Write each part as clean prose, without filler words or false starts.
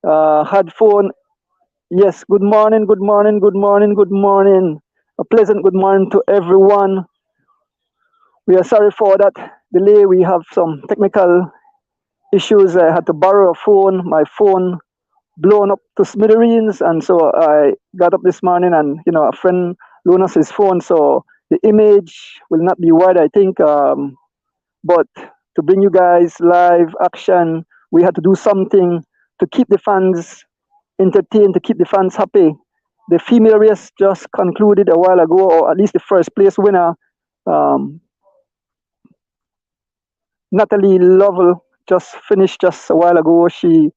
Had phone. Yes, good morning, good morning, good morning, good morning. A pleasant good morning to everyone. We are sorry for that delay. We have some technical issues. I had to borrow a phone. My phone blown up to smithereens, and so I got up this morning, and a friend loaned us his phone, so the image will not be wide, I think. But to bring you guys live action, we had to do something to keep the fans entertained, to keep the fans happy. The female race just concluded a while ago, or at least the first place winner, um, Natalie Lovell, just finished just a while ago. She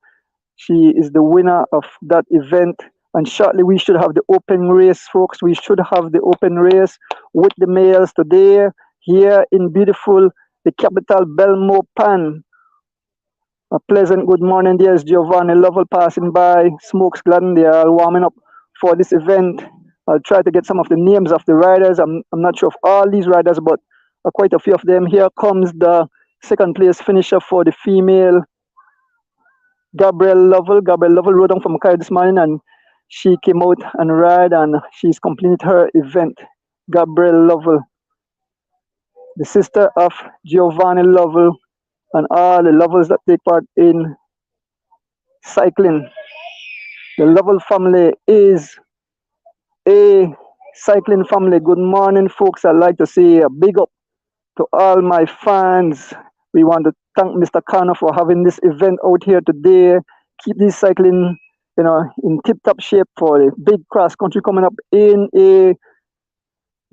is the winner of that event. And shortly we should have the open race, folks. We should have the open race with the males today here in beautiful the capital Belmopan. A pleasant good morning. There's Giovanni Lovell passing by. Smokes Gladden. They are warming up for this event. I'll try to get some of the names of the riders. I'm not sure of all these riders, but quite a few of them. Here comes the second place finisher for the female, Gabrielle Lovell. Gabrielle Lovell rode on from Mackay this morning, and she came out and ride, and she's completed her event. Gabrielle Lovell, the sister of Giovanni Lovell, and all the Lovells that take part in cycling. The Lovell family is a cycling family. Good morning, folks. I'd like to say a big up to all my fans. We want to thank Mr. Cano for having this event out here today. Keep this cycling, in tip-top shape for the big cross country coming up in a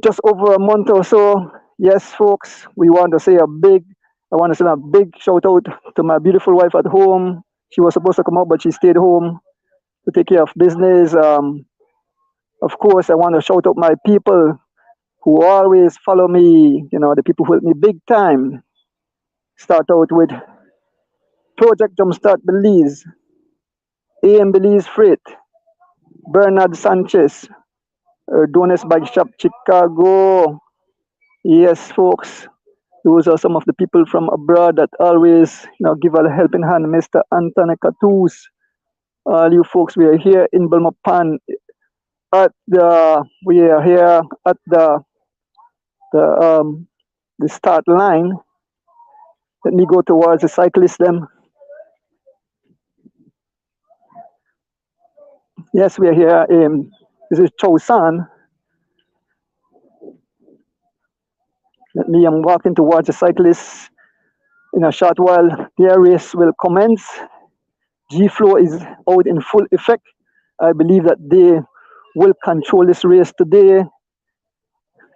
just over a month or so. Yes, folks, I want to send a big shout out to my beautiful wife at home. She was supposed to come out, but she stayed home to take care of business. Of course, I want to shout out my people who always follow me, the people who help me big time. Start out with Project Jumpstart Belize, AM Belize Freight, Bernard Sanchez, Donis Bike Shop Chicago. Yes, folks, those are some of the people from abroad that always, give a helping hand. Mr. Anthony Catus, all you folks, we are here in Belmopan we are here at the the start line. Let me go towards the cyclist them. Yes, we are here. This is Chow San. I'm walking towards the cyclists. In a short while, their race will commence. G Flow is out in full effect. I believe that they will control this race today.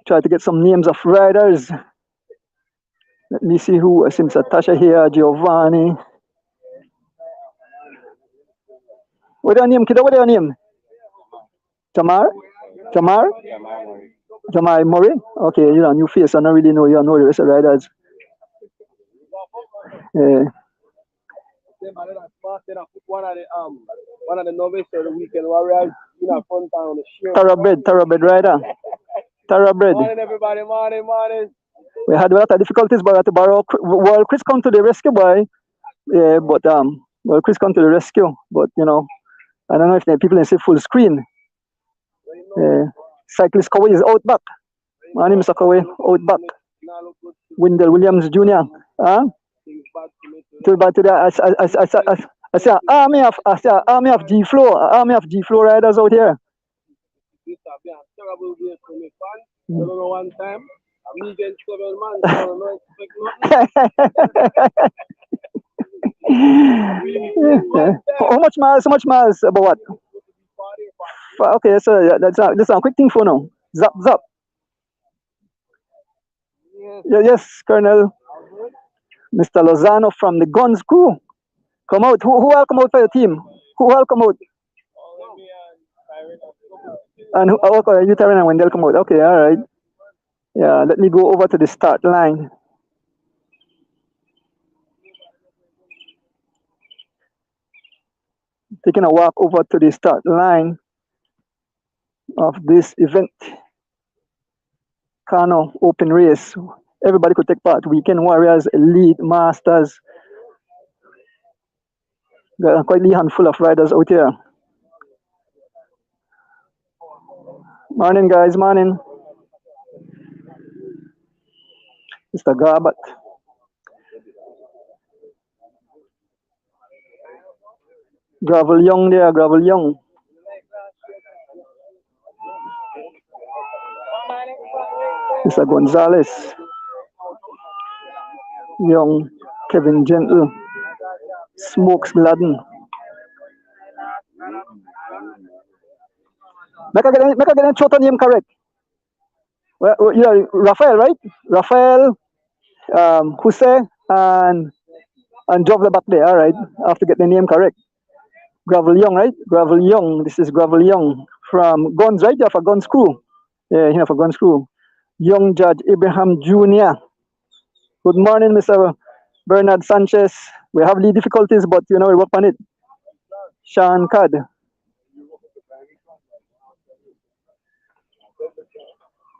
Try to get some names of riders. Let me see who. I see Mr. Tasha here, Giovanni. What's your name, kiddo? What's your name? Jamar? Jamar? Jamar Murray? Okay, you're a new face. I don't really know you. I know the rest of the riders. One of the novice of the weekend warriors, front town the shirt. Thoroughbred rider. Thoroughbred. Morning everybody, morning. We had a lot of difficulties, but we had to borrow. Well, Chris come to the rescue, boy. Yeah, but Chris come to the rescue. But I don't know if the people can see full screen. Cyclist Kawhi is out back. My name is Kawhi, out back. Wendell Williams Jr. Huh? Too bad today. I say army of G Flow riders out here. This have been a terrible day for me, fan. I don't know one time. I'm against 7 months. I don't expect nothing. How much miles? About what? Okay, so that's a quick thing for now. Zap. Yes, Colonel. Mr. Lozano from the Guns crew. Come out. Who will come out for your team? Who will come out? And okay, you Taryn and Wendell come out. Okay, all right. Yeah, let me go over to the start line. Taking a walk over to the start line of this event. Cano open race. Everybody could take part. Weekend warriors, elite, masters. Got a quite a handful of riders out here. Morning, guys. Morning. Mr. Garbat. Gravel Young there. Gravel Young. Mr. Gonzalez. Young. Kevin Gentle. Smokes Gladden. Make I get a total name correct. Well, yeah, Rafael, right? Rafael, Jose, and Jovla back there. All right. I have to get the name correct. Gravel Young, right? Gravel Young. This is Gravel Young from Guns, right? You have a Guns crew. Yeah, you have a Guns crew. Young Judge Abraham Jr. Good morning, Mr. Bernard Sanchez. We have little difficulties, but we work on it. Sean Cad.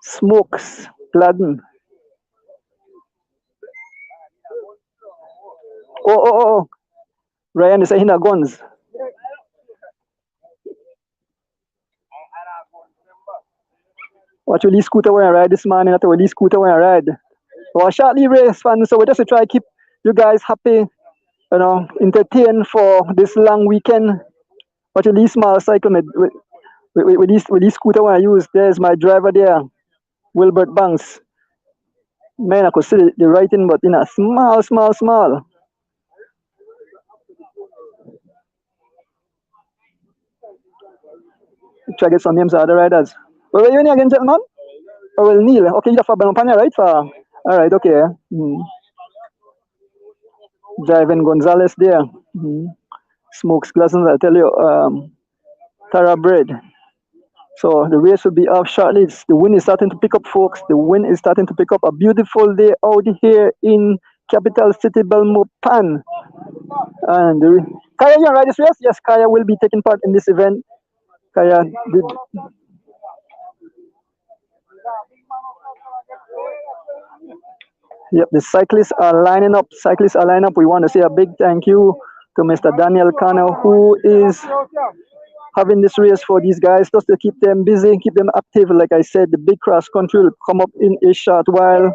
Smokes Gladden. Oh. Ryan is saying Guns. Watch Willie Scooter when I ride this morning. Not Willie Scooter when I ride. Well, shortly race fun, so we just try to keep you guys happy, entertained for this long weekend. Watch Willie small cycle with this scooter when I use. There's my driver there, Wilbert Banks. Man, I could see the writing, but in a small. Try to get some names of other riders. Where are you in again, gentlemen? Oh, well, Neil. Okay, you have a Belompania, right? All right, okay. Driving Gonzalez there. Smokes glasses, I tell you. Tara Bread. So the race will be off shortly. The wind is starting to pick up, folks. The wind is starting to pick up. A beautiful day out here in capital city Belmopan. And Kaya, you ride this race? Yes, Kaya will be taking part in this event. Kaya did. Yep, the cyclists are lining up. We want to say a big thank you to Mr. Daniel Cano, who is having this race for these guys, just to keep them busy, keep them active. Like I said, the big cross country will come up in a short while.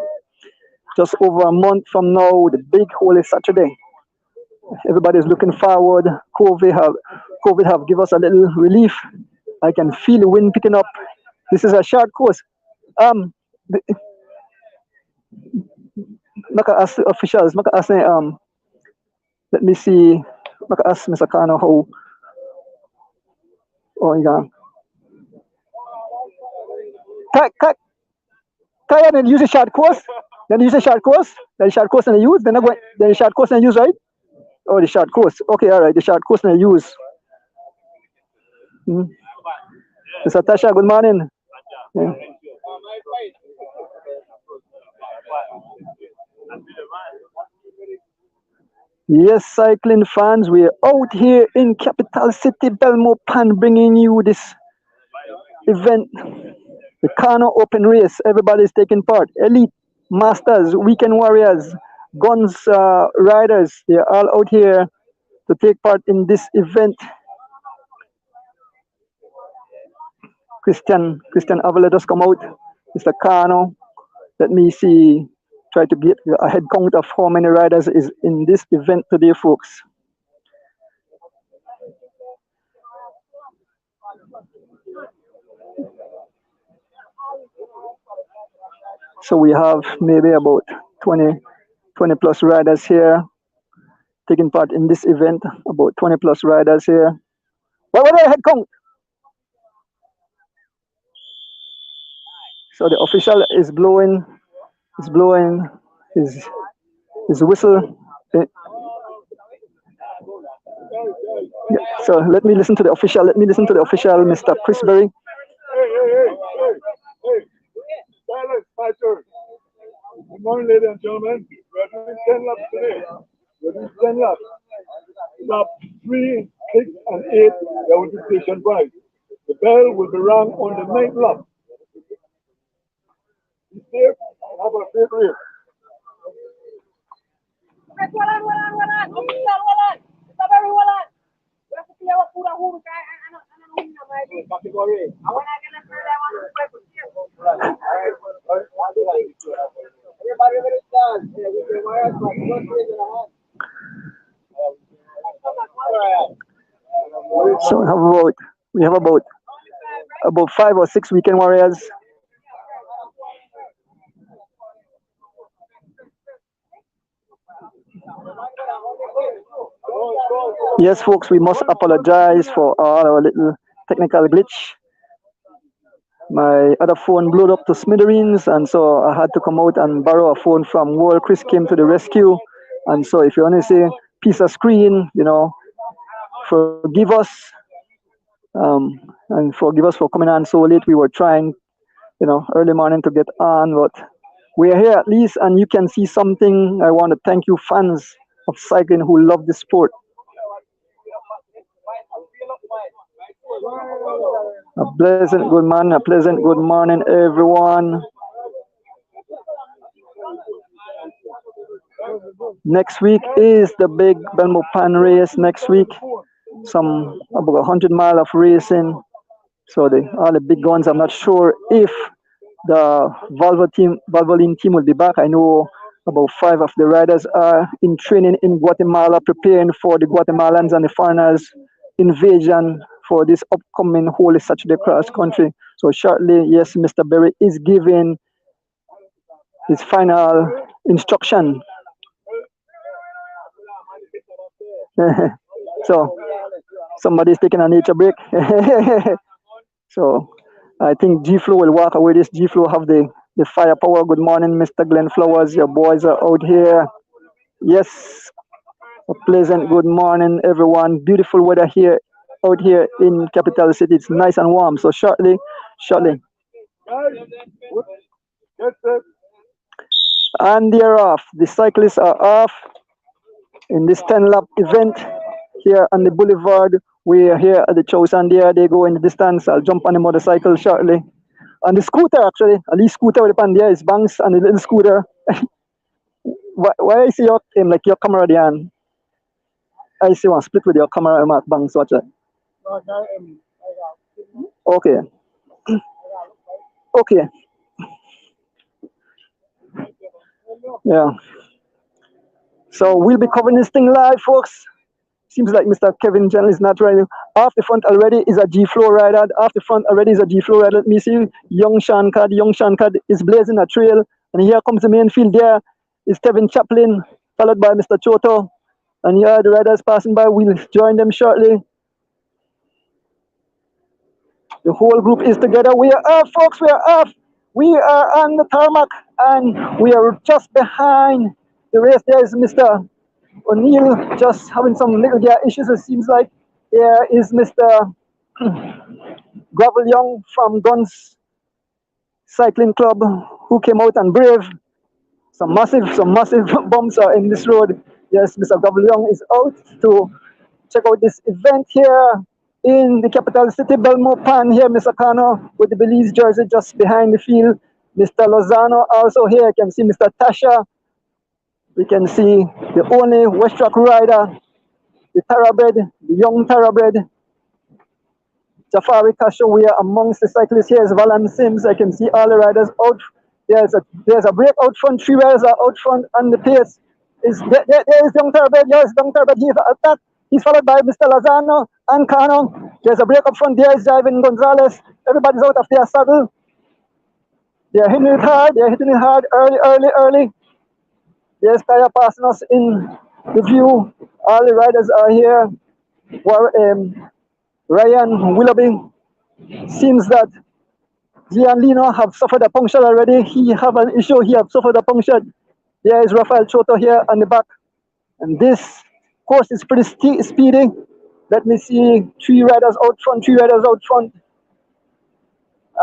Just over a month from now, the big Holy Saturday. Everybody's looking forward. COVID have give us a little relief. I can feel the wind picking up. This is a short course. Maka ask officials, maka ask let me see, maka ask Mr. Cano how. Oh, yeah. Kaya then use a short course. Then use a short course. Then the short course and use. Then the short course and use, right? Oh, the short course. Okay, all right. The short course and use. Mr. Tasha, good morning. Yeah. Yes, cycling fans, we're out here in capital city Belmopan, bringing you this event, the Cano Open Race. Everybody's taking part. Elite, masters, weekend warriors, guns riders, they're all out here to take part in this event. Christian Avila just come out. Mr. Cano. Let me see. Try to get a head count of how many riders is in this event today, folks. So we have maybe about 20 plus riders here taking part in this event. About 20 plus riders here. What was the head count? So the official is blowing his whistle. Yeah, so let me listen to the official. Mr. Chris Berry. Hey. Silence, my turn. Good morning, ladies and gentlemen. We're doing 10 laps today. Lap 3, 6, and 8, there will be station prize. The bell will be rung on the 9th lap. Be safe and have a great race. So we have about 5 or 6 weekend warriors. Yes, folks, we must apologize for all our little technical glitch. My other phone blew up to smithereens, and so I had to come out and borrow a phone from World. Chris came to the rescue, and so if you want to see piece of screen, forgive us, and forgive us for coming on so late. We were trying, early morning to get on, but we are here at least, and you can see something. I want to thank you, fans of cycling who love the sport. A pleasant good morning, everyone. Next week is the big Belmo Pan race. Next week, about 100 miles of racing. So all the big guns. I'm not sure if the Valvoline team will be back. I know about 5 of the riders are in training in Guatemala, preparing for the Guatemalans and the foreigners invasion for this upcoming Holy Saturday cross country. So shortly, yes, Mr. Berry is giving his final instruction. So somebody's taking a nature break. So I think G-Flow will walk away. This G-Flow have the firepower. Good morning, Mr. Glenn Flowers. Your boys are out here. Yes, a pleasant good morning, everyone. Beautiful weather out here in Capital City. It's nice and warm. So shortly. And they're off. The cyclists are off in this 10-lap event here on the boulevard. We are here at the Chosan there. They go in the distance. I'll jump on the motorcycle shortly. On the scooter, actually. At least scooter with the pan there is Banks and the little scooter. Why I see your camera there? And I see one split with your camera, Mark Banks. Watch that. Okay. Okay. Yeah. So we'll be covering this thing live, folks. Seems like Mr. Kevin General is not riding. Off the front already is a G-Flow rider. Off the front already is a G-Flow rider. Let me see. Young Sean Cad is blazing a trail. And here comes the main field there. Is Tevin Chaplin, followed by Mr. Choto. And here the riders passing by. We'll join them shortly. The whole group is together. We are off, folks. We are off. We are on the tarmac. And we are just behind the race. There is Mr. O'Neill just having some little gear issues. It seems like there is Mr. Gravel Young from Guns Cycling Club who came out and brave. Some massive bumps are in this road. Yes, Mr. Gravel Young is out to check out this event here in the capital city, Belmo Pan. Here, Mr. Cano with the Belize jersey just behind the field. Mr. Lozano also here. You can see Mr. Tasha. We can see the only West Track rider, the thoroughbred, the young thoroughbred, Jafari Kasho. We are amongst the cyclists. Here is Valan Sims. I can see all the riders out. There's a break out front. 3 riders are out front on the pace. There is young thoroughbred. Yes, young thoroughbred. He's attacked. He's followed by Mr. Lozano and Cano. There's a break up front. There is Ivan Gonzalez. Everybody's out of their saddle. They're hitting it hard. Early. There's Kaya passing us in the view. All the riders are here. Ryan Willoughby. Seems that Gian Lino have suffered a puncture already. He have an issue. He have suffered a puncture. There is Rafael Choto here on the back. And this course is pretty speedy. Let me see. 3 riders out front.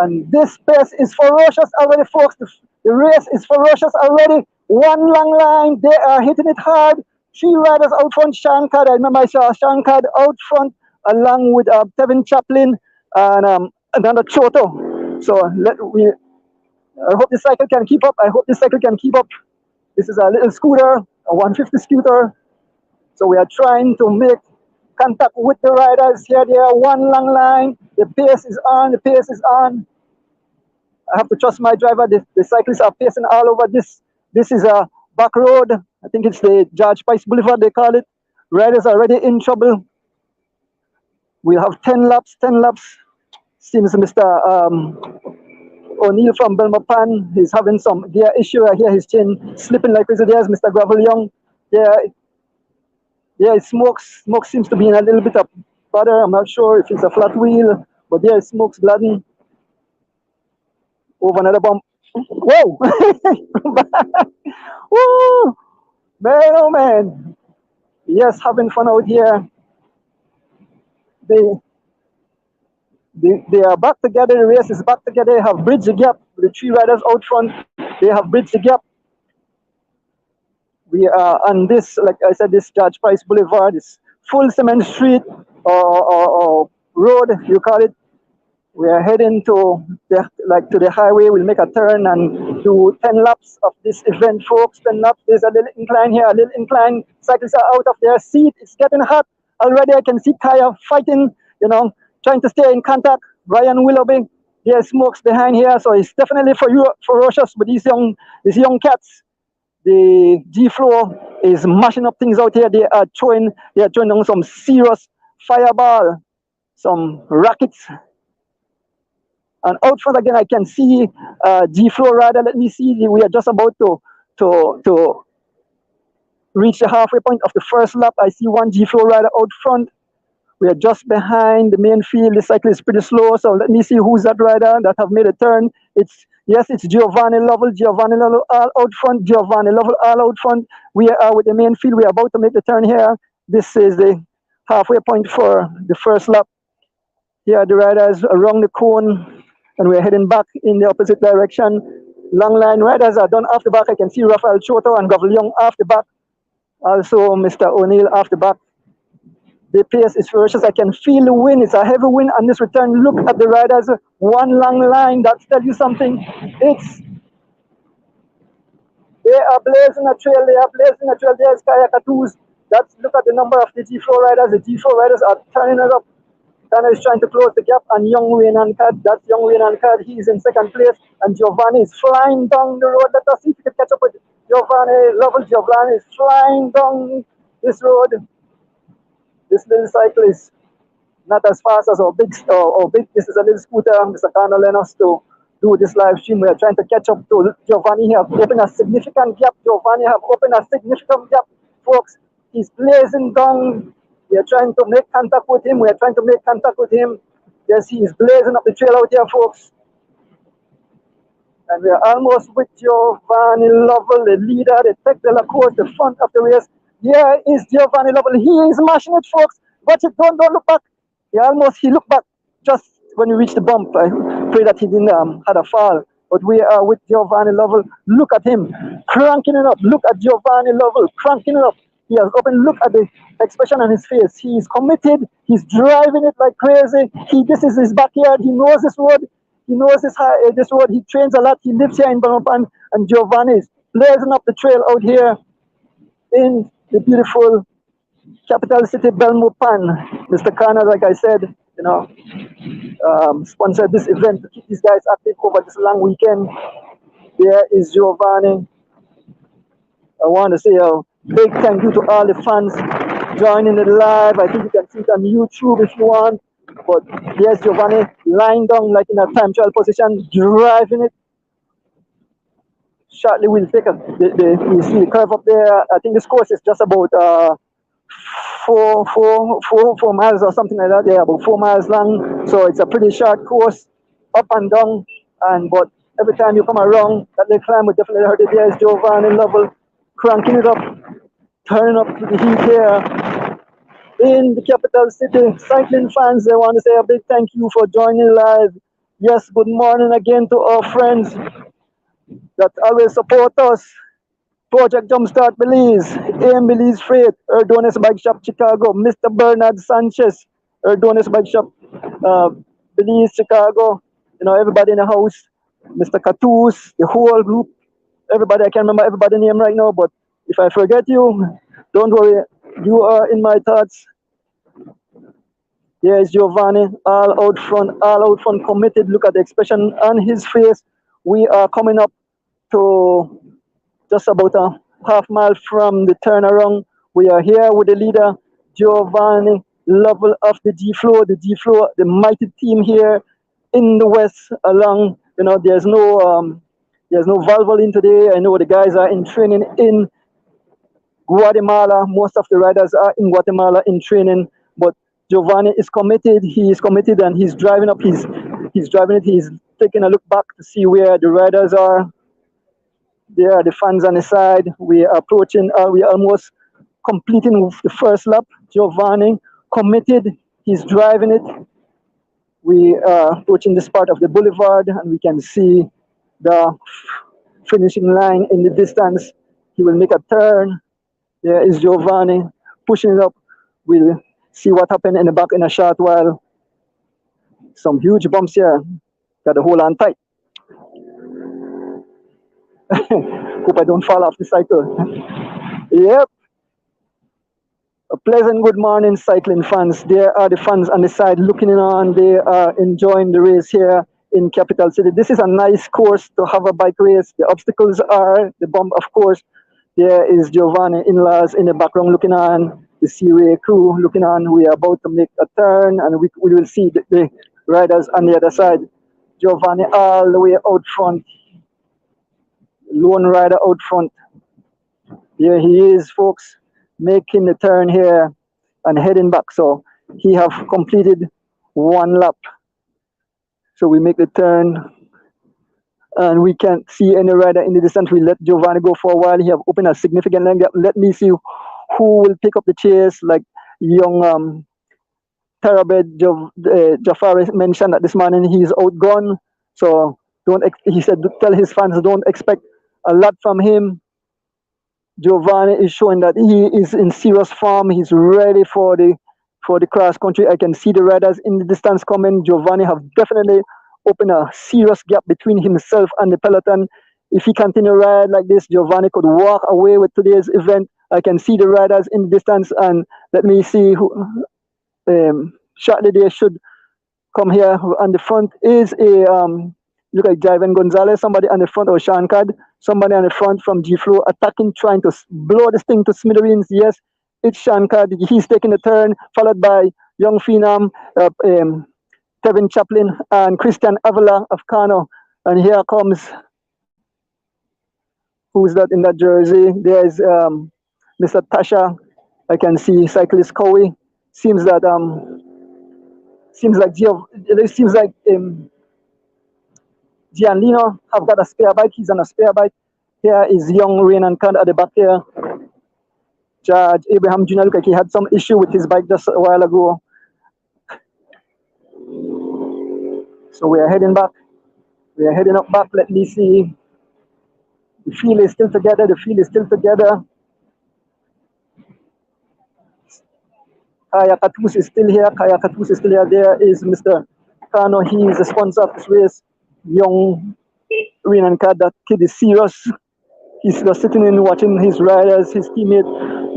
And this pace is ferocious already, folks. The race is ferocious already. One long line. They are hitting it hard. 3 riders out front. Sean Cad. I remember I saw Sean Cad out front along with Tevin Chaplin and another Choto. So I hope the cycle can keep up. This is a little scooter, a 150 scooter. So we are trying to make contact with the riders. Here they are, one long line. The pace is on, the pace is on. I have to trust my driver. The cyclists are pacing all over this. This is a back road. I think it's the George Price Boulevard, they call it. Riders are already in trouble. We'll have 10 laps, 10 laps. Seems Mr. O'Neill from Belmopan is having some gear issue. I hear his chain slipping like crazy. There's Mr. Gravel Young. There is smoke. Smoke seems to be in a little bit of butter. I'm not sure if it's a flat wheel, but there is smoke's blooding over another bump. Whoa! Woo! Man, oh man. Yes, having fun out here. They are back together. The race is back together. They have bridged the gap. The three riders out front, they have bridged the gap. We are on this, like I said, this George Price Boulevard, this full cement street or road, you call it. We are heading to the highway. We'll make a turn and do 10 laps of this event, folks. 10 laps. There's a little incline here, a little incline. Cyclists are out of their seat. It's getting hot already. I can see Kaya fighting, trying to stay in contact. Ryan Willoughby, there's smokes behind here, so it's definitely ferocious with these young cats. The G-Flow is mashing up things out here. They are throwing down some serious fireball, some rockets. And out front again, I can see G-Flow rider. Let me see. We are just about to reach the halfway point of the first lap. I see one G-Flow rider out front. We are just behind the main field. The cycle is pretty slow. So let me see who's that rider that have made a turn. It's Giovanni Lovell. Giovanni Lovell all out front. Giovanni Lovell all out front. We are with the main field. We are about to make the turn here. This is the halfway point for the first lap. Here the riders around the cone, and we're heading back in the opposite direction. Long line riders are done off the back. I can see Rafael Choto and Gavel Young off the back. Also Mr. O'Neill off the back. The pace is ferocious. I can feel the wind. It's a heavy wind on this return. Look at the riders. One long line. That tells you something. They are blazing a trail. There's Kayakatus. Look at the number of the G4 riders. The G4 riders are turning it up. Cano is trying to close the gap, and Young Wayne Ancard. That's Young Wayne Ancard. He's in second place, and Giovanni is flying down the road. Let us see if we can catch up with Giovanni Lovell. Giovanni is flying down this road. This little cycle is not as fast as our big. This is a little scooter. Mr. Cano lent us to do this live stream. We are trying to catch up to Giovanni. He have opened a significant gap. Folks. He's blazing down. We are trying to make contact with him. Yes, he is blazing up the trail out here, folks. And we are almost with Giovanni Lovell, the leader, the Tech de la Course, the front of the race. Here is Giovanni Lovell. He is mashing it, folks. Watch it. Don't look back. He looked back just when we reached the bump. I pray that he didn't had a fall. But we are with Giovanni Lovell. Look at him cranking it up. Look at Giovanni Lovell cranking it up. He has opened. Look at the expression on his face. He is committed. He's driving it like crazy. This is his backyard. He knows this road. He knows this road. He trains a lot. He lives here in Belmopan. And Giovanni is blazing up the trail out here in the beautiful capital city, Belmopan. Mr. Cano, like I said, sponsored this event to keep these guys active over this long weekend. There is Giovanni. I want to say a big thank you to all the fans joining it live. I think you can see it on YouTube if you want. But there's Giovanni lying down like in a time trial position, driving it. Shortly we'll take you see the curve up there. I think this course is just about 4 miles or something like that. Yeah, about 4 miles long. So it's a pretty short course, up and down. But every time you come around, that little climb will definitely hurt it. There's Giovanni Lovell cranking it up, turning up to the heat here in the capital city. Cycling fans, I want to say a big thank you for joining live. Yes, good morning again to our friends that always support us. Project Jumpstart Belize, AM Belize Freight, Erdonis Bike Shop Chicago, Mr. Bernard Sanchez, Erdonis Bike Shop Belize Chicago, everybody in the house, Mr. Catus, the whole group, everybody. I can't remember everybody's name right now, but if I forget you, don't worry, you are in my thoughts. There's Giovanni, all out front, committed. Look at the expression on his face. We are coming up to just about a half mile from the turnaround. We are here with the leader, Giovanni Lovell of the G Flow, the mighty team here in the West. Along, there's no Valvoline today. I know the guys are in training in Guatemala. Most of the riders are in Guatemala in training, but Giovanni is committed. He is committed, and he's driving up. He's driving it. He's taking a look back to see where the riders are. There are the fans on the side. We are approaching. We are almost completing the first lap. Giovanni committed. He's driving it. We are approaching this part of the boulevard, and we can see the finishing line in the distance. He will make a turn. There is Giovanni pushing it up. We'll see what happened in the back in a short while. Some huge bumps here. Got to hold on tight. Hope I don't fall off the cycle. Yep. A pleasant good morning, cycling fans. There are the fans on the side looking on. They are enjoying the race here in Capital City. This is a nice course to have a bike race. The obstacles are the bump, of course. There is Giovanni in-laws in the background looking on. The Seaway crew looking on. We are about to make a turn, and we will see the riders on the other side. Giovanni all the way out front. Lone rider out front. Here he is, folks, making the turn here and heading back. So he have completed one lap. So we make the turn, and we can't see any rider in the distance. We let Giovanni go for a while. He have opened a significant leg gap. Let me see who will pick up the chase. Like young Thoroughbred Jafari mentioned that this morning he's outgone. So he said, tell his fans don't expect a lot from him. Giovanni is showing that he is in serious form. He's ready for the cross country. I can see the riders in the distance coming. Giovanni have definitely opened a serious gap between himself and the peloton. If he continue to ride like this, Giovanni could walk away with today's event. I can see the riders in the distance, and let me see who shortly they should come here. On the front is a look like Javen Gonzalez, somebody on the front, or Sean Cad, somebody on the front from G Flow attacking, trying to blow this thing to smithereens. Yes, it's Sean Cad. He's taking a turn, followed by young Phenom, Kevin Chaplin, and Christian Avila of Cano. And here comes, who's that in that jersey? There's Mr. Tasha. I can see cyclist Cowie. Seems like Gianlino have got a spare bike. He's on a spare bike. Here is young Rain and Kant at the back here. Judge Abraham Jr. look like he had some issue with his bike just a while ago. So we are heading back. We are heading up back. Let me see. The field is still together. Kaya Katus is still here. There is Mr. Cano. He is the sponsor of this race. Young Rain and Cat. That kid is serious. He's just sitting in watching his riders, his teammate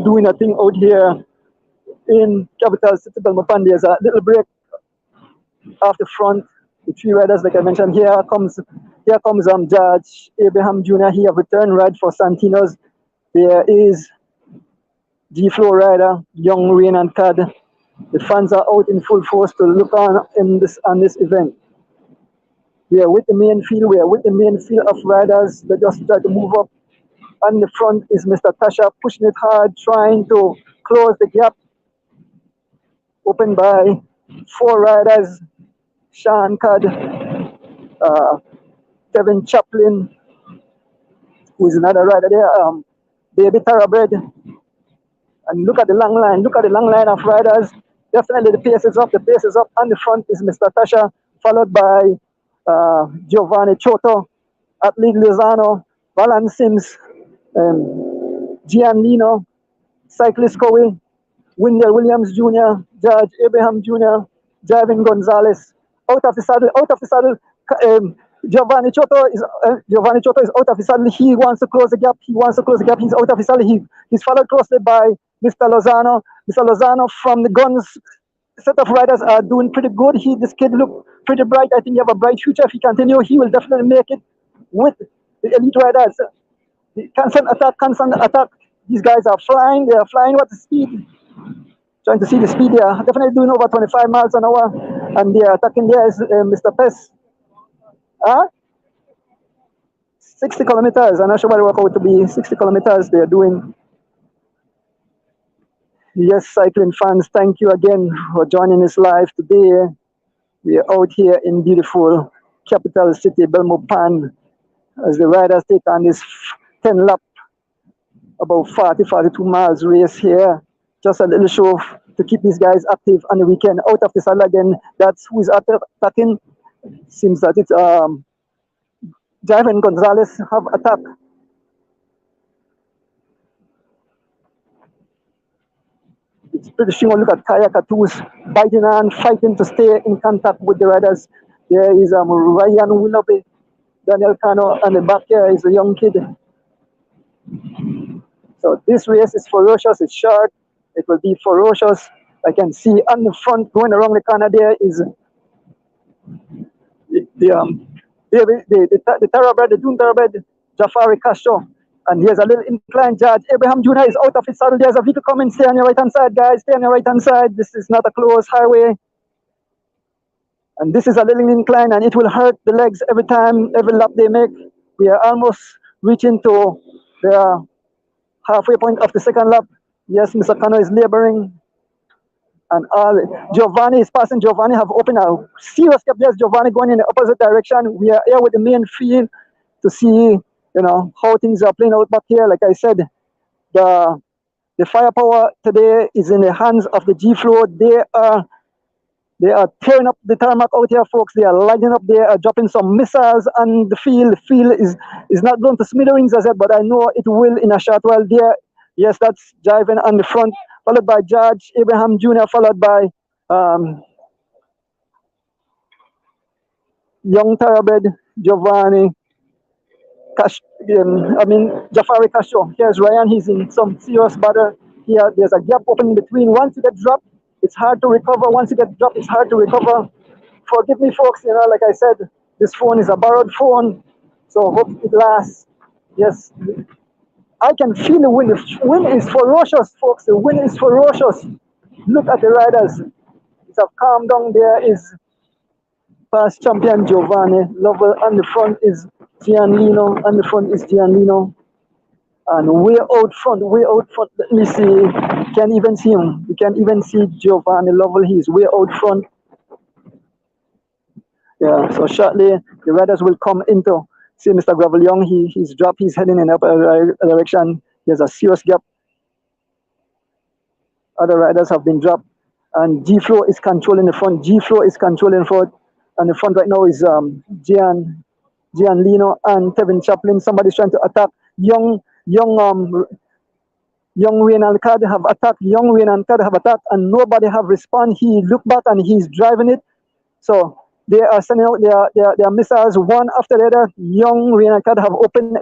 doing a thing out here in Capital City, Belmopan. There's a little break off the front. The three riders, like I mentioned, here comes Judge Abraham Jr. He have returned ride for Santinos. There is G Flow rider, young Rain and Cad. The fans are out in full force to look on this event. We are with the main field. Of riders that just try to move up. On the front is Mr. Tasha pushing it hard, trying to close the gap. Opened by 4 riders: Sean Cad, Kevin Chaplin, who is another rider there, Baby Thoroughbred. And look at the long line of riders. Definitely the pace is up. On the front is Mr. Tasha, followed by Giovanni Choto, Athlete Lozano, Valan Sims, Gianlino, Cyclist Cowie, Wendell Williams Jr., Judge Abraham Jr., Javin Gonzalez. Out of the saddle. Giovanni Choto is out of the saddle. He wants to close the gap. He's out of the saddle. He's followed closely by Mr. Lozano. Mr. Lozano from the guns set of riders are doing pretty good. This kid look pretty bright. I think he have a bright future. If he continue, he will definitely make it with the elite riders. The constant attack. These guys are flying. They are flying. What the speed? Trying to see the speed. They are definitely doing over 25 miles an hour, and they are attacking. There is Mr. Pest. 60 kilometers. I'm not sure what it work out to be. 60 kilometers. They are doing. Yes, cycling fans, thank you again for joining us live today. We are out here in beautiful capital city, Belmopan, as the riders take on this 10 lap, about 42 miles race here. Just a little show to keep these guys active on the weekend. Out of the saddle again, that's who is attacking. Seems that it's Jaime and Gonzalez have attacked. It's pretty sure. Look at Kaya Katu's biting and fighting to stay in contact with the riders. There is Ryan Willoughby, Daniel Cano, and the back here is a young kid. So this race is ferocious. It's short. It will be ferocious. I can see on the front going around the corner there is the thoroughbred, the Dune thoroughbred, Jafari Castro. And here's a little incline judge. Abraham Jr. is out of his saddle. There's a vehicle coming. Stay on your right hand side, guys. Stay on your right hand side. This is not a closed highway. And this is a little incline, and it will hurt the legs every time, every lap they make. We are almost reaching to the halfway point of the second lap. Yes, Mr. Cano is laboring. And Giovanni is passing. Giovanni have opened a serious gap. There's Giovanni going in the opposite direction. We are here with the main field to see, how things are playing out back here. Like I said, the firepower today is in the hands of the G-Flow. They are tearing up the tarmac out here, folks. They are lighting up. They are dropping some missiles on the field. The field is not going to smithereens as yet, but I know it will in a short while. There, yes, that's driving on the front, followed by Judge Abraham Jr., followed by young thoroughbred Giovanni. Jafari Castro. Here's Ryan. He's in some serious bother. Here, there's a gap open in between. Once you get dropped, it's hard to recover. Once you get dropped, it's hard to recover. Forgive me, folks. Like I said, this phone is a borrowed phone, so hope it lasts. Yes, I can feel the wind. The wind is ferocious, folks. The wind is ferocious. Look at the riders. It's a calm down. There is past champion Giovanni Lovell. On the front is Gianlino. And way out front. Let me see. Can't even see him. You can't even see Giovanni Lovell. He's way out front. Yeah, so shortly the riders will come into. See Mr. Gravel Young. He's dropped. He's heading in the upper direction. There's a serious gap. Other riders have been dropped. And G-Flow is controlling the front. And the front right now is Gianlino and Kevin Chaplin. Somebody's trying to attack young Wayne Alcad have attacked. And nobody have responded. He looked back and he's driving it. So they are sending out their missiles one after the other. Young Wayne Alcad have opened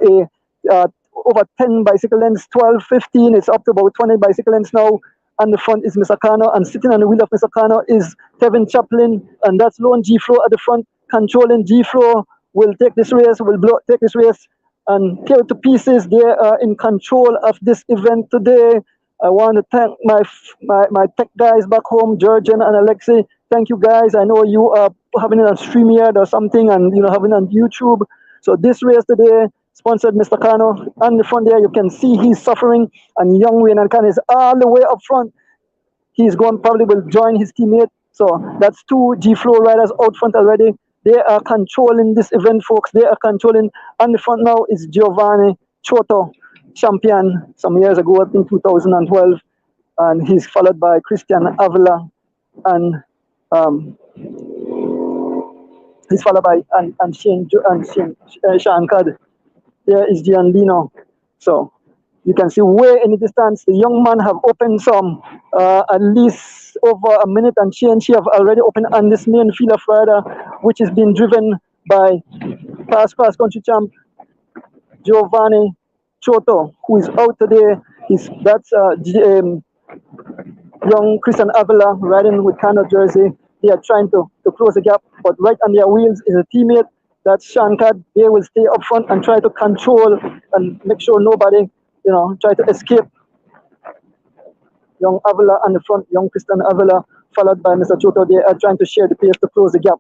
over 10 bicycle lengths, 12, 15. It's up to about 20 bicycle lengths now. And the front is Mr. Cano, and sitting on the wheel of Mr. Cano is Kevin Chaplin, and that's lone G-Flow at the front, controlling. G-Flow will take this race, and tear it to pieces. They are in control of this event today. I want to thank my tech guys back home, Georgian and Alexei. Thank you guys. I know you are having it on StreamYard or something, and having it on YouTube. So this race today sponsored Mr. Cano. On the front there, you can see he's suffering, and young Wayne and Cano is all the way up front. He's going probably will join his teammate. So that's two G-Flow riders out front already. They are controlling this event, folks. They are controlling. On the front now is Giovanni Choto, champion some years ago, I think 2012, and he's followed by Christian Avila, and he's followed by Shane Shankad. There is Gianlino. So you can see way in the distance, the young man have opened some at least over a minute and change. He have already opened on this main field of rider, which is being driven by past country champ Giovanni Choto, who is out today. That's young Christian Avila riding with Cano jersey. They are trying to close the gap, but right on their wheels is a teammate. That's Shankad. They will stay up front and try to control and make sure nobody, try to escape. Young Avila on the front, young Christian Avila, followed by Mr. Choto. They are trying to share the pace to close the gap.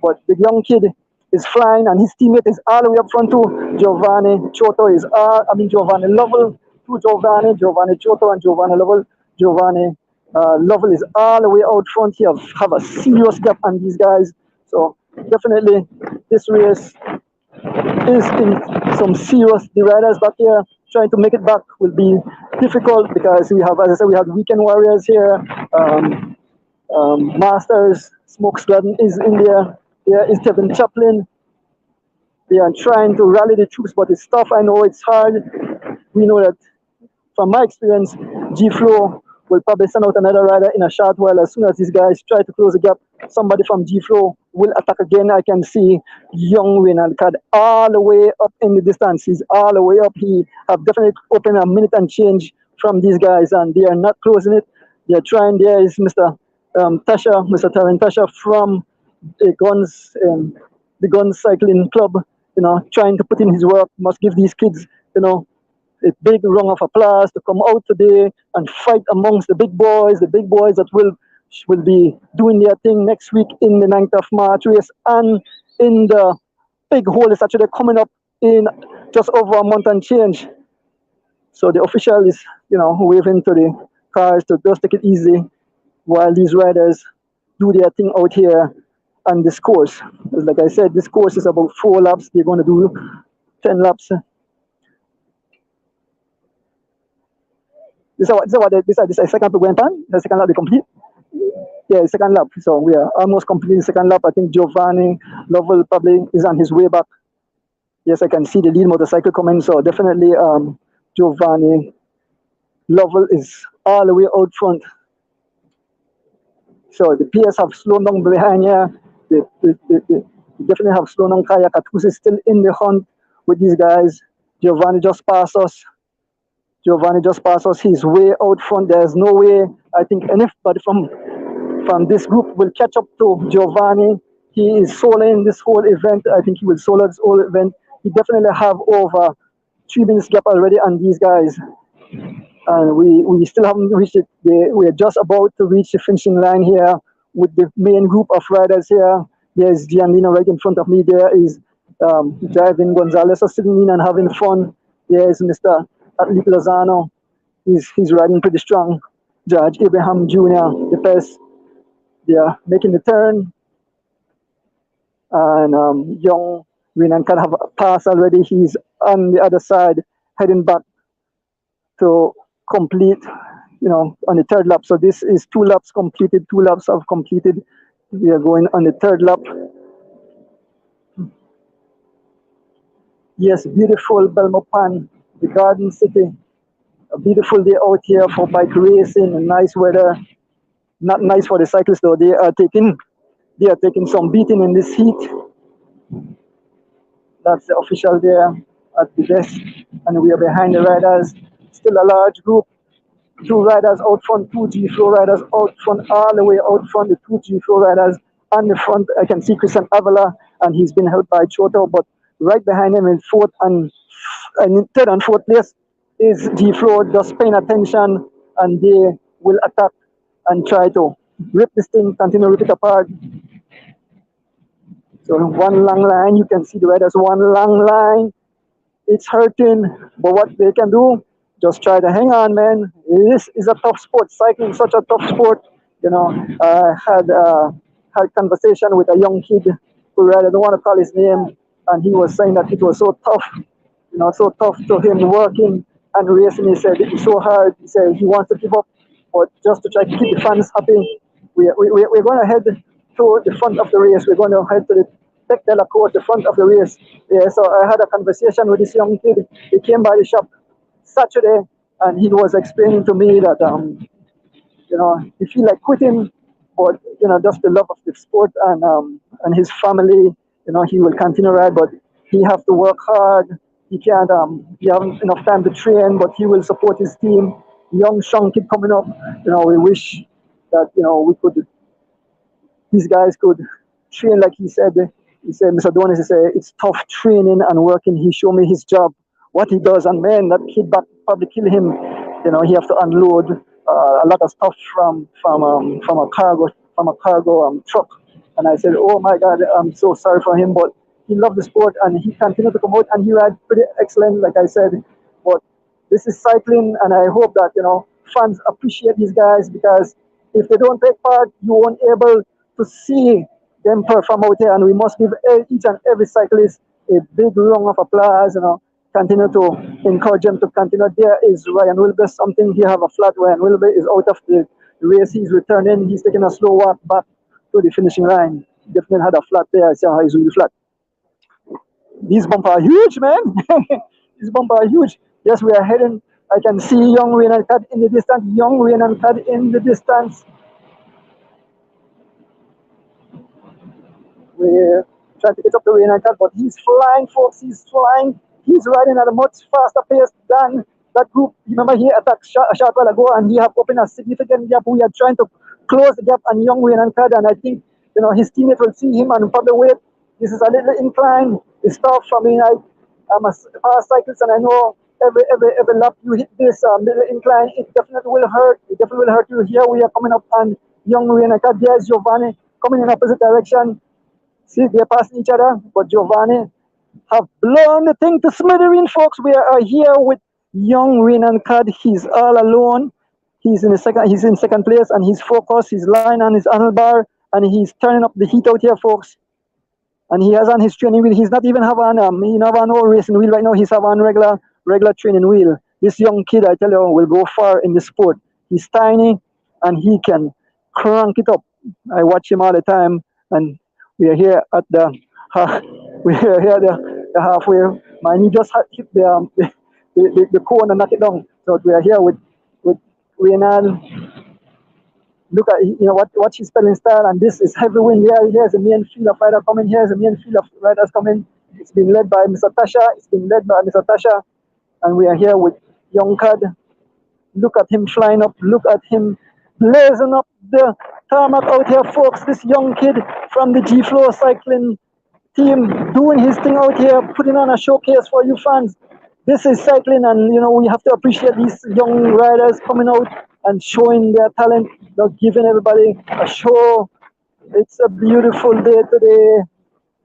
But the young kid is flying, and his teammate is all the way up front too. Giovanni Choto is Giovanni Lovell to Giovanni Choto, and Giovanni Lovell. Giovanni Lovell is all the way out front here. Have a serious gap on these guys. So definitely this race is in some serious. The riders back here trying to make it back will be difficult because we have, as I said, we have weekend warriors here. Masters, Smokes Gladden is in there. There is Kevin Chaplin. They are trying to rally the troops, but it's tough. I know it's hard. We know that from my experience, G Flow will probably send out another rider in a short while. As soon as these guys try to close the gap, somebody from G Flow will attack again. I can see young Renan Cad all the way up in the distance. He's all the way up. He have definitely opened a minute and change from these guys, and they are not closing it. They are trying. There is Mr. Mr. Taryn Tasha from the Guns Cycling Club, trying to put in his work. Must give these kids, a big round of applause to come out today and fight amongst the big boys that will be doing their thing next week in the 9th of March race, and in the big hole is actually coming up in just over a month and change. So the official is, waving to the cars to just take it easy while these riders do their thing out here on this course. Like I said, this course is about 4 laps. They're going to do 10 laps. This is the second lap going on. The second lap they complete. Yeah, second lap. So we are almost completing the second lap. I think Giovanni Lovell probably is on his way back. Yes, I can see the lead motorcycle coming. So definitely Giovanni Lovell is all the way out front. So the PS have slowed down behind here. They definitely have slowed down. Kaya Katus is still in the hunt with these guys. Giovanni just passed us. He's way out front. There's no way I think anybody from this group will catch up to Giovanni. He is soloing this whole event. I think he will solo this whole event. He definitely have over 3 minutes gap already on these guys. And we still haven't reached it. We are just about to reach the finishing line here with the main group of riders here. There's Gianlino right in front of me. There is Javin Gonzalez sitting in and having fun. There's Mr. Atlet Lozano. He's riding pretty strong. Judge Abraham Jr., the best. They are making the turn. And young Renan can have a pass already. He's on the other side, heading back to complete, on the 3rd lap. So this is 2 laps completed. 2 laps have completed. We are going on the 3rd lap. Yes, beautiful Belmopan, the Garden City. A beautiful day out here for bike racing and nice weather. Not nice for the cyclists though. They are taking some beating in this heat. That's the official there at the desk, and we are behind the riders. Still a large group. 2 riders out front, 2 G Flow riders out front, all the way out front. The 2 G Flow riders on the front. I can see Christian Avila, and he's been helped by Choto, but right behind him in 4th and 3rd and 4th place is G Flow, just paying attention, and they will attack and try to rip this thing, continue to rip it apart. So one long line, you can see the riders, one long line. It's hurting, but what they can do, just try to hang on, man. This is a tough sport. Cycling is such a tough sport. I had conversation with a young kid who I don't want to call his name, and he was saying that it was so tough, so tough to him working and racing. He said it's so hard. He said he wants to give up, but just to try to keep the fans happy. We're going to head to the front of the race. We're going to head to the Tech de la Court, the front of the race. Yeah, so I had a conversation with this young kid. He came by the shop Saturday, and he was explaining to me that he feel like quitting, but just the love of the sport and his family. He will continue ride, but he have to work hard. He can't. He haven't enough time to train, but he will support his team. young, strong kid coming up. We wish that we could these guys could train like he said. He said, Mr. Donis, he said, it's tough training and working. He showed me his job, what he does, and man, that kid back probably kill him. He have to unload a lot of stuff from a cargo truck. And I said, oh my God, I'm so sorry for him, but he loved the sport and he continued to come out and he ride pretty excellent, like I said. But this is cycling, and I hope that fans appreciate these guys, because if they don't take part, you won't able to see them perform out here. And we must give each and every cyclist a big round of applause. Continue to encourage them to continue. There is Ryan Wilber, something he have a flat. Ryan Wilber is out of the race. He's returning. He's taking a slow walk back to the finishing line. Definitely had a flat there. I see how he's really flat. These bumper are huge, man. These bumper are huge. Yes, we are heading. I can see young Rain and Cat in the distance. Young Rain and Cat in the distance. We're trying to get up the Rain and Cat, but he's flying, folks. He's flying. He's riding at a much faster pace than that group. Remember, he attacked a short while ago, and he have opened a significant gap. We are trying to close the gap on young Rain and Cat, and I think his teammate will see him and probably wait. This is a little incline. It's tough. I mean, I'm a fast cyclist, and I know every lap you hit this little incline, it definitely will hurt. It definitely will hurt you. Here we are coming up on young Rain and Cat. There's Giovanni coming in opposite direction. See, they're passing each other, but Giovanni have blown the thing to smithereens, folks. We are here with young Rain and Cad. He's all alone. He's in second place, and he's focused. He's lying on his handlebar, and he's turning up the heat out here, folks. And he has on his training wheel. He's not even have on no racing wheel right now. He's have on regular training wheel. This young kid, I tell you, will go far in the sport. He's tiny, and he can crank it up. I watch him all the time, and we are here at the halfway. My knee just hit the cone and knock it down. So we are here with Reynald. Look at what she's spelling style, and this is heavy wind. Here's the main field of rider coming. Here's the main field of riders coming. It's been led by Mr. Tasha. And we are here with young Cad. Look at him flying up. Look at him blazing up the tarmac out here, folks. This young kid from the G-Flow cycling team doing his thing out here, putting on a showcase for you fans. This is cycling, and we have to appreciate these young riders coming out and showing their talent, giving everybody a show. It's a beautiful day today.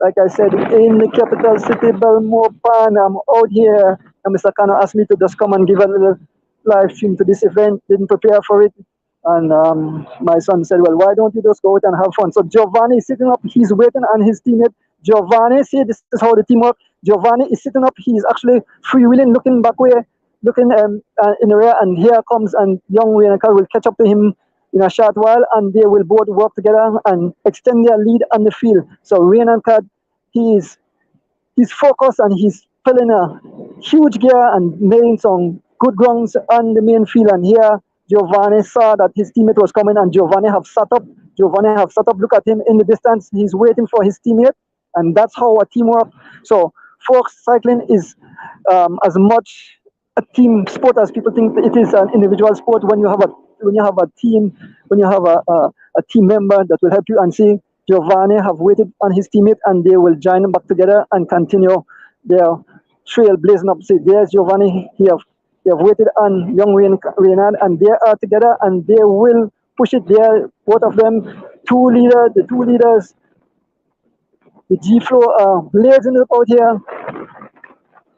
Like I said, in the capital city, Belmopan. I'm out here, and Mr. Cano asked me to just come and give a little live stream to this event. Didn't prepare for it. And my son said, well, why don't you just go out and have fun? So Giovanni is sitting up. He's waiting on his teammate. Giovanni, see, this is how the team works. Giovanni is sitting up. He's actually freewheeling, looking back way, looking in the rear. And here comes, and young Rain and Cat will catch up to him in a short while, and they will both work together and extend their lead on the field. So Rain and Cat, he's focused, and he's pulling a huge gear and nailing some good grounds on the main field. And here Giovanni saw that his teammate was coming, and Giovanni have sat up. Look at him in the distance. He's waiting for his teammate, and that's how a team works. So, folks, cycling is as much a team sport as people think it is an individual sport. When you have a team, when you have a team member that will help you. And see, Giovanni have waited on his teammate, and they will join them back together and continue their trail blazing up. See, there's Giovanni. They have waited on young Reynard, and they are together, and they will push it there. Both of them, the two leaders, the G-Flow are blazing up out here.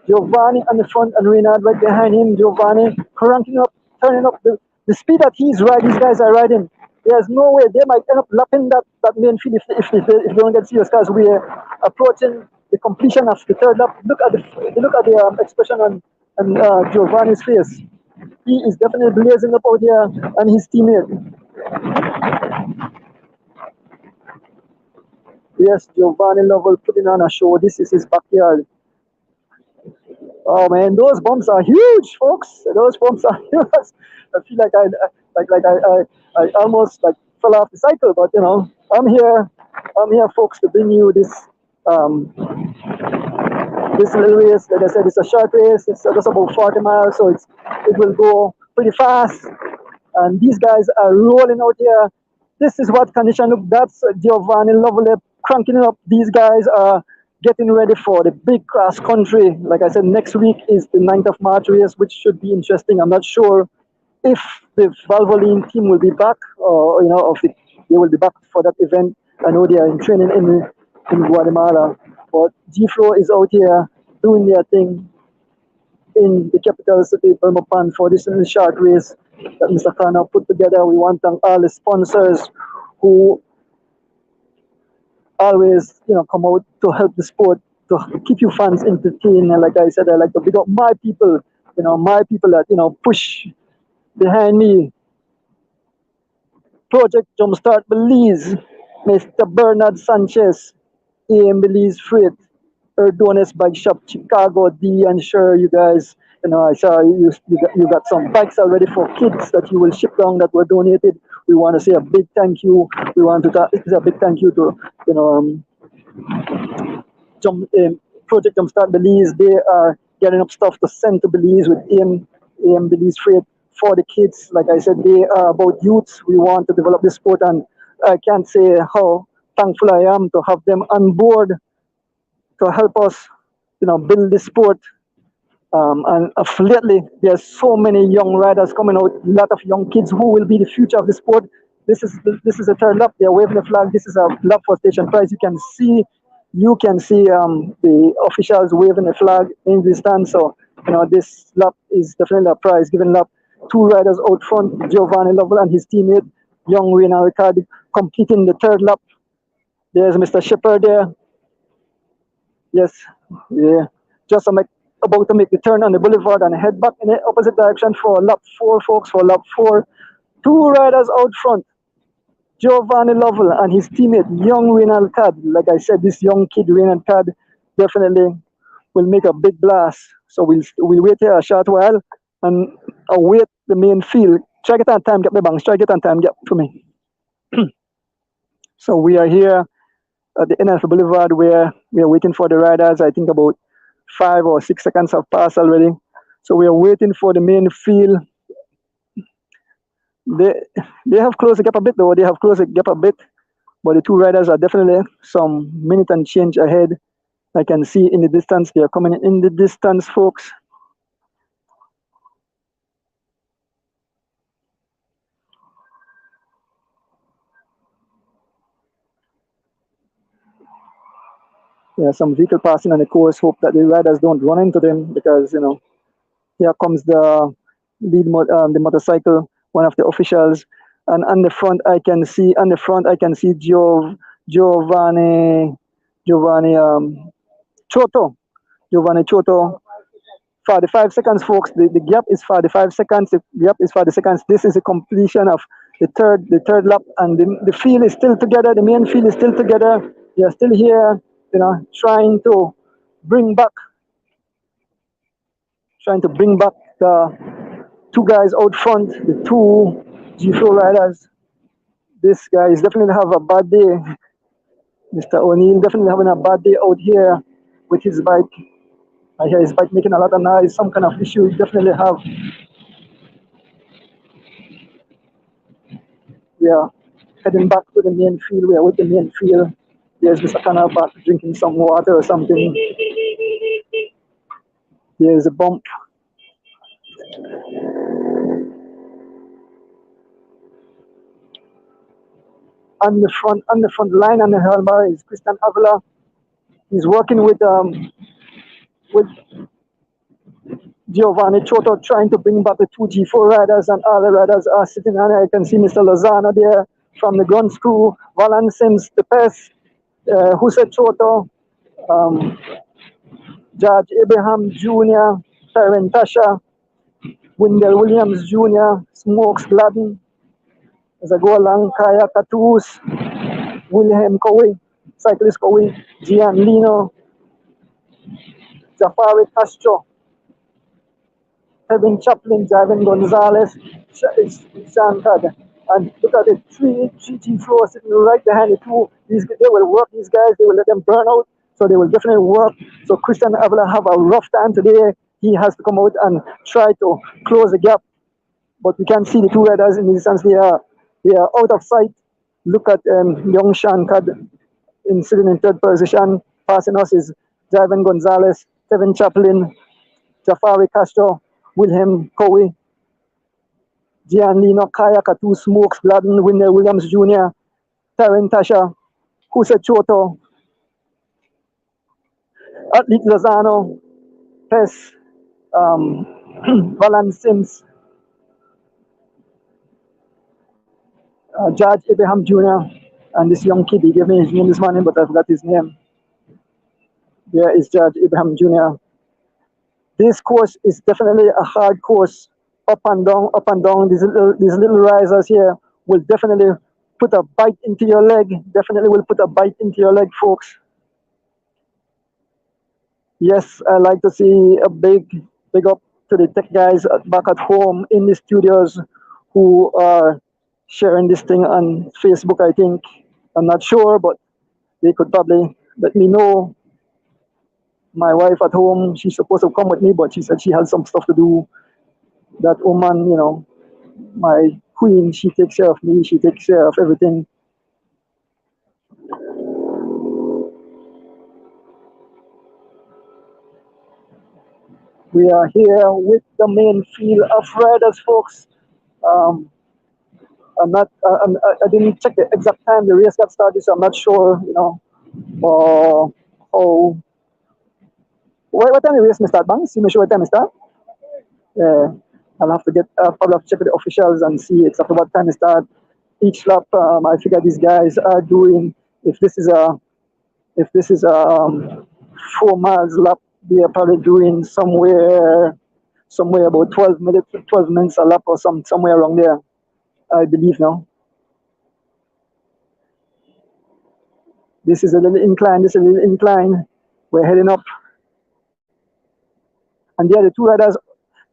Giovanni on the front and Reynard right behind him. Giovanni cranking up, turning up the speed that these guys are riding. There's no way they might end up lapping that main field if they don't get serious, because we are approaching the completion of the third lap. Look at the expression on Giovanni's face. He is definitely blazing up out here, and his teammate. Yes, Giovanni Lovell putting on a show. This is his backyard. Oh man, those bumps are huge, folks. Those bumps are huge. I feel like I almost fell off the cycle, but I'm here, folks, to bring you this little race. Like I said, it's a short race. It's just about 40 miles, so it will go pretty fast. And these guys are rolling out here. This is what condition look. That's Giovanni Lovely cranking it up. These guys are getting ready for the big cross country. Like I said, next week is the 9th of March race, which should be interesting. I'm not sure if the Valvoline team will be back, or if they will be back for that event. I know they are in training in Guatemala, but G-Flow is out here doing their thing in the capital city, Belmopan, for this short race that Mr. Cano put together. We want to thank all the sponsors who always, come out to help the sport, to keep you fans entertained. And like I said, I like to big up my people, my people that, push behind me. Project Jumpstart Belize, Mr. Bernard Sanchez, AM Belize Freight, Erdones Bike Shop, Chicago, D, and sure you guys, I saw you got some bikes already for kids that you will ship down that were donated. We want to say a big thank you. We want to say a big thank you to, Project Jumpstart Belize. They are getting up stuff to send to Belize with AM Belize Freight for the kids. Like I said, they are about youths. We want to develop this sport, and I can't say how thankful I am to have them on board to help us, build this sport. And lately, there's so many young riders coming out, a lot of young kids who will be the future of the sport. This is a third lap. They're waving the flag. This is a lap for station prize. You can see the officials waving the flag in the stand. So this lap is definitely a prize given lap. Two riders out front, Giovanni Lovell and his teammate, young Reina Riccardi, completing the third lap. There's Mr. Shepard there. Yes, yeah. Just about to make the turn on the boulevard and head back in the opposite direction for lap 4, folks. For lap 4, two riders out front, Giovanni Lovell and his teammate, young Reynald Cad. Like I said, this young kid, Reynald Cad, definitely will make a big blast. So we'll wait here a short while and await the main field. Try get on time, get the banks. Try get on time, get for me. So we are here at the end of the boulevard where we are waiting for the riders. I think about 5 or 6 seconds have passed already. So we are waiting for the main field. They have closed the gap a bit though. They have closed the gap a bit. But the two riders are definitely some minute and change ahead. I can see in the distance. They are coming in the distance, folks. Yeah, some vehicle passing on the course. Hope that the riders don't run into them because, here comes the the motorcycle, one of the officials. And on the front, I can see Giovanni Choto. Giovanni Choto. 45 seconds, folks. The gap is 45 seconds. The gap is 40 seconds. This is the completion of the third lap, and the field is still together. The main field is still together. They are still here, trying to bring back the two guys out front, the two G-Flow riders. This guy is definitely have a bad day. Mr. O'Neill definitely having a bad day out here with his bike. I hear his bike making a lot of noise, some kind of issue he definitely have. We are heading back to the main field. We are with the main field. There's Mr. Cano back drinking some water or something. There's a bump. On the front line on the helmet is Christian Avila. He's working with Giovanni Choto, trying to bring back the two G4 riders, and all the riders are sitting on it. I can see Mr. Lozano there from the gun school, Valan Sims, the Pest, Jose Choto, George Abraham Jr., Tyron Tasha, Wendell Williams Jr., Smokes Gladden, as I go along, Kaya Catus, William Cowie, Cyclist Cowie, Gian Lino, Jafari Castro, Kevin Chaplin, Javin Gonzalez, Shankad. And look at the three G4 sitting right behind the two. They will work these guys, they will let them burn out, so they will definitely work. So Christian Avila have a rough time today. He has to come out and try to close the gap. but we can see the two riders in the distance. They are out of sight. Look at young Shankad sitting in third position. Passing us is Javan Gonzalez, Kevin Chaplin, Jafari Castro, Wilhelm Cowie, Gianlino Kaya, Katu Smokes, Gladden, Winner Williams Jr., Taryn Tasha, Jose Choto, Athlete Lozano, Pes, Valan Sims, Judge Abraham Jr., and this young kid. He gave me his name this morning, but I forgot his name. There is Judge Abraham Jr. This course is definitely a hard course, up and down, up and down. These little risers here will definitely put a bite into your leg. Definitely will put a bite into your leg, folks. Yes, I like to see a big up to the tech guys back at home in the studios who are sharing this thing on Facebook, I think. I'm not sure, but they could probably let me know. My wife at home, she's supposed to come with me, but she said she has some stuff to do. That woman, you know, my queen, she takes care of me, she takes care of everything. We are here with the main field of riders, folks. I didn't check the exact time the race got started, so I'm not sure, you know, how. What time the race may start, Banks? You may sure what time it start? Yeah, I'll have to probably have to check with the officials and see exactly what time it start. Each lap, I figure these guys are doing. If this is a 4 miles lap, they are probably doing somewhere about 12 minutes a lap or somewhere around there, I believe now. This is a little incline. We're heading up. And there are the two riders.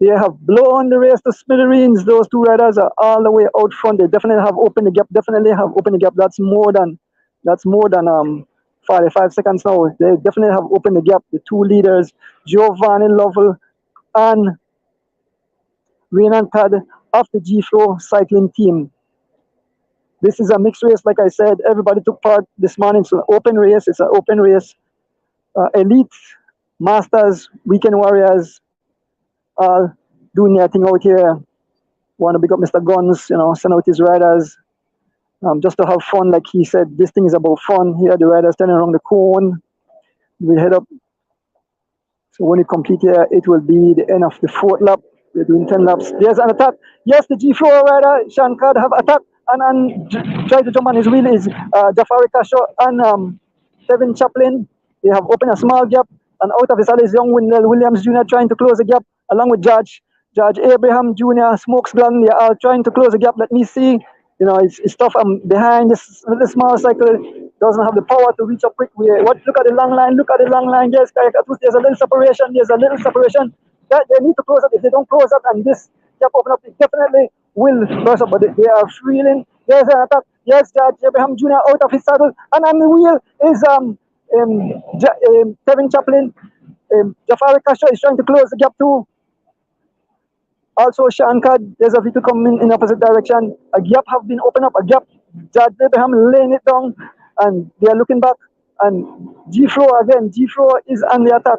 They have blown the race to smithereens. Those two riders are all the way out front. They definitely have opened the gap. That's more than 45 seconds now. They definitely have opened the gap. The two leaders, Giovanni Lovell and Renan Tad of the G-Flow cycling team. This is a mixed race, like I said. Everybody took part this morning. It's an open race. Elite, Masters, Weekend Warriors, all doing their thing out here. Want to pick up Mr. Guns, you know, send out his riders just to have fun. Like he said, this thing is about fun. Here, the riders turning around the cone. We head up. So when you complete here, it will be the end of the 4th lap. We're doing 10 laps. There's an attack. Yes, the G4 rider, Shankar, have attacked and try to jump on his wheel is Jafari Castro and Kevin Chaplin. They have opened a small gap, and out of his alley is young Wendell Williams Jr. trying to close the gap along with Judge Abraham Jr., Smokes Glenn. They are trying to close the gap. Let me see. You know, it's tough. I'm behind this little small cycle. Doesn't have the power to reach up quick. Look at the long line. Yes, there's a little separation. They need to close up. If they don't close up and this gap open up, it definitely will close up. But they are freeling. There's an attack. Yes, Judge Abraham Jr. out of his saddle, and on the wheel is Kevin Chaplin. Jafari Castro is trying to close the gap too. Also, Shankar, there's a vehicle coming in opposite direction. A gap have been opened up. A gap. Judge Abraham laying it down, and they are looking back. And G-Flow again. G-Flow is on the attack.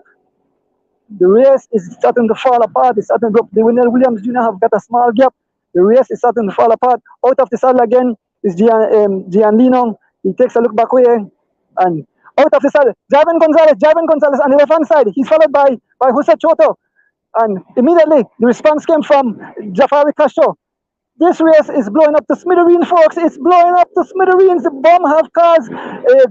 The race is starting to fall apart. It's starting to go. The Wendell Williams Jr. have got a small gap. The race is starting to fall apart. Out of the saddle again is Gianlino. He takes a look back way, and out of the saddle, Javan Gonzalez on the left hand side. He's followed by Jose Choto. And immediately the response came from Jafari Castro. This race is blowing up to smithereens, folks. It's blowing up to smithereens. The bomb have caused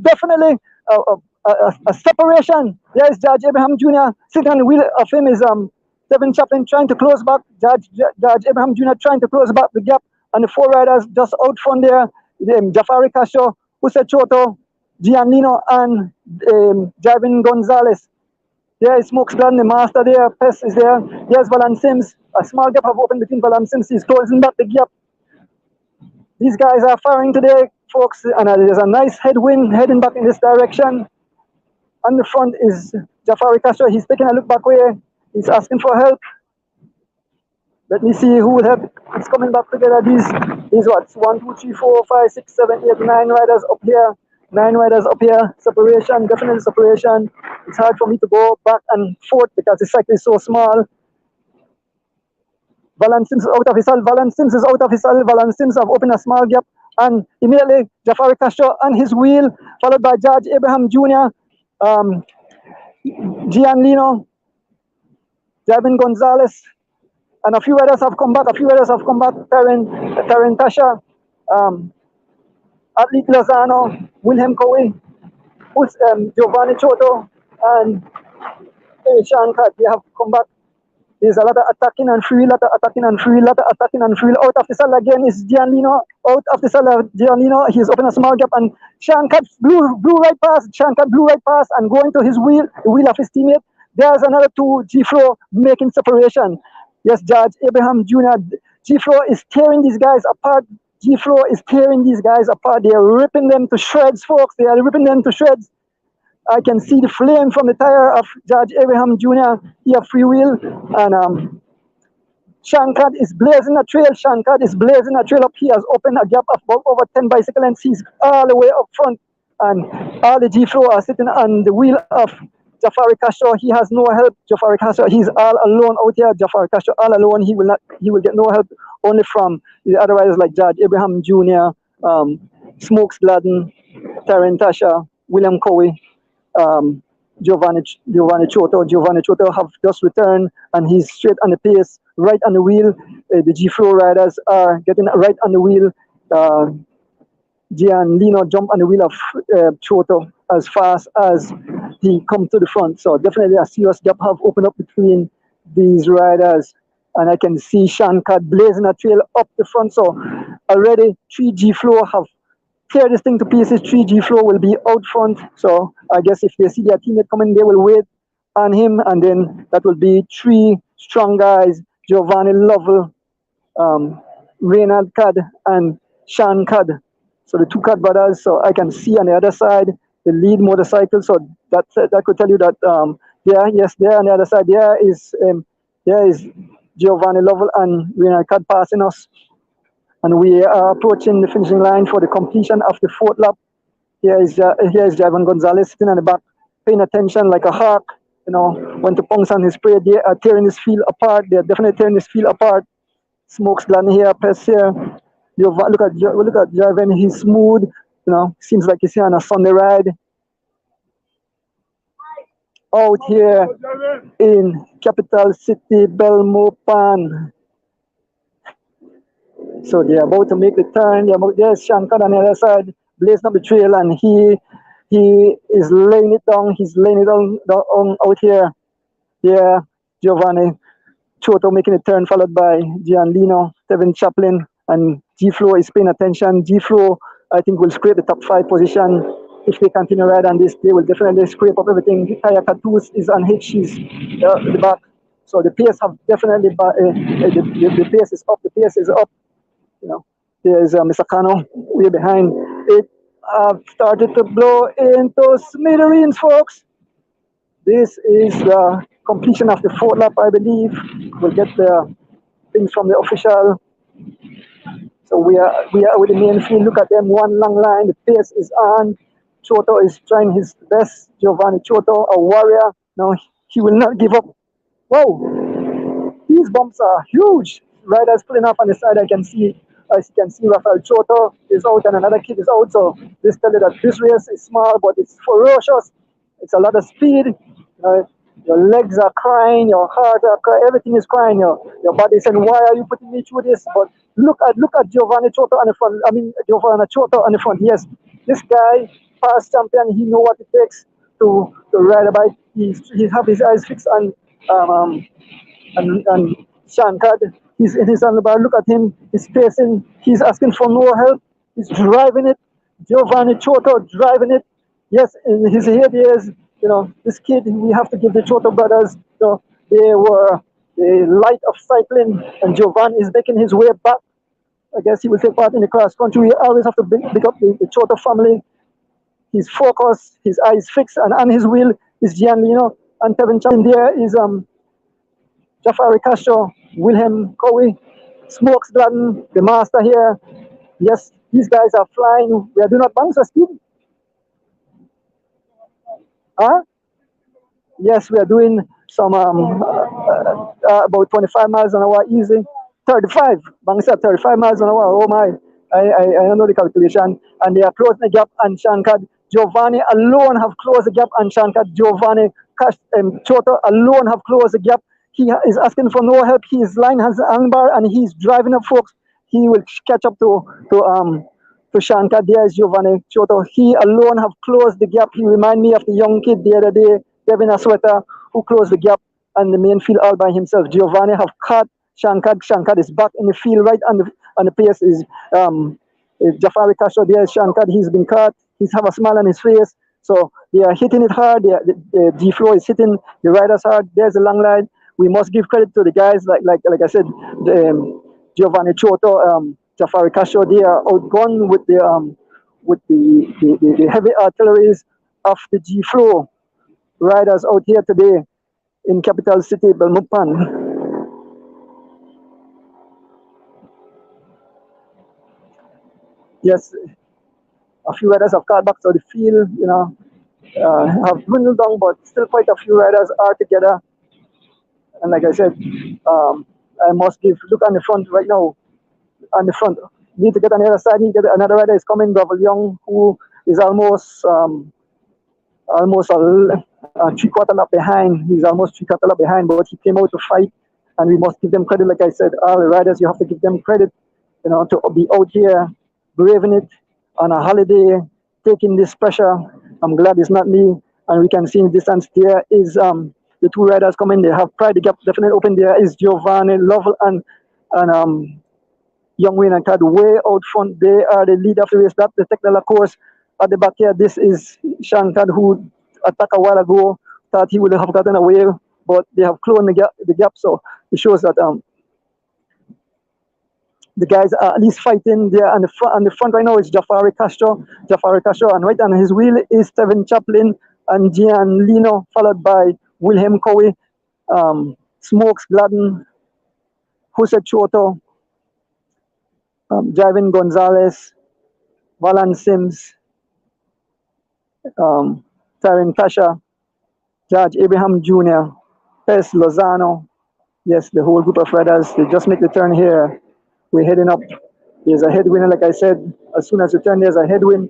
definitely a separation. There is Judge Abraham Jr. Sitting on the wheel of him is Kevin Chaplin trying to close back. Judge Abraham Jr. trying to close back the gap. And the 4 riders just out front there. Jafari Castro, Jose Choto, Gianlino, and Javin Gonzalez. There is Smokes Glenn, the master there. Pest is there. There's Valan Sims. A small gap have opened between Valan Sims. He's closing back the gap. These guys are firing today, folks. And there's a nice headwind heading back in this direction. On the front is Jafari Castro. He's taking a look back way. He's asking for help. Let me see who will help. It's coming back together. These what? 1, 2, 3, 4, 5, 6, 7, 8, 9 riders up here. 9 riders up here. Separation, definitely separation. It's hard for me to go back and forth because the cycle is so small. Valance Sims is out of his hull. Valance Sims is out of his hull. Valance Sims have opened a small gap. And immediately, Jafari Castro on his wheel, followed by George Abraham Jr., Gian Lino, Javin Gonzalez, and a few others have come back. Terran Tasha, Athlete Lozano, Wilhelm Coe, Giovanni Choto, and Sean Cat. They have come back. There's a lot of attacking and free, lot of attacking and free. Out of the cell again is Gianlino. Out of the cell, Gianlino. He's opened a small gap and Sean Cat blew right past. And going to his wheel, the wheel of his teammate. There's another two G-Flow making separation. Yes, George Abraham Jr. G-Flow is tearing these guys apart. They're ripping them to shreds, folks. They are ripping them to shreds. I can see the flame from the tire of George Abraham Jr. He have free wheel. And Shankad is blazing a trail. Up. He has opened a gap of about over 10 bicycle lengths. He's all the way up front. And all the G-Flow are sitting on the wheel of Jafari Castro. He has no help. Jafari Castro, he's all alone out here. Jafari Castro all alone. He will get no help only from the other riders like George Abraham Jr., Smokes Gladden, Terran Tasha, William Coe, Giovanni Choto have just returned, and he's straight on the pace, right on the wheel. The G-Flow riders are getting right on the wheel. Gian Lino jump on the wheel of Choto as fast as he comes to the front. So definitely a serious gap have opened up between these riders. And I can see Sean Cad blazing a trail up the front. So already 3 G-Flow have tear this thing to pieces. 3 G-Flow will be out front. So I guess if they see their teammate coming, they will wait on him. And then that will be 3 strong guys, Giovanni Lovell, Reynald Cad, and Sean Cad. So the 2 Cad brothers. So I can see on the other side the lead motorcycle. So that could tell you that there on the other side there is Giovanni Lovell and Reynald Cad passing us. And we are approaching the finishing line for the completion of the 4th lap. Here is Javon Gonzalez sitting on the back, paying attention like a hawk. You know, when the punks on his spray, they are tearing this field apart. They are definitely tearing this field apart. Smokes Gladden here, press here. Look at Javon, he's smooth. You know, seems like he's here on a Sunday ride. Out here in capital city, Belmopan. So they're about to make the turn. There's Shankar on the other side, blazing up the trail, and he is laying it down. He's laying it down out here. Yeah, Giovanni Choto making a turn, followed by Gianlino, Tevin Chaplin, and G-Flow is paying attention. G-Flow, I think, will scrape the top 5 position. If they continue right on this, they will definitely scrape up everything. Kaya Katus is on H, she's the back. So the pace have definitely, the pace is up. You know, there's Mr. Cano way behind. It started to blow into smithereens, folks. This is the completion of the 4th lap, I believe. We'll get the things from the official. So we are with the main field. Look at them, one long line. The pace is on. Choto is trying his best. Giovanni Choto, a warrior. No, he will not give up. Whoa, these bumps are huge. Riders pulling off on the side. As you can see, Rafael Choto is out and another kid is out. So this tells you that this race is small, but it's ferocious. It's a lot of speed. Your legs are crying, your heart are crying, everything is crying. Your body is saying, "Why are you putting me through this?" But look at Giovanni Choto on the front. Giovanni Choto on the front. Yes, this guy, past champion, he know what it takes to ride a bike. He have his eyes fixed on Shankad. He's in his underbar. Look at him. He's pacing. He's asking for no help. He's driving it. Giovanni Choto driving it. Yes, in his head is, this kid, we have to give the Choto brothers, they were the light of cycling, and Giovanni is making his way back. I guess he will take part in the cross country. We always have to pick up the Choto family. He's focused, his eyes fixed, and on his wheel is Gianlino, and Tevin Chan. There is Jafari Castro, Wilhelm Cowie, Smokes Gladden, the master here. Yes, these guys are flying. We are doing not bounce a speed. Huh? Yes, we are doing some about 25 miles an hour easy. 35. Bang said 35 miles an hour. Oh my. I don't know the calculation. And they are closing the gap, and Shankar Giovanni alone have closed the gap, and Shankar Giovanni Chota alone have closed the gap. He is asking for no help. His line has an bar and he's driving up folks. He will catch up to Shankar. There's Giovanni Chota. He alone have closed the gap. He remind me of the young kid the other day, Devin Asweta, who closed the gap and the main field all by himself. Giovanni have caught Shankar. Shankar is back in the field right on the pace is Jafari Castro. There's Shankar. He's been caught. He's have a smile on his face. So they are hitting it hard. The G flow is hitting the riders hard. There's a long line. We must give credit to the guys like I said, Giovanni Chioto, Jafari Castro. They are outgone with the heavy artilleries of the G flow riders out here today in capital city Belmopan. Yes, a few riders have caught back to the field, have dwindled down, but still quite a few riders are together. And like I said, I must look on the front right now. On the front, need to get on the other side. Need to get another rider is coming, Gravel Young, who is almost a 3/4 lap behind. He's almost 3/4 lap behind, but he came out to fight, and we must give them credit. Like I said, all the riders, you have to give them credit, to be out here, braving it on a holiday, taking this pressure. I'm glad it's not me. And we can see in the distance there is the two riders coming. They have pride. The gap definitely open. There is Giovanni Lovell and Young Wayne and Cad way out front. They are the leader of the race. That's the technical course at the back here. This is Shankar, who attacked a while ago. Thought he would have gotten away, but they have closed the gap. So it shows that the guys are at least fighting there. On the front right now is Jafari Castro, and right on his wheel is Steven Chaplin and Gian Lino, followed by Wilhelm Cowie, Smokes Gladden, Jose Choto, Javin Gonzalez, Valan Sims, Tyron Kasha, George Abraham Jr., Pes Lozano. Yes, the whole group of riders, they just make the turn here. We're heading up. There's a headwind, like I said. As soon as you turn, there's a headwind.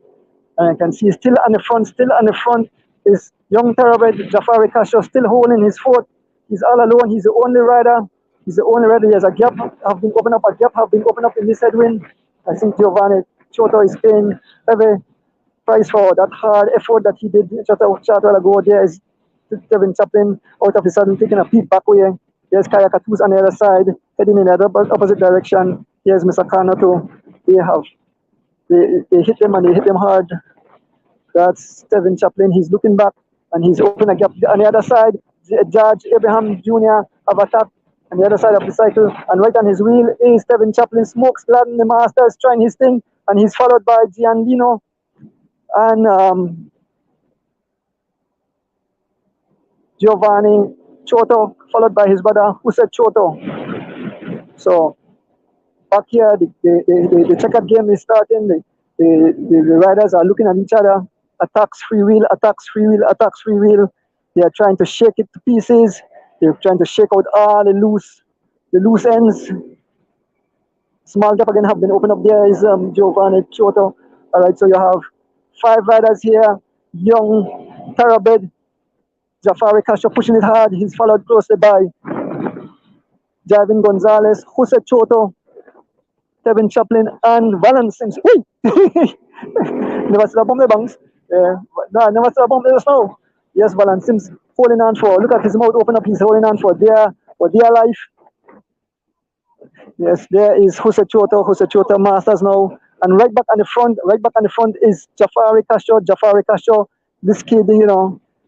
And I can see still on the front is young Thoroughbred Jafari Castro, still holding his fort. He's all alone. He's the only rider. There's a gap have been opened up in this headwind. I think Giovanni Chioto is paying heavy price for that hard effort that he did just a while ago. There is Kevin Chaplin out of the sudden taking a peek back way. There's Kaya Katus on the other side, heading in the opposite direction. Here's Mr. Cano too. They hit them and they hit them hard. That's Steven Chaplin. He's looking back and he's opened a gap on the other side. George Abraham Jr. have attacked on the other side of the cycle, and right on his wheel is Steven Chaplin. Smokes Gladden, the master, is trying his thing, and he's followed by Gianlino and Giovanni Chioto, followed by his brother Jose Chioto. So back here, the checkered game is starting. The riders are looking at each other. Attacks, free wheel, attacks, free wheel, attacks, free wheel. They are trying to shake it to pieces. They're trying to shake out all the loose ends. Small gap again have been opened up. There is Giovanni Chioto. All right, so you have 5 riders here. Young Thoroughbred Jafari Castro pushing it hard. He's followed closely by Javin Gonzalez, Jose Chioto, Kevin Chaplin, and Valan Sims. Never saw a bomb the banks. Never saw a bomb the snow. Yes, Valan Sims holding on for. Look at his mouth open up. He's holding on for dear life. Yes, there is Jose Chioto Masters now. And right back on the front is Jafari Castro. This kid,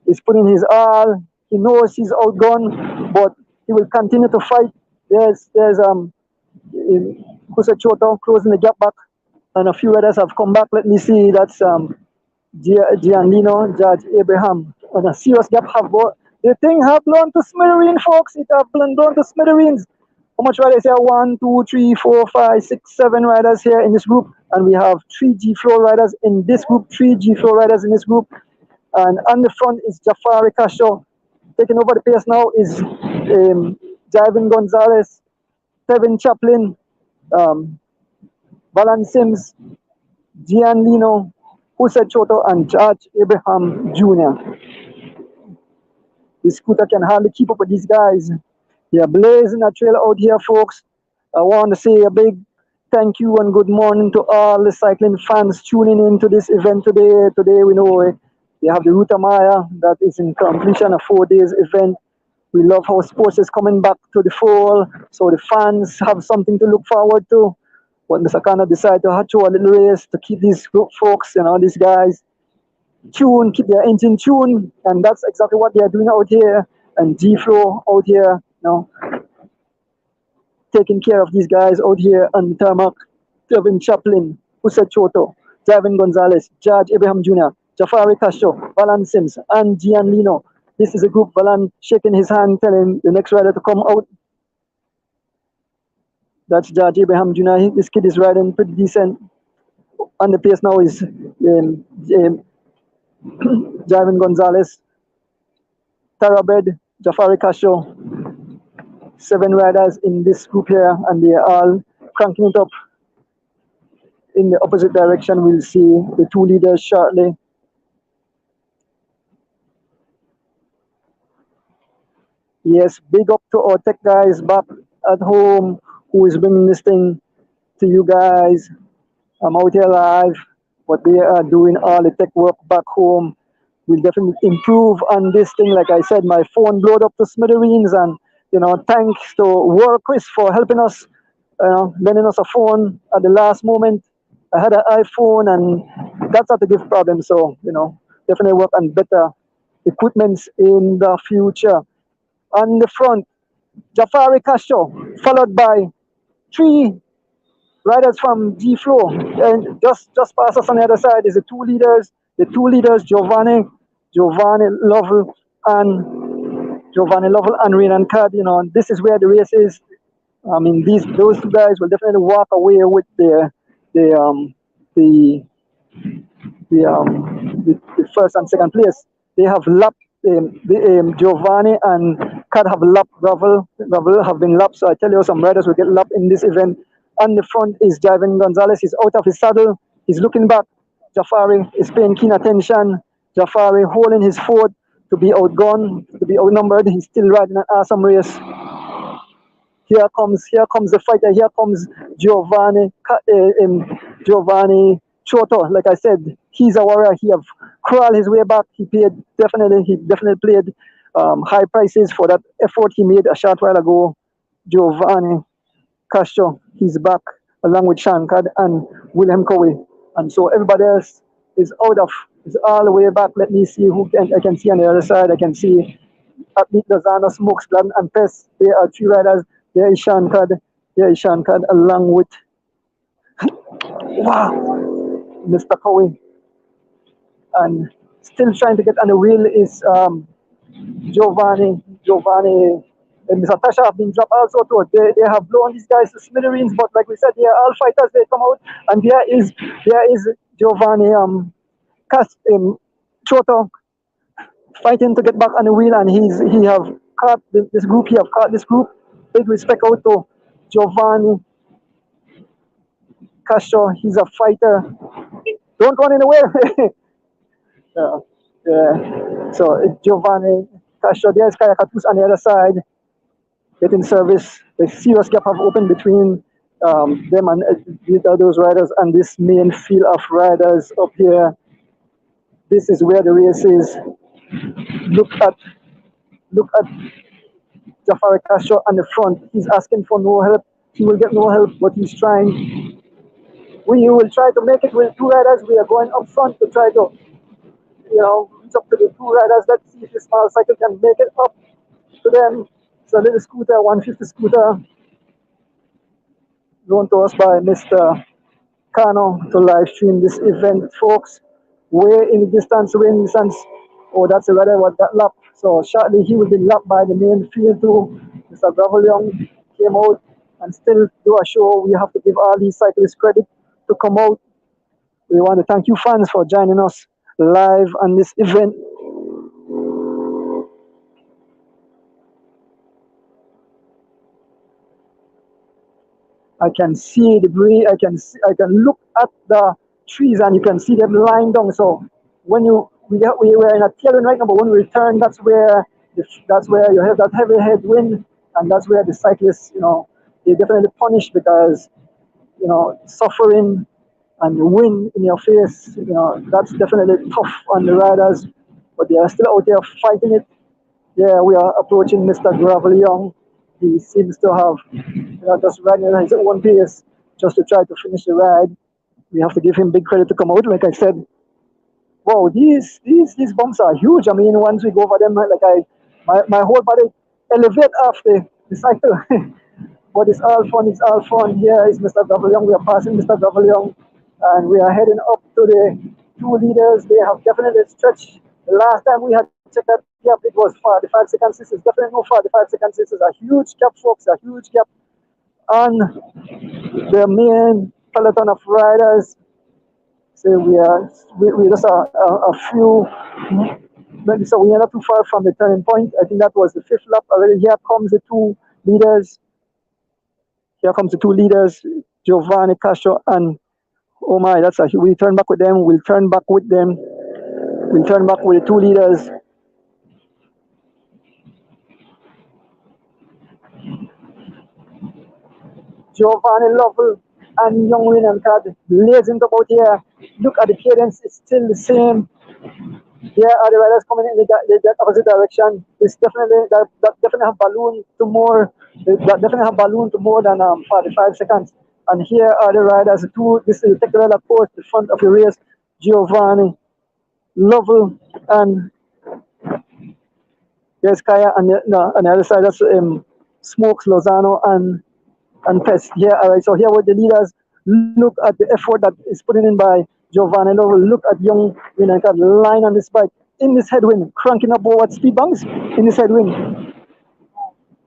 is putting his all. He knows he's outgone, but he will continue to fight. There's Jose Chioto closing the gap back, and a few others have come back. Let me see. That's Gianlino, Judge Abraham, and a serious gap The thing have blown to smithereens, folks. It have blown to smithereens. How much riders here? 1, 2, 3, 4, 5, 6, 7 riders here in this group, and we have 3 G Flow riders in this group. 3 G Flow riders in this group, and on the front is Jafari Castro. Taking over the pace now is Javin Gonzalez, Kevin Chaplin, um, Valan Sims, Gian Lino, Jose Choto, and George Abraham Jr. The scooter can hardly keep up with these guys. They are blazing a trail out here, folks. I want to say a big thank you and good morning to all the cycling fans tuning in to this event today. Today, we know they have the Ruta Maya that is in completion, a 4 days event. We love how sports is coming back to the fall, so the fans have something to look forward to. When Mr. Cano decided to throw a little race to keep these folks and all these guys tuned, keep their engine tuned, and that's exactly what they are doing out here. And G Flow out here, taking care of these guys out here on the tarmac. Kevin Chaplin, Jose Choto, Javin Gonzalez, George Abraham Jr., Jafari Castro, Valan Sims, and Gian Lino. This is a group. Valan shaking his hand, telling the next rider to come out. That's George Abraham Jr. This kid is riding pretty decent. On the pace now is Javin Gonzalez, Tarabed, Jafari Castro. 7 riders in this group here, and they are all cranking it up in the opposite direction. We'll see the 2 leaders shortly. Yes, big up to our tech guys back at home who is bringing this thing to you guys. I'm out here live, but they are doing all the tech work back home. We'll definitely improve on this thing. Like I said, my phone blowed up to smithereens, and thanks to World Chris for helping us, lending us a phone at the last moment. I had an iPhone, and that's not a big problem. So definitely work on better equipments in the future. On the front, Jafari Castro, followed by 3 riders from G Flow, and just past us on the other side is the 2 leaders. The 2 leaders, Giovanni Lovell, and Renan Cad. This is where the race is. I mean, those 2 guys will definitely walk away with the first and second place. They have lapped Giovanni and Cad have lapped Gravel have been lapped. So I tell you, some riders will get lapped in this event. On the front is Javin Gonzalez. He's out of his saddle. He's looking back. Jafari is paying keen attention. Jafari holding his fort to be outgunned, to be outnumbered. He's still riding an awesome race. Here comes the fighter. Here comes Giovanni Choto. Like I said, he's a warrior. He have crawled his way back. He definitely paid high prices for that effort he made a short while ago. Giovanni Castro, he's back along with Shankad and William Cowie. And so everybody else is all the way back. Let me see I can see on the other side. I can see Athlete Lozano, Smokes, Gladden, and Pest. There are 3 riders. There is Shankad along with Mr. Cowie. And still trying to get on the wheel is Giovanni and Mr. Tasha have been dropped also too. They have blown these guys to smithereens, but like we said, they are all fighters. They come out, and there is Giovanni Choto fighting to get back on the wheel, and he have caught this group. He have caught this group. Big respect out to Giovanni Castro. He's a fighter. Don't run in the way. So Giovanni Castro. There's Kayakatus on the other side, getting service. The serious gap have opened between them and those riders and this main field of riders up here. This is where the race is. Look at Jafari Castro on the front. He's asking for no help. He will get no help, but he's trying. We will try to make it with 2 riders. We are going up front to try to, reach up to the 2 riders. Let's see if the small cycle can make it up to them. It's a little scooter, 150 scooter, loaned to us by Mr. Cano to live stream this event, folks. Way in the distance. Oh, that's a rider what that lap. So shortly he will be lapped by the main field too. Mr. Gravelion came out and still do a show. We have to give all these cyclists credit to come out. We want to thank you fans for joining us live on this event. I can see the breeze. I can look at the trees and you can see them lying down. So when we were in a tailwind right now, but when we return, that's where you have that heavy headwind, and that's where the cyclists, they definitely punish because suffering and the wind in your face, that's definitely tough on the riders, but they are still out there fighting it. Yeah, we are approaching Mr. Gravel Young. He seems to have just riding at his own pace just to try to finish the ride. We have to give him big credit to come out. Like I said, wow, these bumps are huge. I mean, once we go over them, my whole body elevate after the cycle. But it's all fun. It's all fun. Here is Mr. Gavalion. We are passing Mr. Gavalion, and we are heading up to the two leaders. They have definitely stretched. The last time we had checked that gap, it was 45 seconds. This is definitely no 45 seconds. This is a huge gap, folks. A huge gap on the main peloton of riders. So we just a few. So we are not too far from the turning point. I think that was the fifth lap already. Here comes the two leaders. Here comes the two leaders, Giovanni Castro and oh my, we turn back with them. We'll turn back with them. We'll turn back with the two leaders. Giovanni Lovell and Young William Card blazing about here. Look at the cadence, it's still the same. Here are the riders coming in the opposite direction. It's definitely that definitely have balloon to more. That definitely have balloon to more than 45 seconds. And here are the riders. This is the technical approach, the front of the race. Giovanni Lovell and there's Kaya on the other side. That's Smokes Lozano and Pest. Here, all right. So here with the leaders. Look at the effort that is put in by Giovanni Lovell. Look at young United line on this bike in this headwind, cranking up what speed bumps in this headwind.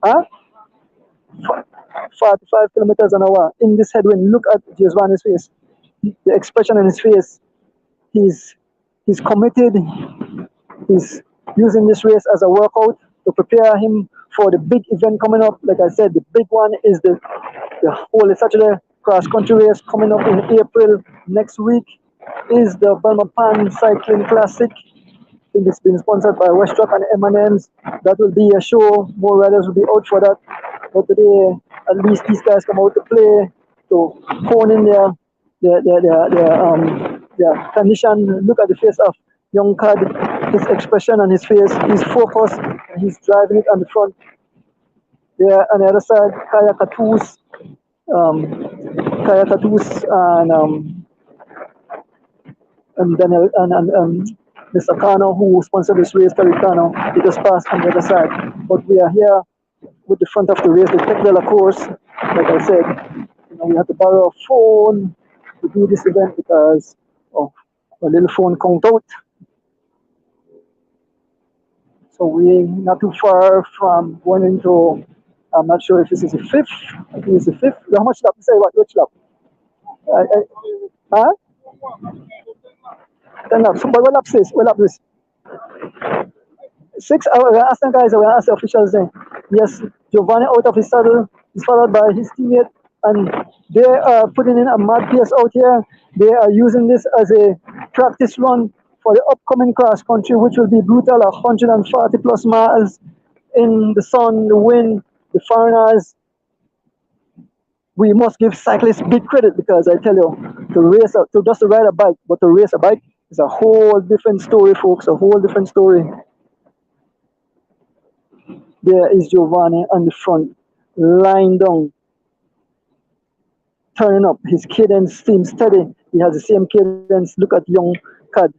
Huh? 45 kilometers an hour in this headwind. Look at Giovanni's face. The expression on his face. He's committed. He's using this race as a workout to prepare him for the big event coming up. Like I said, the big one is the Holy Saturday cross country race coming up in April. Next week is the Belmopan Cycling Classic. I think it's been sponsored by Westrock and M&M's. That will be a show. More riders will be out for that. But today, at least these guys come out to play, to hone in their condition. Look at the face of young Cad, his expression on his face. He's focused and he's driving it on the front. There on the other side, Kaya Katus and Daniel and Mr. Cano, who sponsored this race, Cano, he just passed on the other side. But we are here with the front of the race, the Tech de la course. Like I said, we had to borrow a phone to do this event because a little phone count out. So we're not too far from going into, I'm not sure if this is the fifth. I think it's the fifth. How much lap? Say what? Which lap? Huh? 10 laps. But what lap is this? What lap is this? 6 hours. We're asking guys, we're asking officials then. Yes, Giovanni out of his saddle. He's followed by his teammate, and they are putting in a mad pace out here. They are using this as a practice run for the upcoming cross country, which will be brutal, 140 plus miles in the sun, the wind, the foreigners. We must give cyclists big credit because I tell you, to just to ride a bike, but to race a bike is a whole different story, folks, a whole different story. There is Giovanni on the front, lying down, turning up. His cadence seems steady. He has the same cadence. Look at young Cad,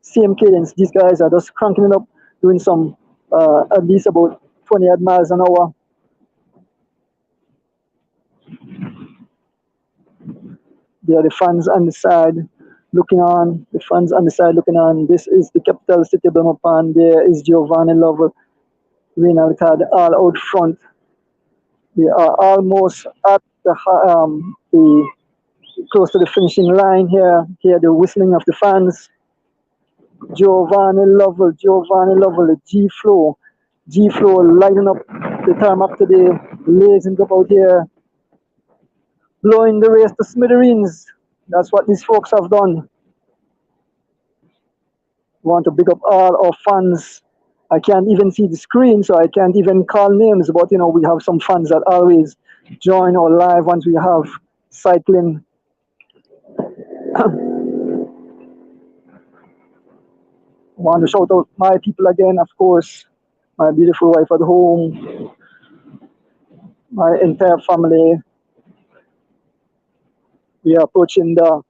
same cadence. These guys are just cranking it up, doing some at least about 20 odd miles an hour. There are the fans on the side looking on. The fans on the side looking on. This is the capital city of Belmopan. There is Giovanni Lovell Renal card all out front. We are almost at the close to the finishing line here. Hear the whistling of the fans. Giovanni Lovell, the G Flow lighting up the tarmac today, blazing up out here, blowing the race to smithereens. That's what these folks have done. Want to big up all our fans. I can't even see the screen, so I can't even call names, but you know, we have some fans that always join our live once we have cycling. Want to shout out my people again, of course, my beautiful wife at home, my entire family. We are approaching the.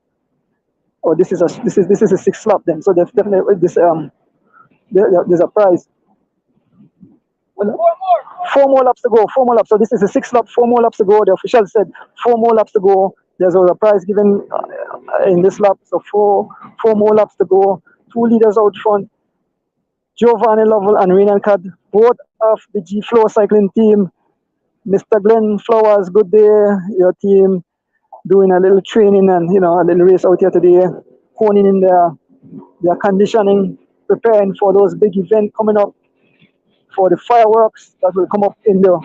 Oh, this is a sixth lap then. So there's definitely there's a prize. Well, four more laps to go. Four more laps. So this is the sixth lap. 4 more laps to go. The official said 4 more laps to go. There's a prize given in this lap. So four more laps to go. 2 leaders out front. Giovanni Lovell and Renan Cad, both of the G Flow cycling team. Mr. Glenn Flowers, good day. Your team doing a little training and a little race out here today, honing in their conditioning, preparing for those big events coming up, for the fireworks that will come up in the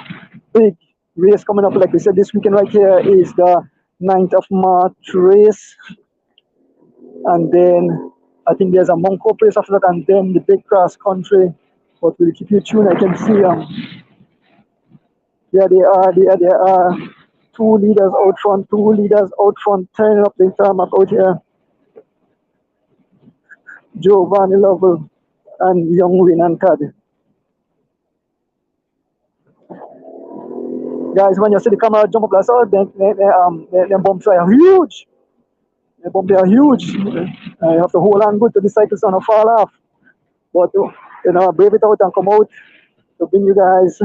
big race coming up. Like we said, this weekend right here is the 9th of March race, and then I think there's a Monco race after that, and then the big cross country. But we'll keep you tuned. I can see there they are. 2 leaders out front, turning up the tarmac out here. Giovanni Lovell and young Renan Cad. Guys, when you see the camera jump up like so, them bumps are huge. The bumps are huge. You have to hold on good to the cycle so not fall off. But brave it out and come out to bring you guys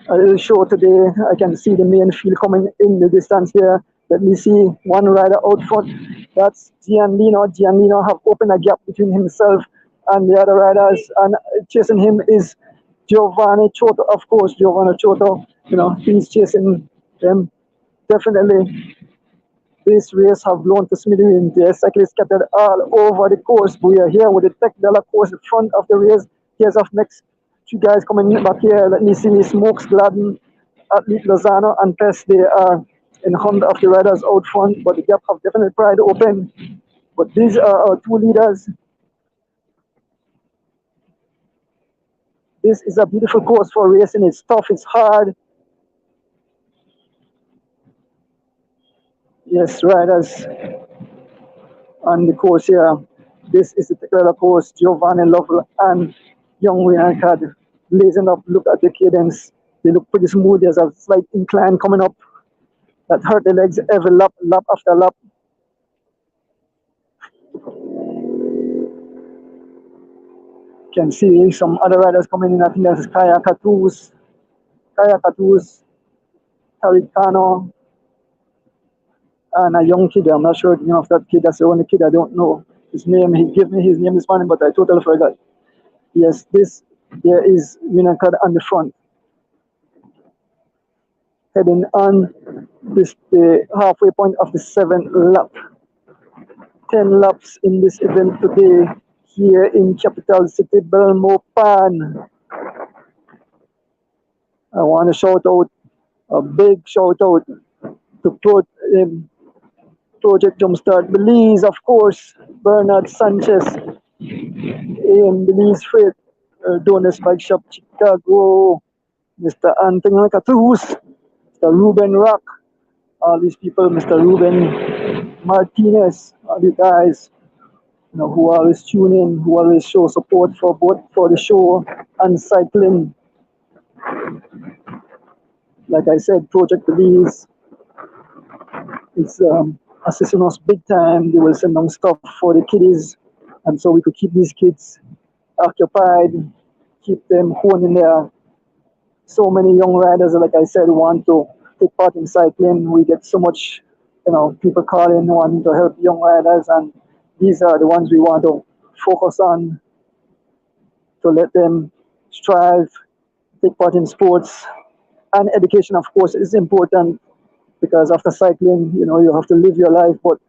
a little show today. I can see the main field coming in the distance here. Let me see one rider out front. That's Gianlino. Gianlino have opened a gap between himself and the other riders, and chasing him is Giovanni Choto, of course. Giovanni Choto, he's chasing them. Definitely, this race have blown to smithereens. The cyclists scattered all over the course. We are here with the Tech Della course in front of the race. Here's up next. 2 guys coming back here. Let me see Smokes, Gladden, Athlete Lozano, and Pest. They are in front of the riders out front, but the gap have definitely pried open. But these are our 2 leaders. This is a beautiful course for racing. It's tough, it's hard. Yes, riders on the course here. This is the particular course. Giovanni Lovell and young Renan Cad blazing up. Look at the cadence. They look pretty smooth. There's a slight incline coming up that hurt the legs every lap after lap. Can see some other riders coming in. I think there's Kaya Katus, Tariq Cano, and a young kid. I'm not sure the name of that kid. That's the only kid I don't know his name. He gave me his name this morning, but I totally forgot. Yes, there is Renan Cad on the front. Heading on the halfway point of the 7th lap. 10 laps in this event today here in capital city Belmopan. I want to shout out, a big shout out to Project Jumpstart Belize, of course, Bernard Sanchez, Belize Freight, Donuts Bike Shop Chicago, Mr. Anthony Catus, Mr. Ruben Rock, all these people, Mr. Ruben Martinez, all the guys, who always tune in, who always show support for both for the show and cycling. Like I said, Project Belize, it's assisting us big time. They will send them stuff for the kiddies, and so we could keep these kids occupied, keep them honing there. So many young riders, like I said, want to take part in cycling. We get so much, people calling wanting to help young riders, and these are the ones we want to focus on to let them strive, take part in sports. And education, of course, is important because after cycling, you have to live your life. But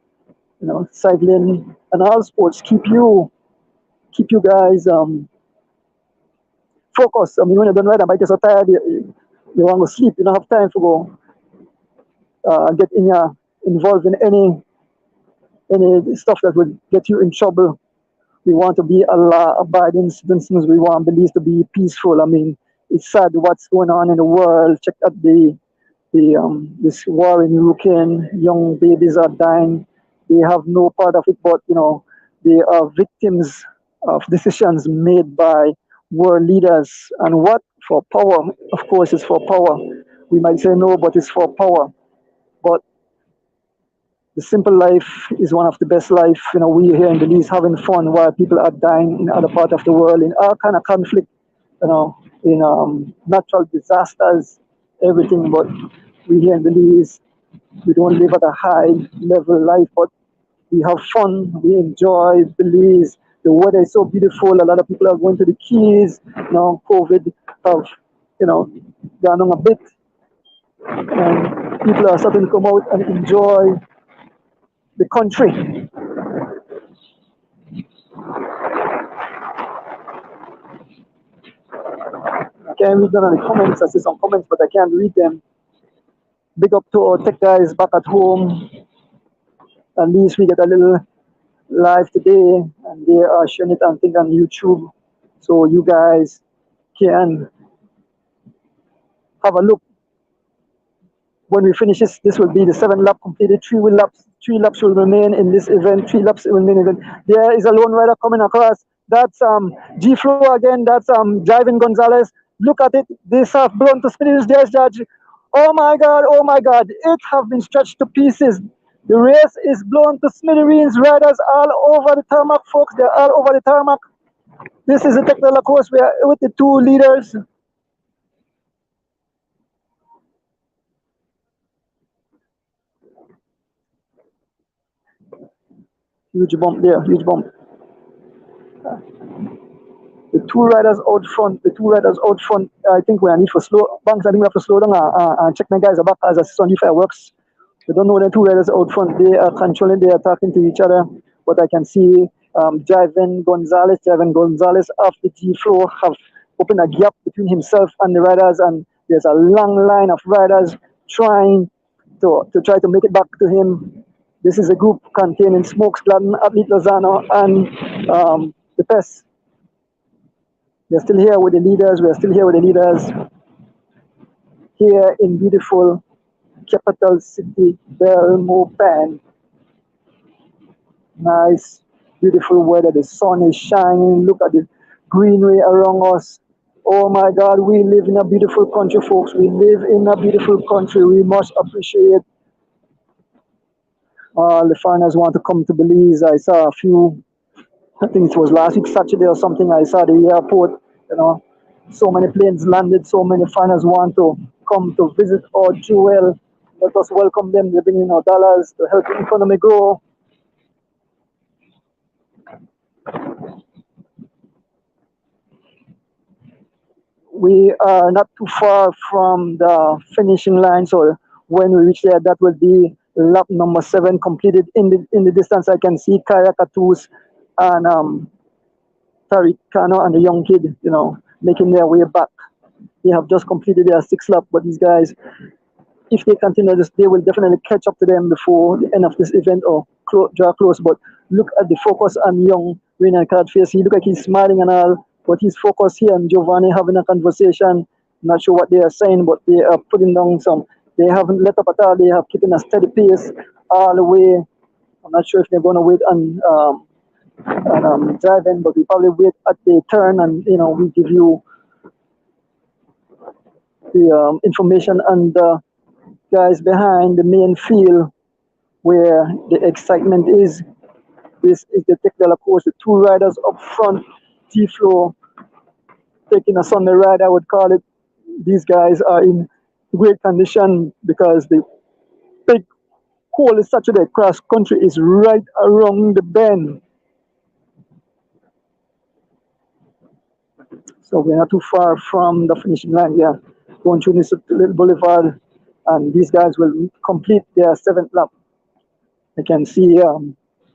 cycling and all sports keep you guys focused. I mean, when you don't ride a bike, you're so tired, you want to sleep. You don't have time to go get involved in any stuff that would get you in trouble. We want to be a law-abiding citizens. We want Belize to be peaceful. I mean, it's sad what's going on in the world. Check out this war in Ukraine. Young babies are dying. They have no part of it, but they are victims of decisions made by world leaders. And what for power? Of course, it's for power. We might say no, but it's for power. But the simple life is one of the best life. We here in Belize having fun while people are dying in other part of the world in all kind of conflict, in natural disasters, everything. But we here in Belize, we don't live at a high level life, but we have fun. We enjoy Belize. The weather is so beautiful. A lot of people are going to the Keys. COVID have, gone on a bit, and people are starting to come out and enjoy the country. I can't read none of the comments. I see some comments, but I can't read them. Big up to our tech guys back at home. At least we get a little live today, and they are sharing it, I think, on YouTube. So you guys can have a look. When we finish this will be the 7 lap completed. 3 laps. 3 laps will remain in this event. 3 laps will remain in event. There is a lone rider coming across. That's G Flow again. That's driving Gonzalez. Look at it. This have blown to smithereens. There's Judge. Oh my God! Oh my God! It have been stretched to pieces. The race is blown to smithereens. Riders all over the tarmac, folks. They're all over the tarmac. This is a technical course. We are with the 2 leaders. Huge bump there. Huge bump. The 2 riders out front. I think we need for slow. Banks, I think we have to slow down and check my guys back as a Sunday fireworks. We don't know the 2 riders out front. They are controlling. They are talking to each other. But I can see Driving Gonzalez after G Flow have opened a gap between himself and the riders, and there's a long line of riders trying to make it back to him. This is a group containing Smokes, Gladden, Athlete Lozano, and the Pest. We're still here with the leaders. Here in beautiful capital city, Belmopan. Nice, beautiful weather. The sun is shining. Look at the greenery around us. Oh my God, we live in a beautiful country, folks. We live in a beautiful country. We must appreciate all the foreigners want to come to Belize. I saw a few, I think it was last week, Saturday or something. I saw the airport, so many planes landed, so many foreigners want to come to visit our jewel. Let us welcome them. They bring in our dollars to help the economy grow. We are not too far from the finishing line, so when we reach there, that will be lap number 7 completed. In the distance, I can see Kaya Katus and Tariq Cano and the young kid, making their way back. They have just completed their 6th lap, but these guys, if they continue this, they will definitely catch up to them before the end of this event or draw close. But look at the focus on young Rainer Cardface. He look like he's smiling and all, but he's focused here on Giovanni having a conversation. Not sure what they are saying, but they are putting down some. They haven't let up at all. They have keeping a steady pace all the way. I'm not sure if they're going to wait on driving, but we probably wait at the turn and we give you the information on the guys behind the main field where the excitement is. This is the technical course. The 2 riders up front, T-Flow taking a Sunday ride, I would call it. These guys are in great condition because the big Holy Saturday cross country is right around the bend. So we're not too far from the finishing line here. Going through this little boulevard, and these guys will complete their 7th lap. I can see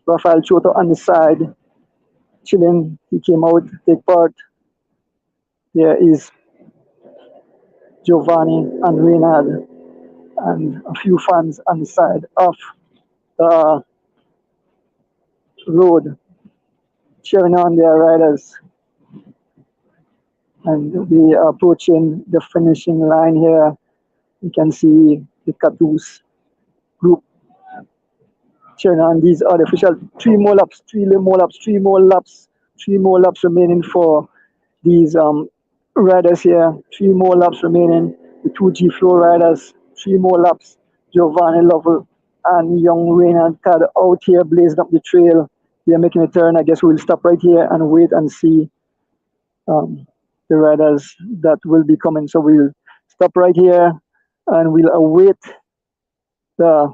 Rafael Choto on the side, chilling. He came out to take part. There is Giovanni and Reynard and a few fans on the side of the road cheering on their riders. And we are approaching the finishing line here. You can see the Catus group cheering on. These are the official 3 more laps, 3 more laps, 3 more laps, 3 more laps remaining for these riders here. 3 more laps remaining. The 2G Flow riders, 3 more laps. Giovanni Lovell and young Reynard Cad out here blazing up the trail. They are making a turn. I guess we'll stop right here and wait and see the riders that will be coming. So we'll stop right here and we'll await the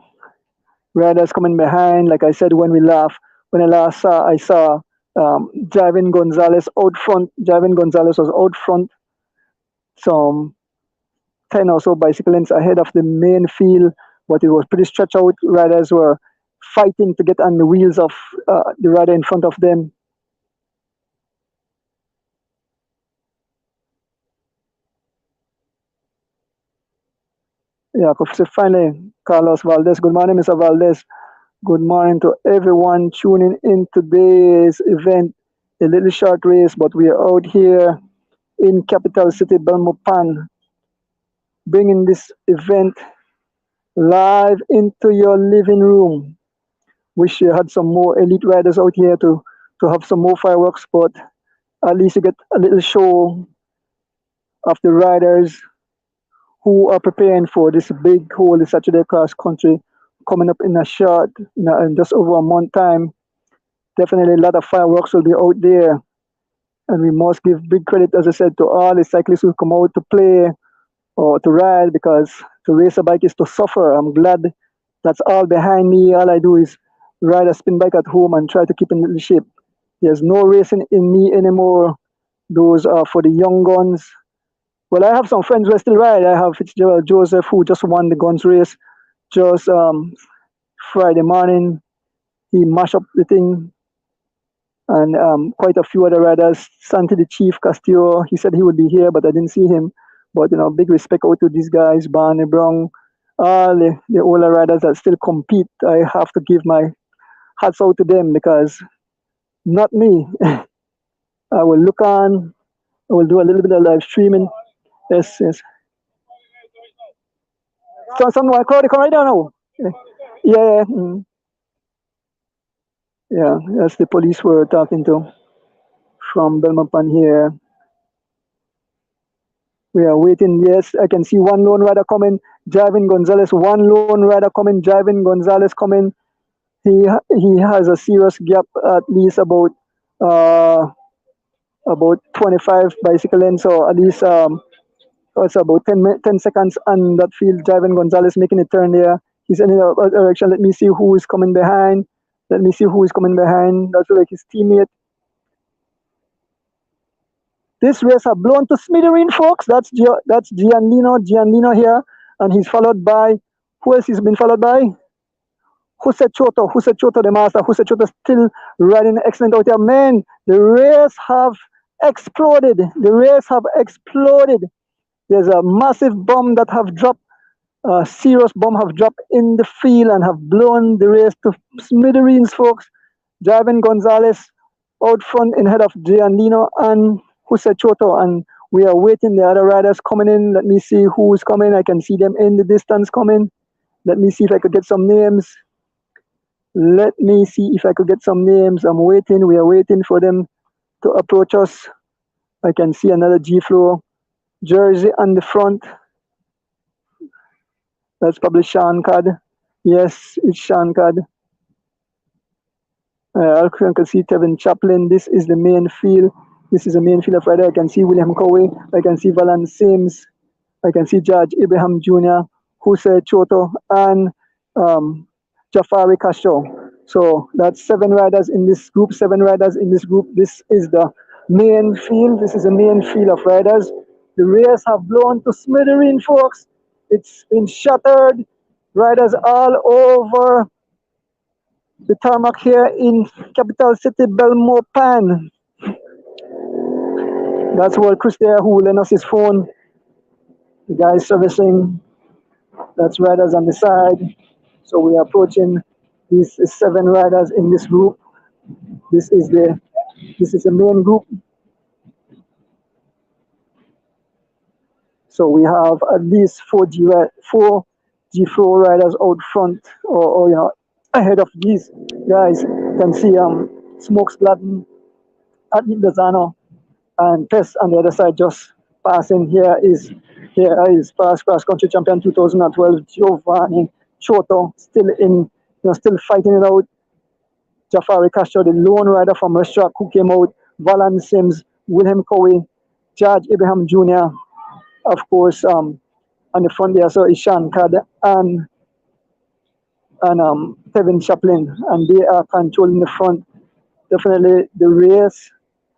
riders coming behind. Like I said, when I last saw, I saw Javin Gonzalez out front. Javin Gonzalez was out front, some 10 or so bicycle lengths ahead of the main field, but it was pretty stretched out. Riders were fighting to get on the wheels of the rider in front of them. Yeah, so finally, Carlos Valdez. Good morning, Mr. Valdez. Good morning to everyone tuning in today's event. A little short race, but we are out here in capital city Belmopan, bringing this event live into your living room. Wish you had some more elite riders out here to have some more fireworks, but at least you get a little show of the riders who are preparing for this big Holy Saturday cross country coming up in a short, in just over a month time. Definitely a lot of fireworks will be out there. And we must give big credit, as I said, to all the cyclists who come out to play or to ride, because to race a bike is to suffer. I'm glad that's all behind me. All I do is ride a spin bike at home and try to keep in little shape. There's no racing in me anymore. Those are for the young guns. Well, I have some friends who still ride. I have Fitzgerald Joseph, who just won the guns race just Friday morning. He mashed up the thing. And quite a few other riders. Santi the Chief Castillo, he said he would be here, but I didn't see him. But, big respect out to these guys, Barney Brown, all the older riders that still compete. I have to give my hats out to them, because not me. I will look on. I will do a little bit of live streaming. Yes. So someone crowd come right down now. Yeah. Yeah, that's the police we're talking to from Belmopan here. We are waiting. Yes, I can see one lone rider coming. Javin Gonzalez, one lone rider coming. Javin Gonzalez coming. He has a serious gap, at least about 25 bicycle lengths, so at least it's about 10 seconds on that field. Javin Gonzalez making a turn there. He's in the other direction. Let me see who is coming behind. That's like his teammate. This race have blown to smithereen, folks. That's Gianlino here, and he's followed by, who else he's been followed by? Jose Choto, the master. Jose Choto still riding excellent out here. Man, the race have exploded. There's a massive bomb that have dropped. A serious bomb have dropped in the field and have blown the race to smithereens, folks. Javin Gonzalez out front in head of Gianlino and Jose Choto, and we are waiting the other riders coming in. Let me see who's coming. I can see them in the distance coming. Let me see if I could get some names. I'm waiting. We are waiting for them to approach us. I can see another G-Flow jersey on the front. That's probably Sean Cad. Yes, it's Sean Cad. I can see Kevin Chaplin. This is the main field. This is the main field of rider. I can see William Cowie. I can see Valan Sims. I can see Judge Abraham Jr., Jose Choto, and Jafari Castro. So that's 7 riders in this group. This is the main field. This is a main field of riders. The race have blown to smithereen, folks. It's been shattered. Riders all over the tarmac here in capital city Belmopan. That's where Chris there who lent us his phone. The guy is servicing. That's riders on the side. So we are approaching. These is 7 riders in this group. This is the main group. So we have at least 4 G Flow riders out front, or ahead of these guys. You can see Smokes Gladden, Atlet Dazano, and Tess on the other side just passing. Here is past cross country champion 2012 Giovanni Choto, still fighting it out. Jafari Castro, the lone rider from Racetrack, who came out. Valan Sims, Wilhelm Cowie, George Abraham Jr., of course, on the front there. So Ishan Kad and Kevin Chaplin, and they are controlling the front. Definitely, the race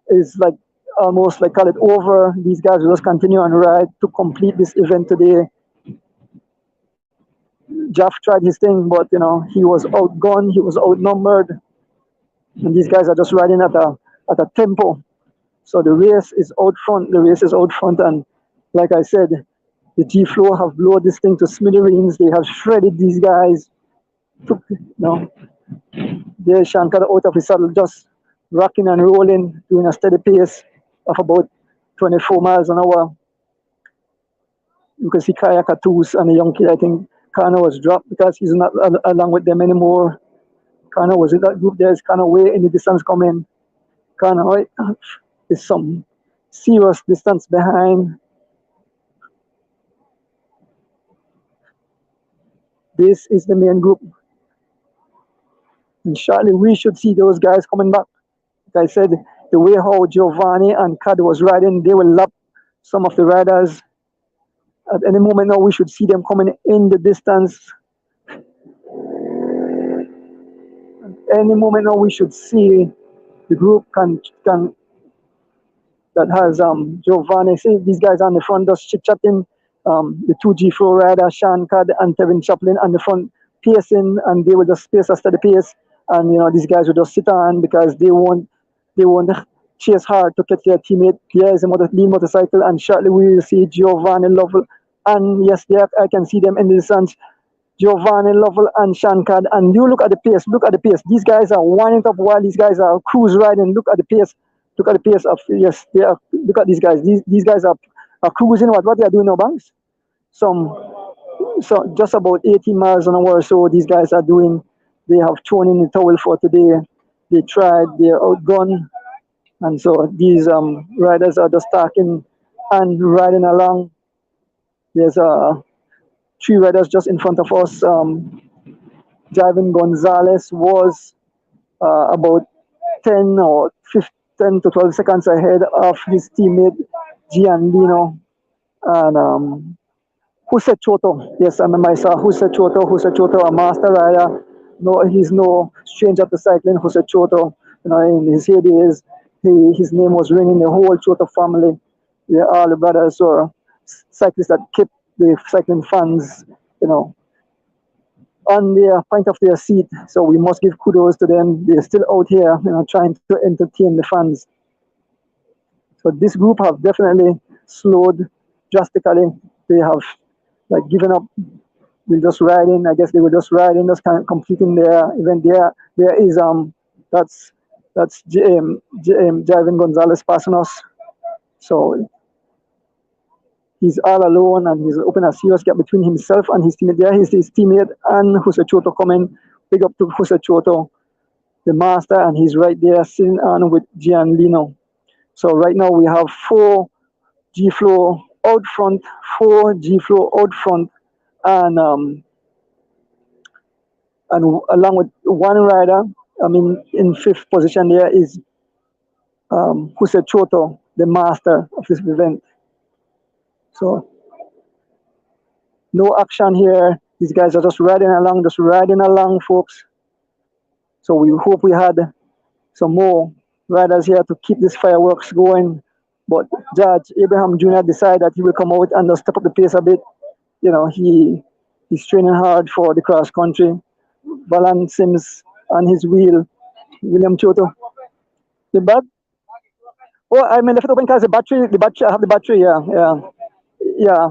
is like almost like call it over. These guys will just continue and ride to complete this event today. Jeff tried his thing, but he was outgunned, he was outnumbered, and these guys are just riding at a tempo. So the race is out front. The race is out front, and like I said, the G Flow have blown this thing to smithereens. They have shredded these guys. There's Shankar out of his saddle, just rocking and rolling, doing a steady pace of about 24 miles an hour. You can see Kaya Katus and the young kid. I think Cano was dropped because he's not along with them anymore. Cano was in that group. There's Cano way in the distance coming. Cano is some serious distance behind. This is the main group. And shortly we should see those guys coming back. Like I said, the way how Giovanni and Cad was riding, they will lap some of the riders. At any moment now, we should see them coming in the distance. At any moment now, we should see the group that has Giovanni. See these guys on the front just chit-chatting. The 2G Flow rider, Sean Cad and Kevin Chaplin on the front pacing, and they will just pace us to the pace. And these guys will just sit on because they won't chase hard to catch their teammate. There is a lead motorcycle, and shortly we will see Giovanni Lovell. And yes, there I can see them in the distance. Giovanni Lovell and Shankad. And you look at the pace. Look at the pace. These guys are winding up while these guys are cruise riding. Look at the pace. Look at the pace of they are. Look at these guys. These guys are cruising. What they are doing now, Banks? So just about 18 miles an hour or so these guys are doing. They have thrown in the towel for today. They tried, they're outgunned. And so these riders are just talking and riding along. There's 3 riders just in front of us. Javin Gonzalez was about 10 or 15 to 12 seconds ahead of his teammate Gianlino. And Jose Choto, yes, I remember I saw Jose Choto, a master rider. No, he's no stranger to cycling. Jose Choto, in his heydays, his name was ringing the whole Choto family. Yeah, all the brothers were cyclists that kept the cycling fans, on their point of their seat. So we must give kudos to them. They're still out here, trying to entertain the fans. So this group have definitely slowed drastically. They have given up. We'll just ride in. I guess they were just riding, just kind of completing their event. There is that's Javin Gonzalez passing us. So he's all alone, and he's opened a serious gap between himself and his teammate. There is his teammate and Jose Choto coming. Big up to Jose Choto, the master, and he's right there sitting on with Gianlino. So right now we have 4 G Flow out front, 4 G Flow out front, and along with one rider, in 5th position there is Jose Choto, the master of this event. So no action here. These guys are just riding along, folks. So we hope we had some more riders here to keep this fireworks going. But Judge Abraham Jr. decided that he will come out and just step up the pace a bit. You know, he's training hard for the cross country. Balan Sims on his wheel. William Choto. The bag? Oh, I mean, left it open because I have the battery, yeah.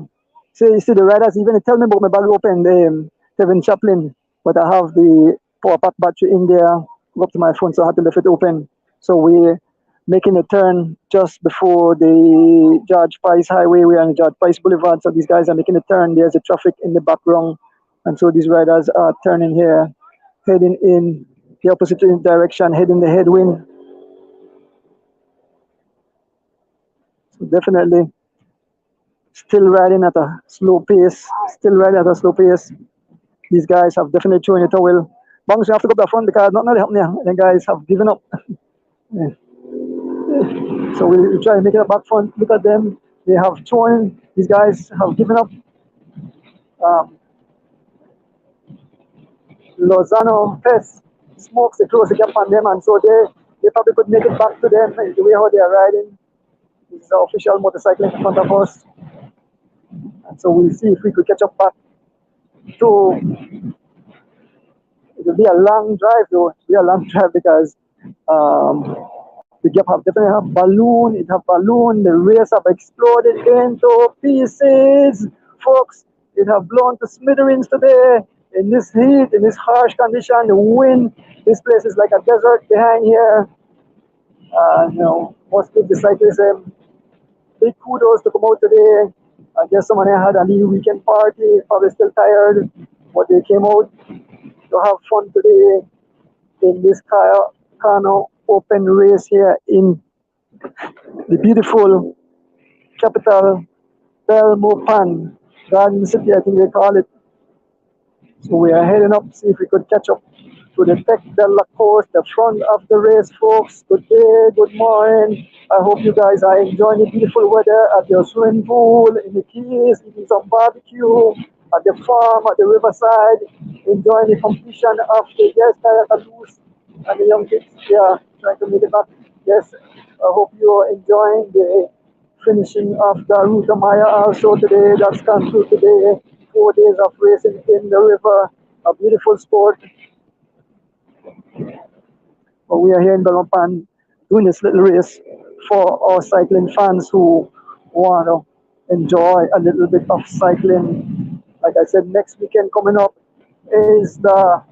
So you see the riders even tell me about my bag open, Kevin Chaplin, but I have the power pack battery in there, up to my phone, so I had to leave it open. So we're making a turn just before the George Price Highway. We're on the George Price Boulevard, so these guys are making a turn. There's a traffic in the background, and so these riders are turning here, heading in the opposite direction, heading the headwind. So definitely still riding at a slow pace, These guys have definitely thrown it away. Bongs, you have to go to the front because not really happening. The guys have given up. Yeah. So we try to make it back front. Look at them. They have thrown. These guys have given up. Lozano Pest smokes, they close the gap on them, and so they probably could make it back to them the way how they are riding. This is the official motorcycle in front of us. And so we'll see if we could catch up back to. It will be a long drive though. It'll be a long drive because the gap have definitely have balloon. It have balloon. The race have exploded into pieces, folks. It have blown to smithereens today. In this heat, in this harsh condition, the wind. This place is like a desert behind here. Must give the cyclists big kudos to come out today. I guess someone had a little weekend party, probably still tired, but they came out to have fun today in this Cano open race here in the beautiful capital, Belmopan, Garden City, I think they call it. So we are heading up, see if we could catch up to the Tec de la Coast, the front of the race, folks. Good day, good morning. I hope you guys are enjoying the beautiful weather at your swimming pool, in the Keys, eating some barbecue, at the farm, at the riverside, enjoying the completion of the Kayak Loose and the young kids here trying to make it back. Yes, I hope you're enjoying the finishing of the Ruta Maya also today. That's concluded today. 4 days of racing in the river, a beautiful sport. But we are here in Belmopan doing this little race for our cycling fans who want to enjoy a little bit of cycling. Like I said, next weekend coming up is the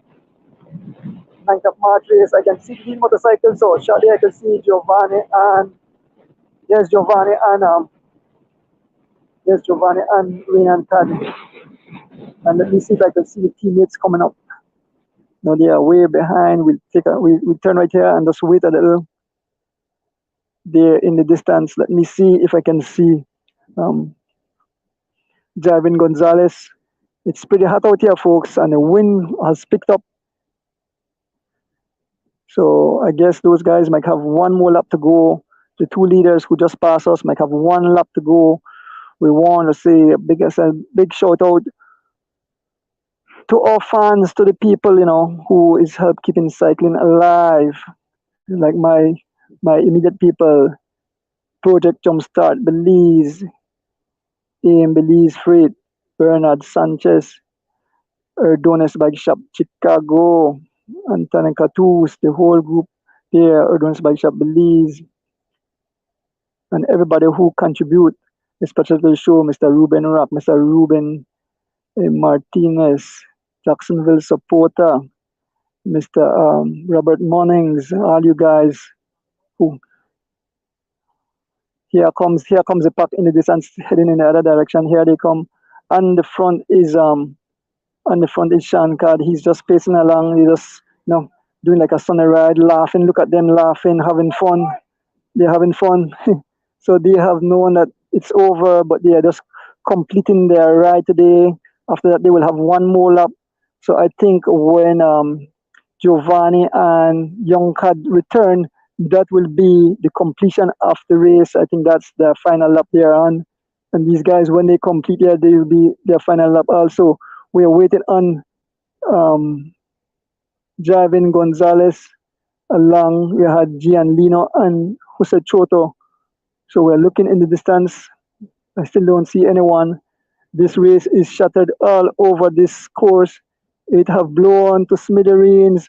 9th of March race. I can see the motorcycles, so shortly I can see Giovanni and Raynan Tad. And let me see if I can see the teammates coming up. No, they are way behind. We turn right here and just wait a little. They're in the distance. Let me see if I can see Javin Gonzalez. It's pretty hot out here, folks, and the wind has picked up. So I guess those guys might have one more lap to go. The two leaders who just passed us might have one lap to go. We want to say a big shout out to our fans, to the people, who is help keeping cycling alive. Like my immediate people, Project Jumpstart, Belize, Belize Freight, Bernard Sanchez, Erdonis Bike Shop, Chicago, Anton and Catus, the whole group there, Erdonis Bike Shop, Belize, and everybody who contribute, especially to the show, Mr. Ruben Rock, Mr. Ruben Martinez, Jacksonville supporter, Mr. Robert Mornings, all you guys who here comes the pack in the distance heading in the other direction. Here they come. On the front is Sean Card. He's just pacing along, he's just doing like a sunny ride, laughing. Look at them laughing, having fun. They're having fun. So they have known that it's over, but they are just completing their ride today. After that, they will have one more lap. So I think when Giovanni and Young Cad return, that will be the completion of the race. I think that's the final lap they're on. And these guys, when they complete there, they will be their final lap also. We are waiting on Javin Gonzalez Along, we had Gianlino and Jose Choto. So we're looking in the distance. I still don't see anyone. This race is shattered all over this course. It have blown to smithereens.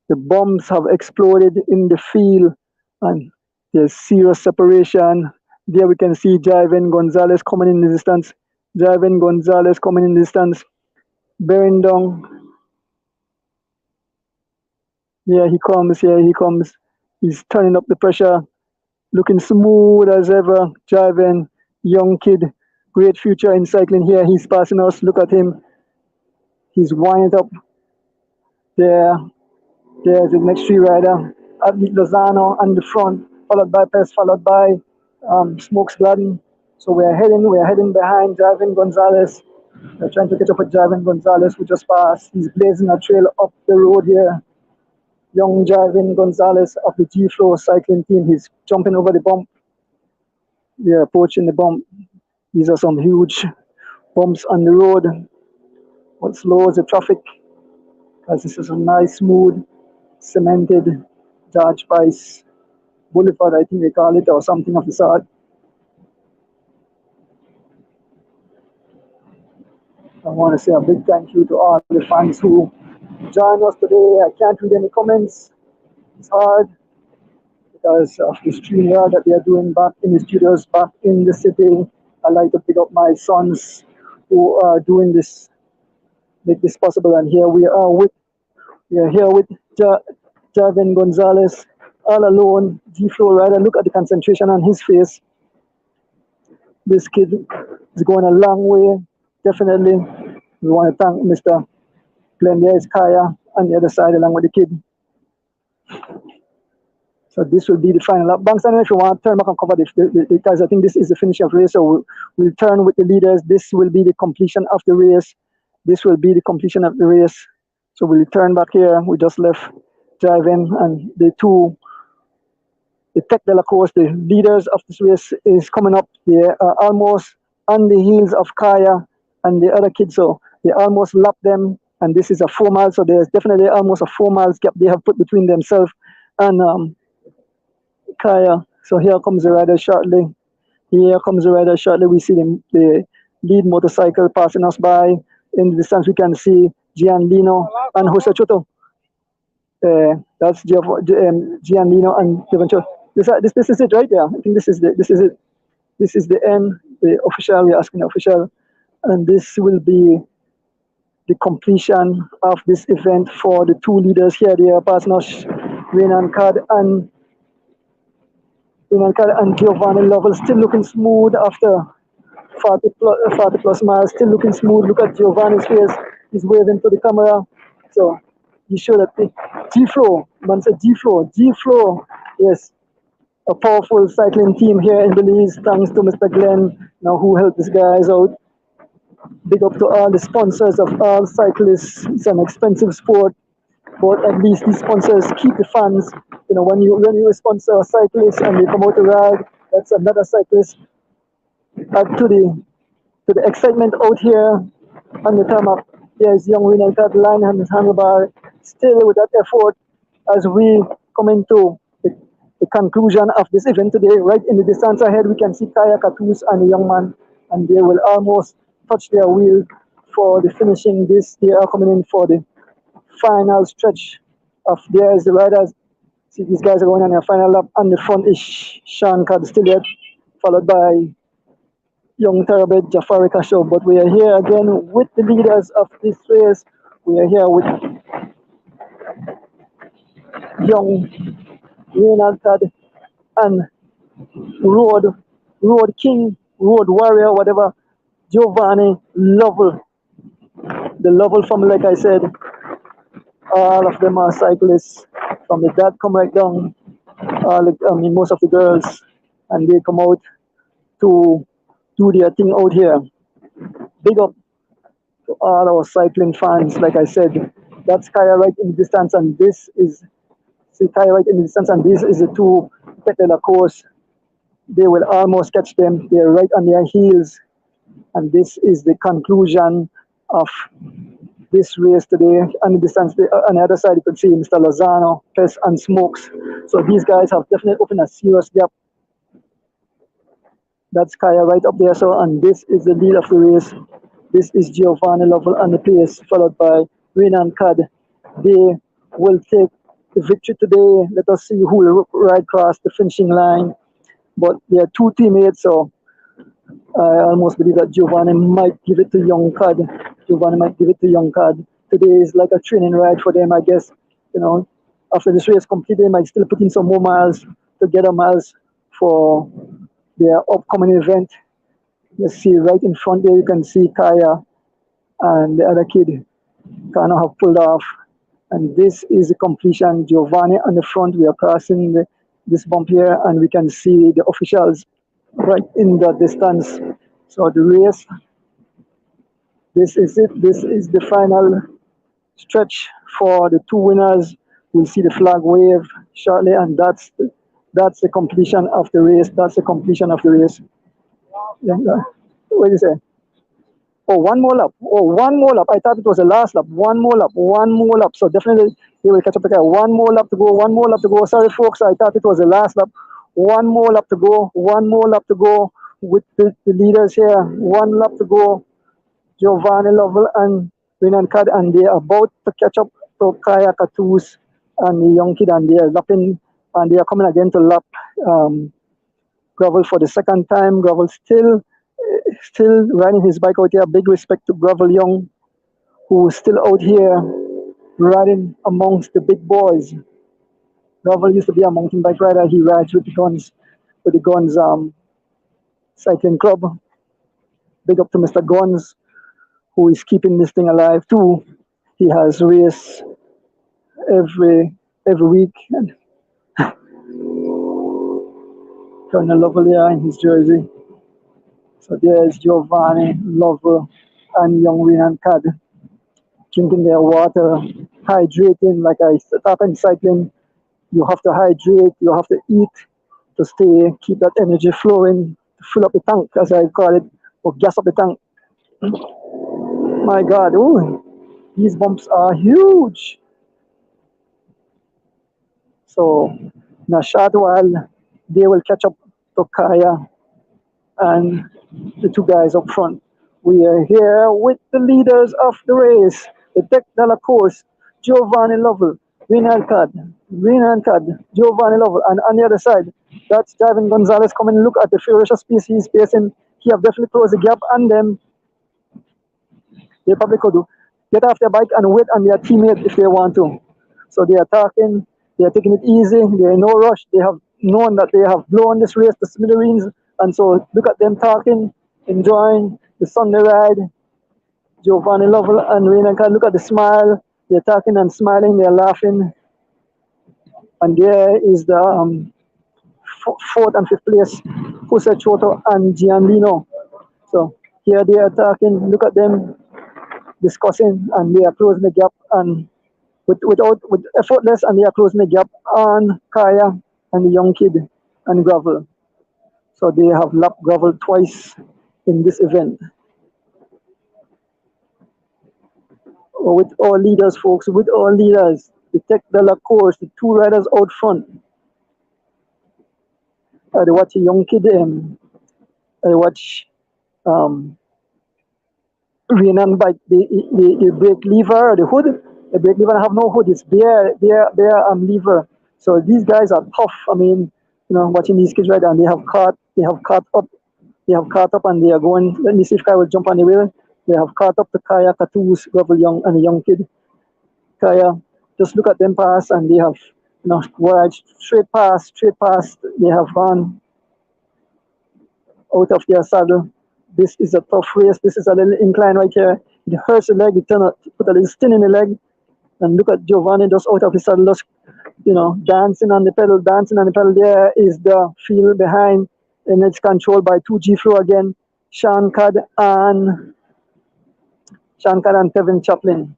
The bombs have exploded in the field, and there's serious separation. There we can see Javen Gonzalez coming in the distance. Javen Gonzalez coming in the distance. Bearing down. Here he comes, here he comes. He's turning up the pressure. Looking smooth as ever. Javen, young kid, great future in cycling here. He's passing us. Look at him. He's winding up there. There's the next three rider. Abdi Lozano on the front, followed by Pes, followed by Smokes Gladden. So we're heading behind Javen Gonzalez. We're trying to catch up with Javen Gonzalez, who just passed. He's blazing a trail up the road here. Young Javen Gonzalez of the G-Flow cycling team. He's jumping over the bump. We're approaching the bump. These are some huge bumps on the road. What slows the traffic, because this is a nice, smooth, cemented George Price Boulevard, I think they call it, or something of the sort. I want to say a big thank you to all the fans who joined us today. I can't read any comments. It's hard because of the stream here that they are doing back in the studios, back in the city. I like to pick up my sons who are doing this, make this possible. And here we are with Javen Gonzalez, all alone, G-Flow rider. Look at the concentration on his face. This kid is going a long way, definitely. We want to thank Mr. Glenn. There is Kaya on the other side along with the kid. So this will be the final lap. Banks, I don't know if you want to turn back and cover the because I think this is the finish of the race. So we'll turn with the leaders. This will be the completion of the race. This will be the completion of the race. So we'll turn back here. We just left driving, and the Tech de la Course, the leaders of this race, is coming up. They are almost on the heels of Kaya and the other kids. So they almost lapped them. And this is a 4 mile. So there's definitely almost a 4 miles gap they have put between themselves and Kaya. So here comes the rider shortly. Here comes the rider shortly. We see the lead motorcycle passing us by. In the distance, we can see Gianlino and Jose Choto. That's Gianlino and Giovancho. This is it right there. I think this is it. This is the end. The official. We're asking the official, and this will be the completion of this event for the two leaders here. They are passing us, Renan Card and Giovanni Lovell, still looking smooth after 40 plus miles, still looking smooth. Look at Giovanni's face. He's waving to the camera. So you show that the G-Flow, man said G-Flow, yes, a powerful cycling team here in Belize, thanks to Mr. Glenn, now who helped these guys out. Big up to all the sponsors of all cyclists. It's an expensive sport, but at least these sponsors keep the fans. You know, when you sponsor a cyclist and they promote a ride, that's another cyclist. Add to the excitement out here on the tarmac. There's young Renal Cat line and his handlebar, still with that effort as we come into the conclusion of this event today. Right in the distance ahead, we can see Kaya Katus and a young man, and they will almost touch their wheel for the finishing this. They are coming in for the final stretch of theirs. The riders, see these guys are going on their final lap. On the front is Sean Cadstillette, followed by young Tarabet Jafari Kasho. But we are here again with the leaders of this race. We are here with young Reynald Tad and Road King, Road Warrior, whatever, Giovanni Lovell. The Lovell family, like I said, all of them are cyclists. From the dad come right down, most of the girls, and they come out to do their thing out here. Big up to all our cycling fans. Like I said, that's Kaya right in the distance, and this is Kaya right in the distance, and this is the two Tech de la Course. They will almost catch them. They're right on their heels, and this is the conclusion of this race today. On the distance, on the other side, you can see Mr. Lozano, Pest, and Smokes. So these guys have definitely opened a serious gap. That's Kaya right up there. So, and this is the lead of the race. This is Giovanni Lovell on the pace, followed by Renan Cad. They will take the victory today. Let us see who will ride across the finishing line. But they are two teammates, so I almost believe that Giovanni might give it to Young Cad. Giovanni might give it to Young Cad. Today is like a training ride for them, I guess. You know, after this race completed, they might still put in some more miles to get miles for their upcoming event. You see right in front there, you can see Kaya and the other kid, Cano, have pulled off. And this is the completion. Giovanni on the front. We are crossing this bump here, and we can see the officials right in the distance. So the race, this is it. This is the final stretch for the two winners. We'll see the flag wave shortly, and that's the completion of the race. That's the completion of the race. Yeah, what do you say? Oh, one more lap. Oh, one more lap. I thought it was the last lap. One more lap. One more lap. So definitely they will catch up the car. One more lap to go. One more lap to go. Sorry, folks. I thought it was the last lap. One more lap to go. One more lap to go with the leaders here. One lap to go. Giovanni Lovell and Renan Cad, and they are about to catch up to Kaya Katus and the young kid, and they are lapping, and they are coming again to lap Gravel for the second time. Gravel still riding his bike out here. Big respect to Gravel Young, who is still out here riding amongst the big boys. Gravel used to be a mountain bike rider. He rides with the Guns cycling club. Big up to Mr. Guns, who is keeping this thing alive too. He has race every week. And Colonel Lovell here in his jersey. So there's Giovanni Lovell and young Renan Cad drinking their water, hydrating. Like I start in cycling, you have to hydrate, you have to eat to keep that energy flowing, to fill up the tank, as I call it, or gas up the tank. My God, ooh, these bumps are huge. So in a short while, they will catch up to Kaya and the two guys up front. We are here with the leaders of the race, the Tech de la Course, Giovanni Lovell, Renan Cad, Giovanni Lovell, and on the other side, that's Javin Gonzalez coming. Look at the ferocious pace he's pacing. He have definitely closed the gap on them. They probably could get off their bike and wait on their teammate if they want to. So they are talking, they are taking it easy, they are in no rush. They have known that they have blown this race to smithereens, and so look at them talking, enjoying the Sunday ride. Giovanni Lovell and Renan Cad, look at the smile. They're talking and smiling, they're laughing. And there is the fourth and fifth place, Jose Choto and Gianlino. So here they are talking, look at them discussing, and they are closing the gap, and with effortless, and they are closing the gap on Kaya and the young kid and Gravel. So they have lapped Gravel twice in this event. With all leaders, folks, with all leaders, the Tech de la Course, the two riders out front. I watch a young kid, I watch Renan bike, the brake lever, the hood, the brake lever have no hood, it's bare lever. So these guys are tough. I mean, you know, watching these kids ride, and they have caught up, and they are going. Let me see if Kaya will jump on the wheel. They have caught up to Kaya, Katus, Gravel Young, and a young kid. Kaya, just look at them pass, and they have, you know, ride straight past. They have gone out of their saddle. This is a tough race. This is a little incline right here. It hurts the leg. You put a little stin in the leg. And look at Giovanni just out of his saddle, just, you know, dancing on the pedal. There is the field behind, and it's controlled by 2G Flow again. Sean Cad and Kevin Chaplin.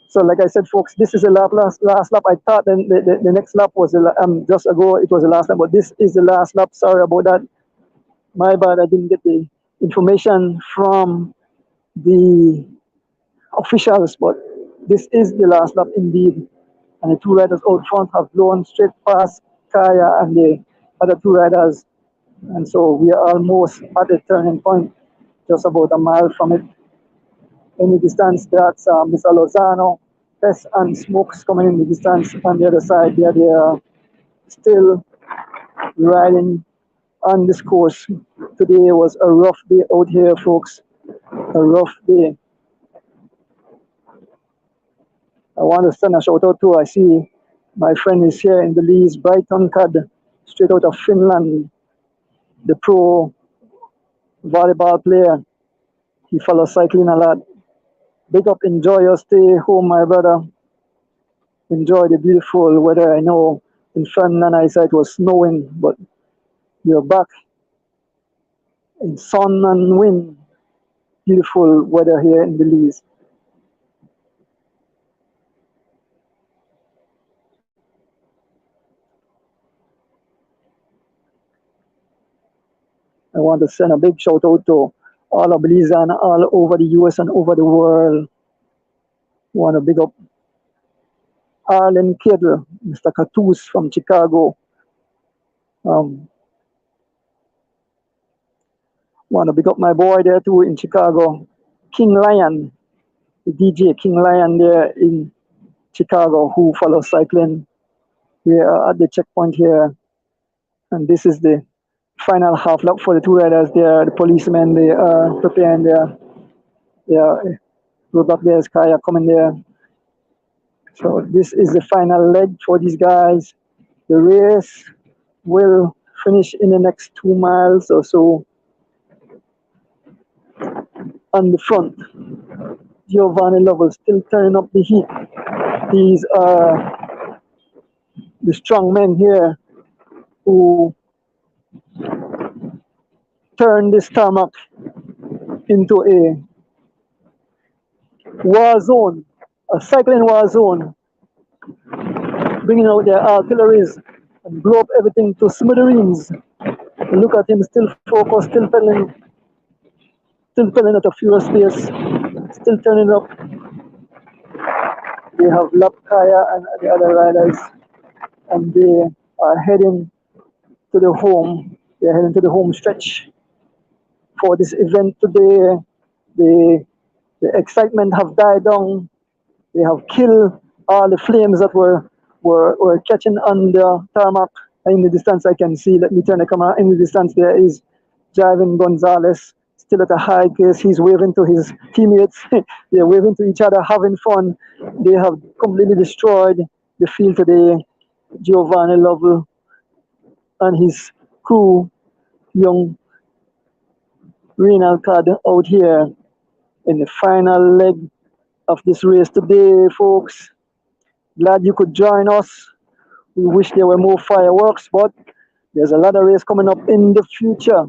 So like I said, folks, this is the last lap. I thought the next lap was just ago. It was the last lap, but this is the last lap. Sorry about that. My bad, I didn't get the information from the officials, but this is the last lap indeed. And the two riders out front have blown straight past Kaya and the other two riders. And so we are almost at the turning point, just about a mile from it. In the distance, that's Mr. Lozano, Tess and Smokes coming in the distance on the other side. They are still riding on this course. Today was a rough day out here, folks. A rough day. I want to send a shout out to, I see my friend is here in Belize, Brighton Cad, straight out of Finland, the pro volleyball player. He follows cycling a lot. Big up, enjoy your stay home, my brother. Enjoy the beautiful weather. I know in Finland I said it was snowing, but you're back in sun and wind. Beautiful weather here in Belize. I want to send a big shout out to all of Belize and all over the US and over the world. I want to big up Arlen Kiddle, Mr. Catoos from Chicago. Want to big up my boy there too in Chicago, King Lion, the DJ King Lion there in Chicago who follows cycling. We are at the checkpoint here, and this is the final half lap for the two riders there. The policemen, they are preparing their roadblock. There's Kaya coming there. So this is the final leg for these guys. The race will finish in the next 2 miles or so. On the front, Giovanni Lovell still turning up the heat. These are the strong men here who turn this tarmac into a war zone, a cycling war zone, bringing out their artilleries and blow up everything to smithereens. And look at him, still focused, still pedaling at a furious pace, still turning up. They have Lapkaya and the other riders, and they are heading to the home. They're heading to the home stretch for this event today. The excitement have died down. They have killed all the flames that were catching on the tarmac. In the distance, I can see. Let me turn the camera. In the distance, there is Javin Gonzalez, still at a high pace. He's waving to his teammates. They're waving to each other, having fun. They have completely destroyed the field today. Giovanni Lovell and his crew, young Renal Cad, out here in the final leg of this race today, folks. Glad you could join us. We wish there were more fireworks, but there's a lot of race coming up in the future,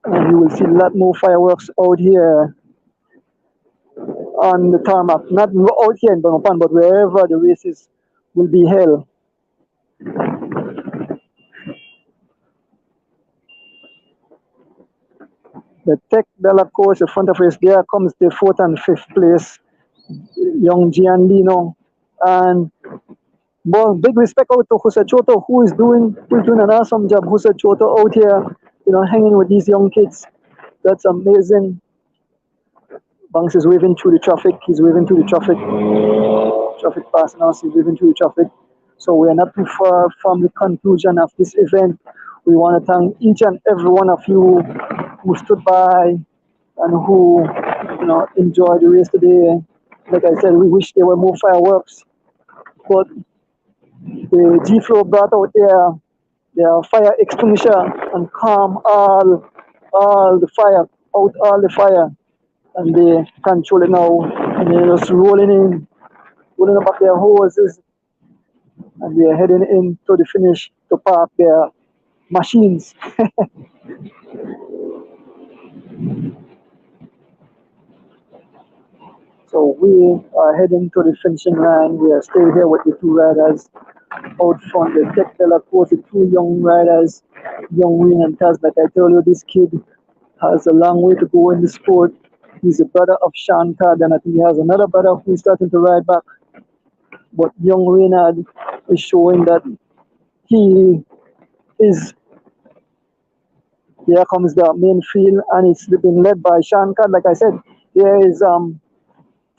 and you will see a lot more fireworks out here on the tarmac. Not out here in Bangopan, but wherever the races will be held. The Tech Della course, the front of race, there comes the 4th and 5th place, young Gianlino. And well, big respect out to Jose Choto, who is doing an awesome job. Jose Choto out here, hanging with these young kids. That's amazing. Banks is waving through the traffic. He's waving through the traffic. Traffic passing us, he's waving through the traffic. So we are not too far from the conclusion of this event. We want to thank each and every one of you who stood by and who enjoyed the race today. Like I said, we wish there were more fireworks, but the G-Flow brought out their fire extinguisher and calm all the fire, out all the fire, and they control it now, and they're just rolling up their hoses, and they're heading into the finish to park their machines. So we are heading to the finishing line. We are still here with the two riders out front. The Tech Della course, the two young riders, young Win and Taz. Like I told you, this kid has a long way to go in the sport. He's a brother of Sean Card, and I think he has another brother who's starting to ride back. But young Reynard is showing that he is. Here comes the main field, and it's been led by Sean Card. Like I said, here is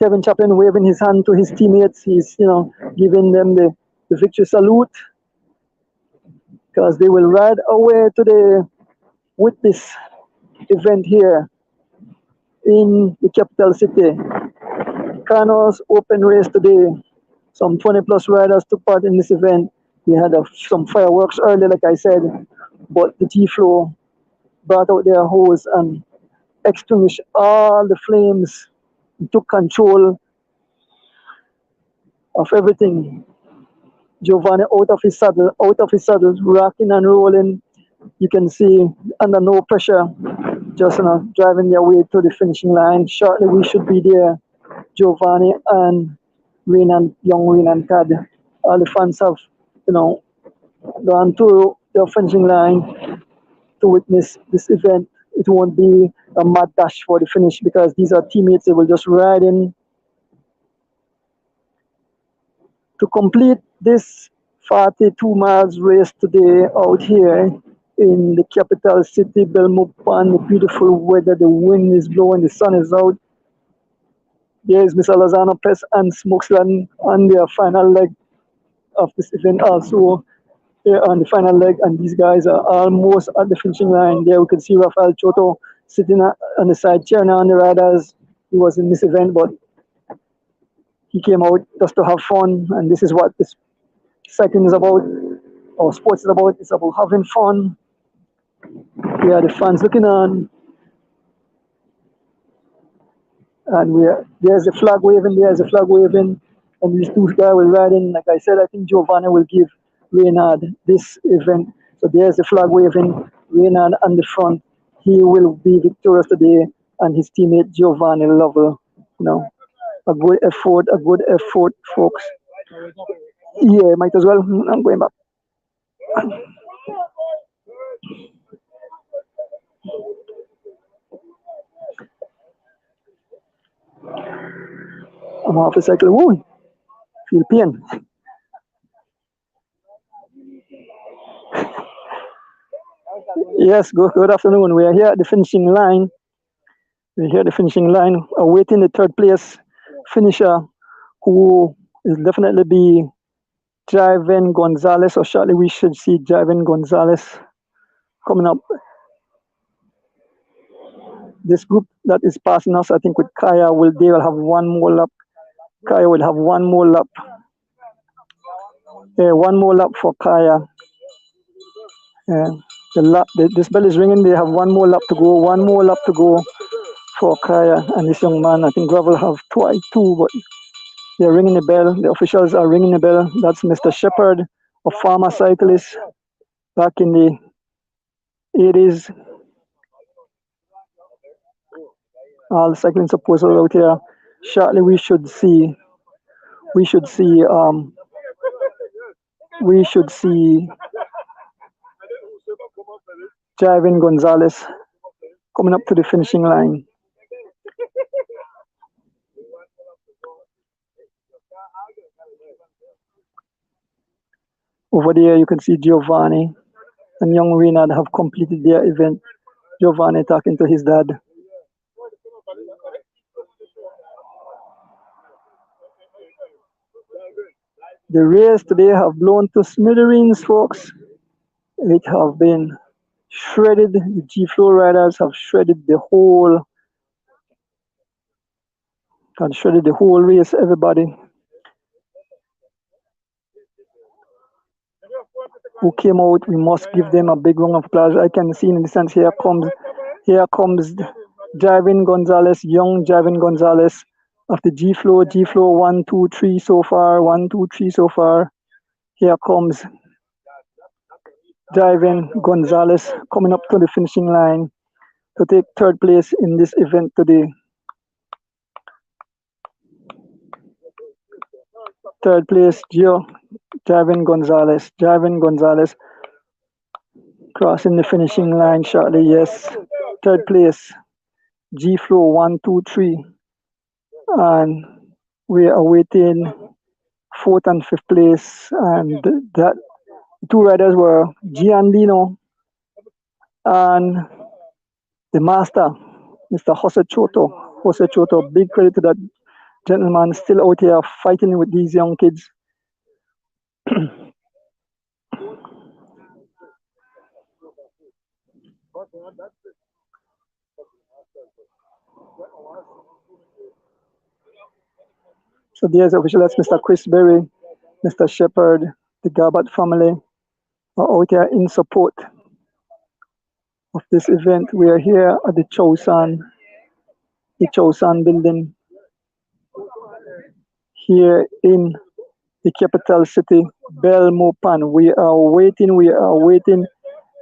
Kevin Chaplin waving his hand to his teammates. He's giving them the victory salute because they will ride away today with this event here in the capital city. Cano's open race today. Some 20 plus riders took part in this event. We had some fireworks early, like I said, but the G-Flow brought out their hose and extinguished all the flames, took control of everything. Giovanni out of his saddle, rocking and rolling. You can see under no pressure, just driving their way to the finishing line. Shortly we should be there. Giovanni and young Renan Cad. All the fans have, gone to the finishing line to witness this event. It won't be a mad dash for the finish because these are teammates. They will just ride in to complete this 42 miles race today out here in the capital city, Belmopan. The beautiful weather, the wind is blowing, the sun is out. There is Mr. Lozano Press and Smokesland on their final leg of this event also. Here on the final leg, and these guys are almost at the finishing line. There we can see Rafael Choto sitting on the side, cheering on the riders. He was in this event, but he came out just to have fun, and this is what this cycling is about, or sports is about. It's about having fun. We are the fans looking on, and there's a flag waving, and these two guys will ride in. Like I said, I think Giovanni will give Reynard this event. So there's the flag waving, Reynard on the front. He will be victorious today, and his teammate Giovanni Lovell. A good effort, folks. Yeah, might as well. I'm going back. I'm off the cycle. Woo! Feel pain. Yes, good afternoon. We are here at the finishing line. We're here at the finishing line, awaiting the third place finisher, who will definitely be Javen Gonzalez, or shortly we should see Javen Gonzalez coming up. This group that is passing us, I think, with Kaya, they will have one more lap. Kaya will have one more lap. One more lap for Kaya. This bell is ringing. They have one more lap to go. One more lap to go for Kaya and this young man. I think Gravel have two, but they're ringing the bell. The officials are ringing the bell. That's Mr. Shepard, a farmer cyclist back in the 80s. All cycling supporters out here. Shortly we should see Javen Gonzalez coming up to the finishing line. Over there you can see Giovanni and young Reynard have completed their event. Giovanni talking to his dad. The race today have blown to smithereens, folks. It have been shredded. The G-Flow riders have shredded the whole race, everybody who came out, we must give them a big round of applause. I can see in the distance, here comes Javen Gonzalez, young Javen Gonzalez of the G-Flow. G-Flow 1, 2, 3 so far. 1, 2, 3 so far. Here comes Javen Gonzalez coming up to the finishing line to take third place in this event today. Third place, Javen Gonzalez. Javen Gonzalez crossing the finishing line shortly. Yes, third place. G Flow 1, 2, 3, and we are awaiting fourth and fifth place. And that two riders were Giandino and the master, Mr. Jose Choto. Jose Choto, big credit to that gentleman, still out here fighting with these young kids. So there's the official, that's Mr. Chris Berry, Mr. Shepherd, the Garbutt family are out here in support of this event. We are here at the Chosan building here in the capital city, Belmopan. We are waiting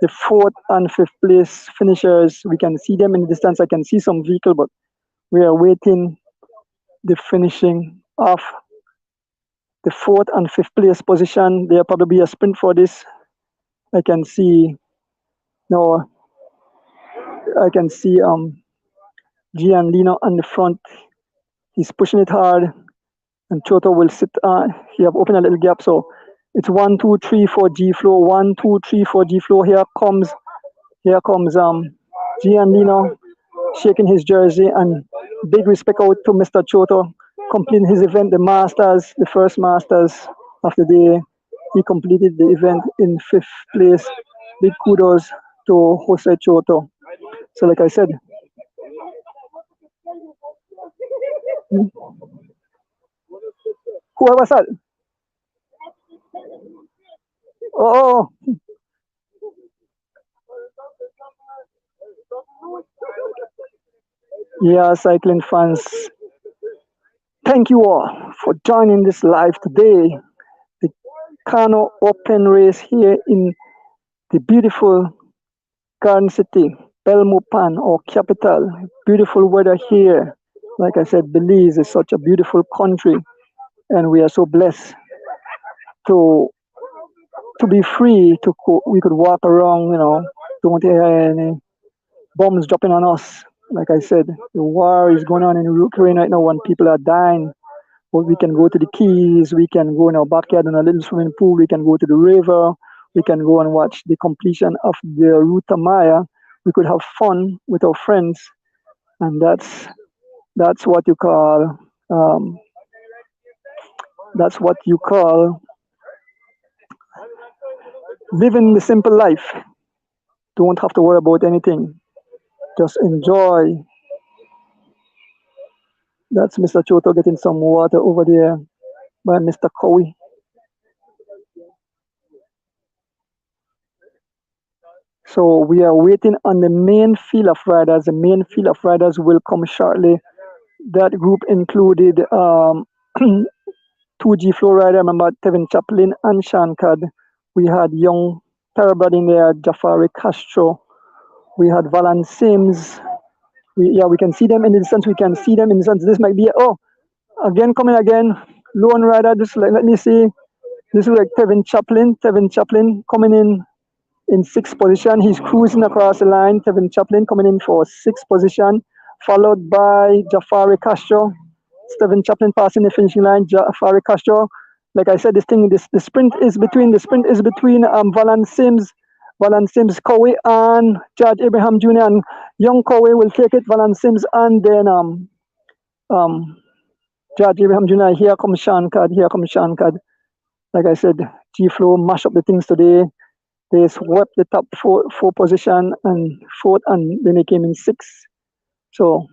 the fourth and fifth place finishers. We can see them in the distance. I can see some vehicle, but we are waiting the finishing of the fourth and fifth place position. There'll probably be a sprint for this. I can see Gianlino on the front. He's pushing it hard, and Choto will sit. He have opened a little gap, so it's 1, 2, 3, 4 G Flow. 1, 2, 3, 4 G Flow. Here comes Gianlino shaking his jersey, and big respect out to Mr. Choto completing his event, the Masters, the first Masters of the day. He completed the event in fifth place. Big kudos to Jose Choto. So, like I said, whoever said, oh, yeah, cycling fans, thank you all for joining this live today. The Cano Open Race here in the beautiful Garden City, Belmopan, or capital. Beautiful weather here. Like I said, Belize is such a beautiful country, and we are so blessed to be free. We could walk around, don't hear any bombs dropping on us. Like I said, the war is going on in Ukraine right now when people are dying. But we can go to the Keys, we can go in our backyard in a little swimming pool, we can go to the river, we can go and watch the completion of the Ruta Maya. We could have fun with our friends, and that's what you call um, living the simple life. Don't have to worry about anything. Just enjoy. That's Mr. Choto getting some water over there by Mr. Cowie. So we are waiting on the main field of riders. The main field of riders will come shortly. That group included 2G Flow rider, remember Tevin Chaplin and Shankad. We had young Thoroughbred in there, Jafari Castro. We had Valan Sims. We can see them in the distance. This might be, coming again. Lone rider, just let me see. This is like Tevin Chaplin coming in sixth position. He's cruising across the line. Tevin Chaplin coming in for sixth position, followed by Jafari Castro. Tevin Chaplin passing the finishing line. Jafari Castro. Like I said, the sprint is between Valan Sims, Cowie, and Judge Abraham Jr. and young Cowie will take it. Valan Sims, and then Judge Abraham Jr. Here comes Shankad. Like I said, G Flow mash up the things today. They swept the top four position and fourth, and then they came in sixth. So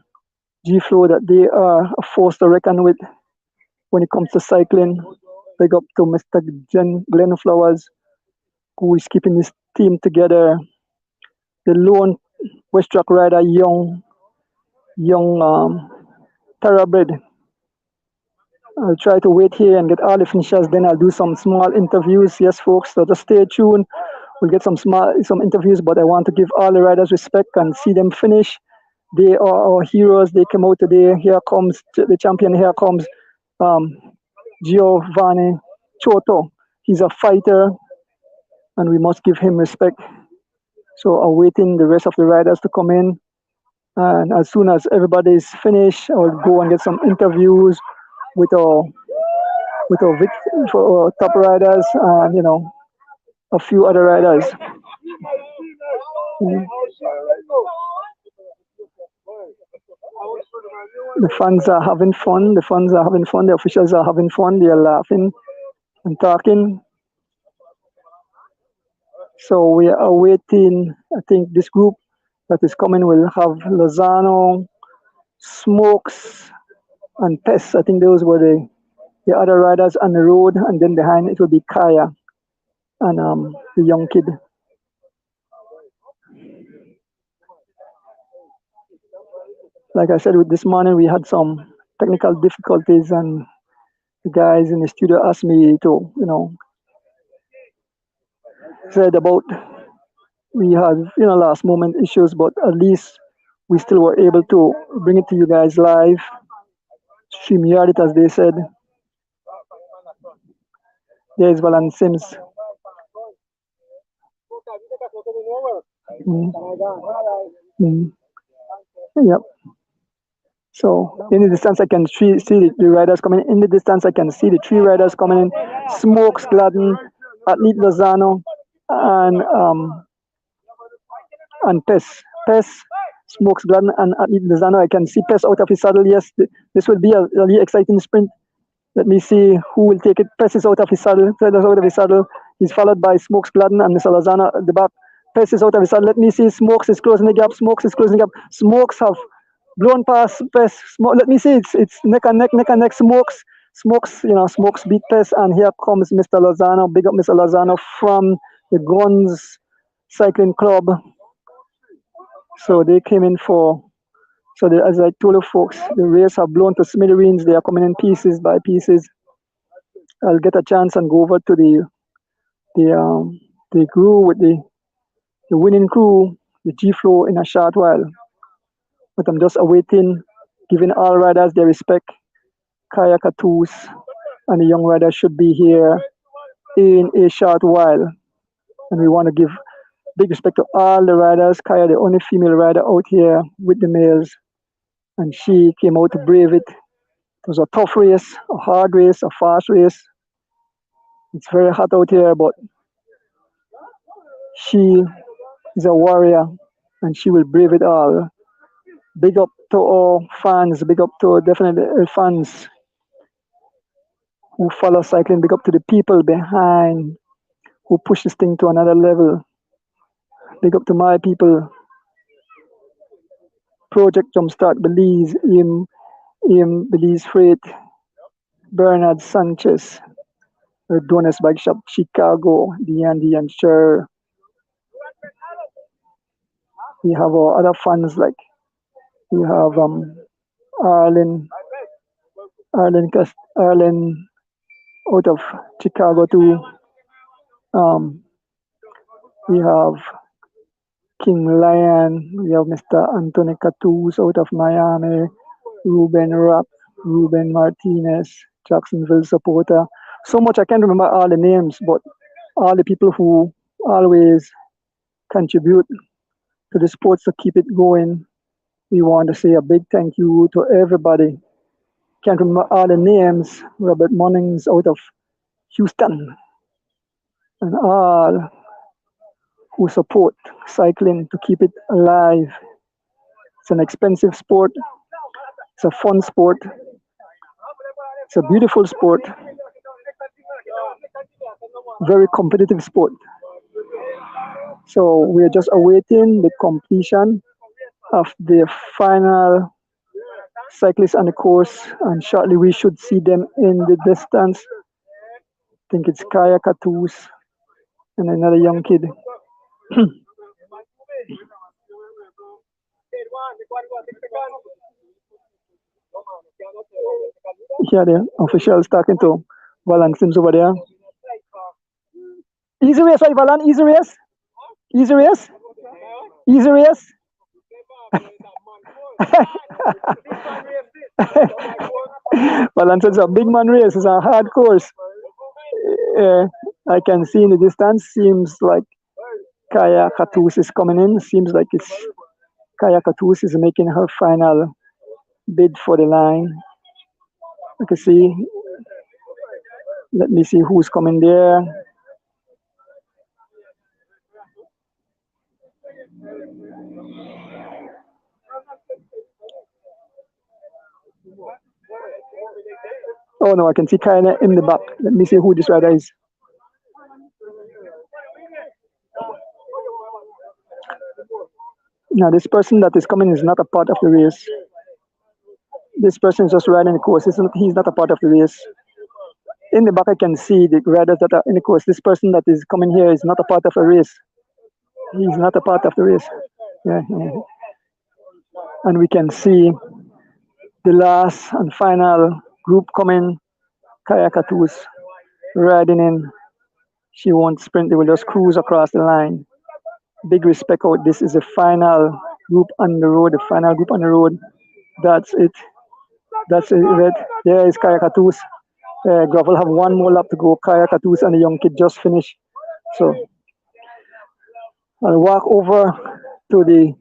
G Flow, that they are a force to reckon with when it comes to cycling. Big up to Mr. Glenn Flowers, who is keeping his team together. The lone West Track rider, young Thoroughbred. I'll try to wait here and get all the finishers. Then I'll do some small interviews. Yes, folks. So just stay tuned. We'll get some interviews, but I want to give all the riders respect and see them finish. They are our heroes. They came out today. Here comes the champion. Here comes Giovanni Choto. He's a fighter, and we must give him respect. So awaiting the rest of the riders to come in. And as soon as everybody is finished, I will go and get some interviews with for our top riders and a few other riders. Mm. The fans are having fun. The fans are having fun. The officials are having fun. They are laughing and talking. So we are awaiting. I think this group that is coming will have Lozano, Smokes, and Pest. I think those were the other riders on the road, and then behind it will be Kaya and the young kid. Like I said, with this morning we had some technical difficulties, and the guys in the studio asked me to, said about we had, last moment issues, but at least we still were able to bring it to you guys live, stream yard it as they said. There's Valan Sims. Mm. Mm. Yep. So in the distance, I can see the riders coming. In the distance, I can see the three riders coming in: Smokes, Gladden, Athlete Lozano, and Pes, Smokes, Gladden, and Athlete Lozano. I can see Pes out of his saddle. Yes, this will be a really exciting sprint. Let me see who will take it. Pes is out of his saddle. Pes is out of his saddle. He's followed by Smokes, Gladden, and Mr. Lozano at the back. Pes is out of his saddle. Let me see. Smokes is closing the gap. Smokes is closing the gap. Smokes have blown past Pes. Let me see. It's neck and neck. Smokes. Smokes beat Pes, and here comes Mr. Lozano. Big up Mr. Lozano from the Guns Cycling Club. So they came in for. So as I told you folks, the race have blown to smithereens. They are coming in pieces by pieces. I'll get a chance and go over to the crew with the winning crew, the G Flow, in a short while. But I'm just awaiting, giving all riders their respect. Kaya Katus and the young riders should be here in a short while. And we want to give big respect to all the riders. Kaya, the only female rider out here with the males. And she came out to brave it. It was a tough race, a hard race, a fast race. It's very hot out here, but she is a warrior and she will brave it all. Big up to all fans, big up to definitely fans who follow cycling, big up to the people behind who push this thing to another level. Big up to my people. Project Jumpstart Belize, Belize Freight, Bernard Sanchez, Donuts Bike Shop, Chicago, D&D and Sure. We have our other fans like we have Arlen out of Chicago too. We have King Lion. We have Mr. Anthony Catus out of Miami. Ruben Rapp, Ruben Martinez, Jacksonville supporter. So much I can't remember all the names, but all the people who always contribute to the sports to keep it going. We want to say a big thank you to everybody. Can't remember all the names. Robert Munnings out of Houston, and all who support cycling to keep it alive. It's an expensive sport. It's a fun sport. It's a beautiful sport. Very competitive sport. So we're just awaiting the completion of the final cyclists on the course, and shortly we should see them in the distance. I think it's Kaya Katus and another young kid. Here the officials talking to Valan Sims over there. Easy race, right, Valan? Easy race? Easy race? Easy race? Valan says it's a big man race. It's a hard course. I can see in the distance, seems like Kaya Katus is coming in. Seems like it's Kaya Katus is making her final bid for the line. You can see, let me see who's coming there. Oh no, I can see Kaya in the back. Let me see who this rider is. Now, this person that is coming is not a part of the race. This person is just riding the course. He's not a part of the race. In the back, I can see the riders that are in the course. This person that is coming here is not a part of a race. He's not a part of the race. Yeah. And we can see the last and final group coming. Kaya Katus riding in. She won't sprint. They will just cruise across the line. Big respect out. This is the final group on the road. The final group on the road. That's it. That's it. There is Kaya Katus. Gravel have one more lap to go. Kaya Katus and the young kid just finished. So I'll walk over to the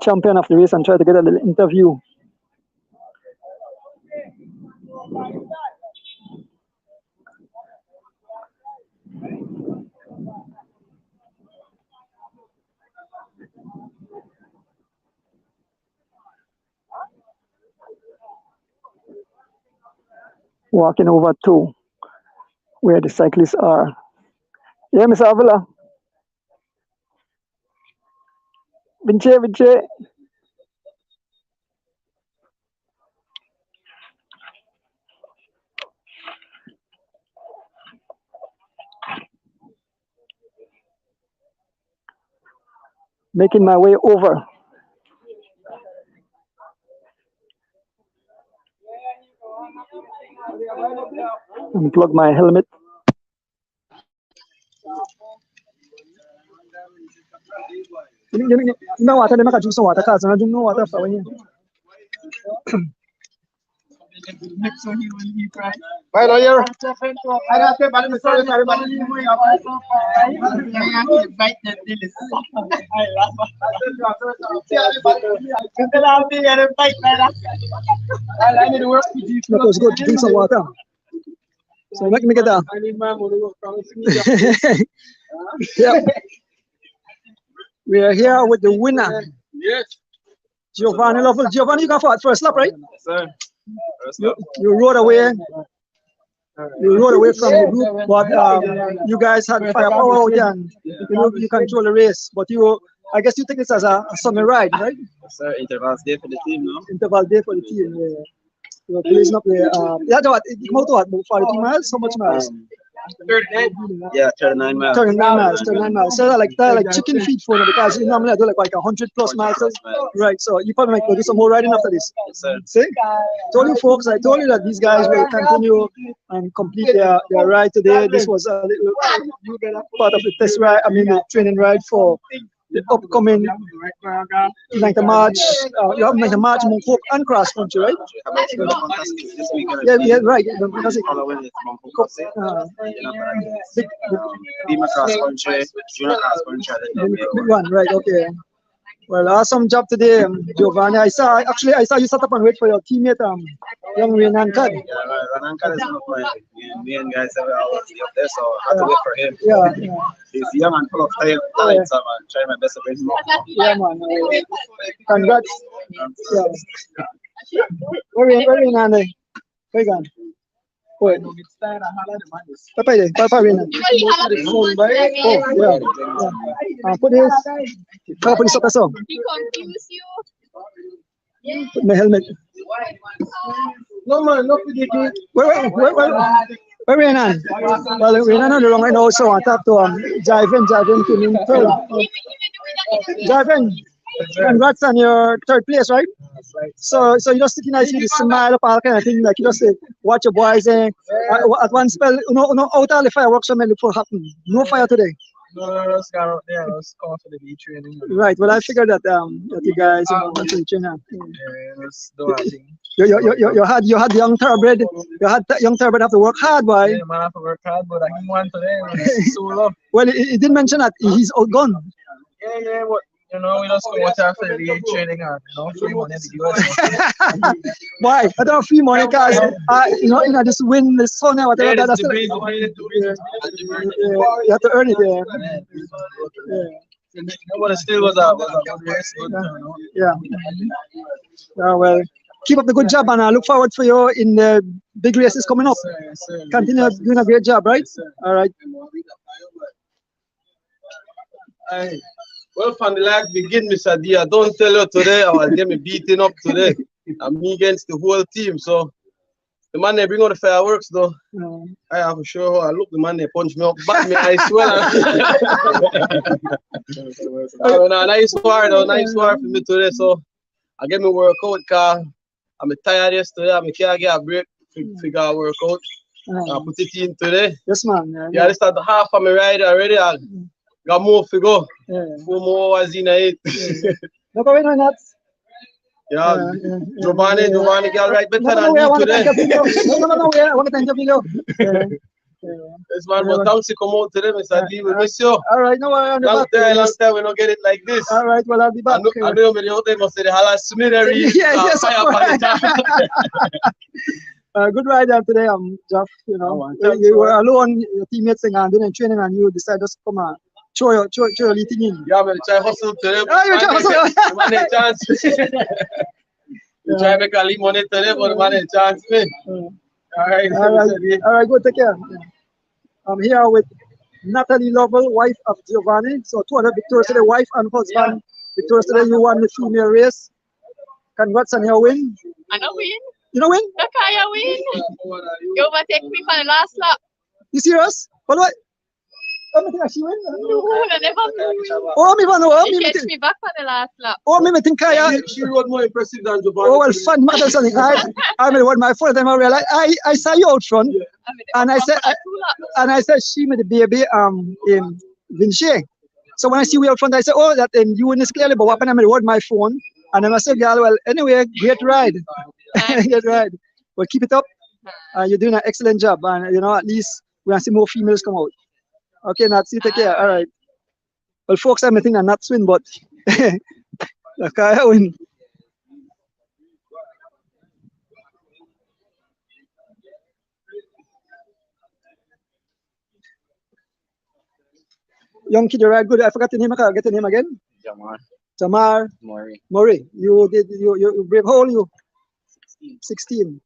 champion of the race and try to get a little interview. Walking over to where the cyclists are. Yeah, Mr. Avila. Vince. Making my way over. Unplug my helmet. No water, they make a juice of water, cause I don't know water for you. Bye, lawyer. That was good. Drink some water. So let me get that. Yeah. We are here with the winner. Yes. Giovanni Lovell. Giovanni, you got for first lap, right? Yes, sir. You rode away. You rode away from the group, but you guys had firepower out there, and you control the race. But I guess you take this as a summer ride, right? Yes, sir. Interval day for the team, no? Interval day for the team. Yeah. You're blazing up there. Yeah, it come out to what? 40 miles? How much miles? 39. Yeah, 39 miles. 39 miles. So like chicken feed for them, because you normally do like 100 plus miles. Right. So you probably might do some more riding after this. Yes, sir. See? Told you folks, I told you that these guys will continue and complete their ride today. This was a little part of the test ride, the training ride for the upcoming 9th of March. You have 9th of March, Mount Hope and cross country, right? Yeah, right. Because Bima cross country, junior cross country. Big one, right? Okay. Well, awesome job today, Giovanni. I saw you set up and wait for your teammate, young Renan Kad. Yeah, Renan Kad is one of my main guys that I was up there, so I had to wait for him. Yeah. He's young and full of talent, so I'm trying my best to bring him up. Yeah, man. Congrats. Yeah. Where Renan? Where you going? Wait. Papa Renan. Oh, yeah. Put this up so. He confuse you. Put my helmet. No man, not with you. Where Renan? Well, Renan on the wrong end also. On top to Jiven came in third. Jiven, congrats on your third place, right? That's right. So you just sitting nice with a smile up, all kind of thing. Like you just say, watch your boys. At one spell, out all the fireworks from look for happen. No fire today. No, I was out there. I was calling for the beach training. Right. Well, I figured that you guys want to train. Yeah, let's do our thing. You had young thoroughbred. You had young thoroughbred have to work hard, boy. Yeah, man, I have to work hard, but I didn't want today. So low. Well, he did mention that he's outgone. Yeah, but You know, we just come out after the league training and free money to give us. Why? I don't have free money because just win the sun or whatever. Yeah, That's the it. You have to earn it. But it still was a good race. Yeah. Well, keep up the good job, and I look forward for you in the big races coming up. Continue doing a great job, right? All right. Well, from the like begin, Mr. D, I don't tell you today I will get me beaten up today. I'm me against the whole team. So the man they bring on the fireworks though. I am sure I look the man they punch me up, back me I swear. Nice war for me today. So I get me workout car. I'm tired yesterday. I can't get a break figure out workout. I put it in today. Yes, man. Yeah, this is the half of my ride already. I got more to go. 4 more hours in it. No going on that. Yeah, Giovanni girl right better than me today. I want to thank you. This man was thanks to come out today, Mr. D. We miss you. All right, no worry. Long time we don't get it like this. All right, well, I'll be back. I know the other must say the Hala Smittery. Yes, fire good ride out today, Jeff. You were alone, your teammates and doing training, and you decided to come and throw your little thing in. Yeah, man, try hustle today. You try hustle. Man, a chance. You try make a leave money today, but man, a chance, man. All right, good, take care. I'm here with Natalie Lovell, wife of Giovanni. So, two other victorious today, wife and husband. Victorious today, you won the female race. Congrats on your win. I know win. You know win? The Kaya win. You overtake me for the last lap. You serious? But what? I think she win. I never Oh, me know. He catch me back for the last lap. Oh, me think Kaya. She rode more impressive than Giovanni. Oh, well, fun matter something. I mean, what my first time I realized, I saw you out front, and I said she made the baby in Vinci. So when I see you out front, I said, oh, that you in this clearly, but what happened? I rode my phone, and then I said, girl, well, anyway, great ride, great ride. Well, keep it up. You're doing an excellent job, and at least we're gonna see more females come out. Okay, Natsi, take care. All right. Well, folks, I'm thinking I'm not swim, but Kaya win. Young kid, you're right. Good. I forgot the name. I get the name again. Jamar. Murray. You brave. How old are you? 16.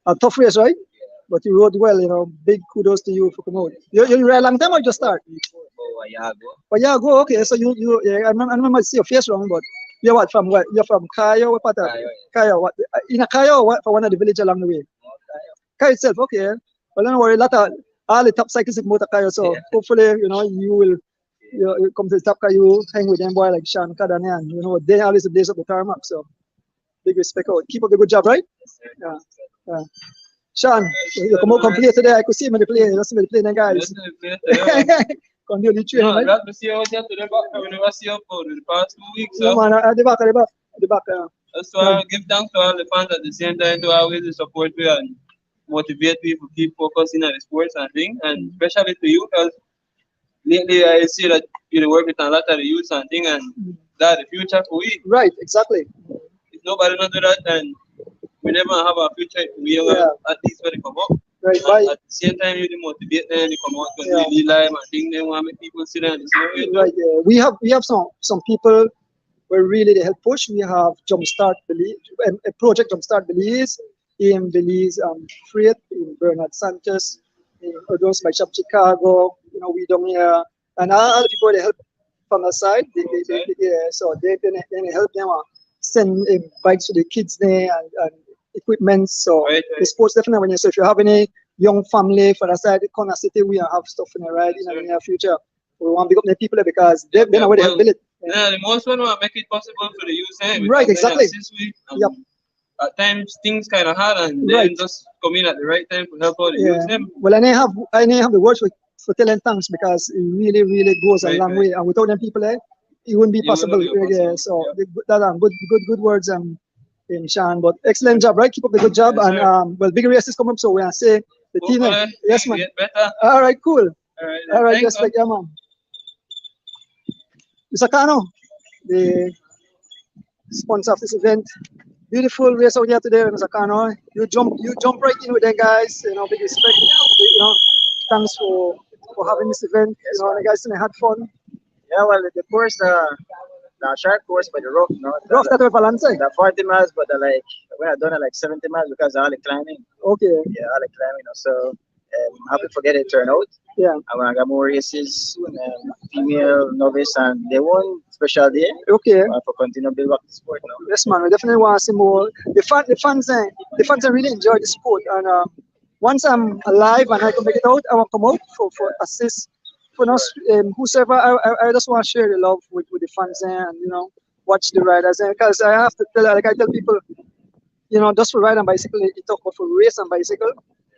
A tough race, right? But you rode well, big kudos to you for coming out. You ride a long time or just start? A year ago, okay. So I remember see your face wrong, but you're what, from where? You're from Kaya? What part of Kaya? What, in a Kaya or what, for one of the village along the way? Kaya itself, okay. Well, don't worry, all the top cyclists come out of Kaya, so hopefully, you will you come to the top Kaya, you hang with them boy like Sean Kadani, and they always blaze up the tarmac, so big respect out. Keep up the good job, right? Yeah. Sean, you come out complete today. I could see him in the plane. You see me playing, guys. Come do the training, right? Glad to see you today, but I never see you for the past 2 weeks. No, man, at the back. That's why I give thanks to all the fans at the same time to always support me and motivate people to keep focusing on the sports and things, and especially to you, because lately I see that you work with a lot of the youth and things, and that the future for we. Right, exactly. If nobody not do that, then we never have a future. We at least when they come up. Right, at the same time, you motivate them, they come out because they need life and think they want to make people sit down and say, right, we have some people where really they help push. We have Jumpstart Belize, a project Jumpstart Belize, in Belize, Freight, in Bernard Sanchez, in Ordonez by Shop Chicago, we down here, and all the people they help from the side. So they help them send bikes to the kids there and equipment. So the sports definitely, when you say if you have any young family for the side, Cano City, we have stuff in the ride in the near future. We want to pick up the people there because they know where they help build it. Yeah, the most one will make it possible for the youth. Right, exactly. Yep. At times things kind of hard, and then just come in at the right time to help out the youth. Well, I have the words for telling thanks because it really, really goes a long way, and without them people there, it wouldn't be possible. So good words, Sean. But excellent job, right? Keep up the good job, and well, bigger races come up, so we are say the team. Yes, man. All right, cool. All right, just like man. Mr. Cano. the sponsor of this event. Beautiful race out here today, Mr. Cano. You jump right in with them guys. You know, big respect. You know, thanks for having this event. Yes, you know, the guys had fun. Yeah, well, the course, the short course, but the rough, no. Rough that way balance. The 40 miles, but like we have done it like 70 miles because of all the climbing. Okay. Yeah, all the climbing. So happy for getting it turned out. Yeah. I'm gonna get more races soon. Female novice, and they won special day. Okay. For continue build up the sport now. Yes, man. We definitely want to see more. The fans really enjoy the sport, and once I'm alive and I can make it out, I want to come out for assist. For us, whosoever, I just want to share the love with the fans there, and you know, watch the riders because I have to tell, like I tell people, you know, just for riding bicycle, you talk about for race and bicycle,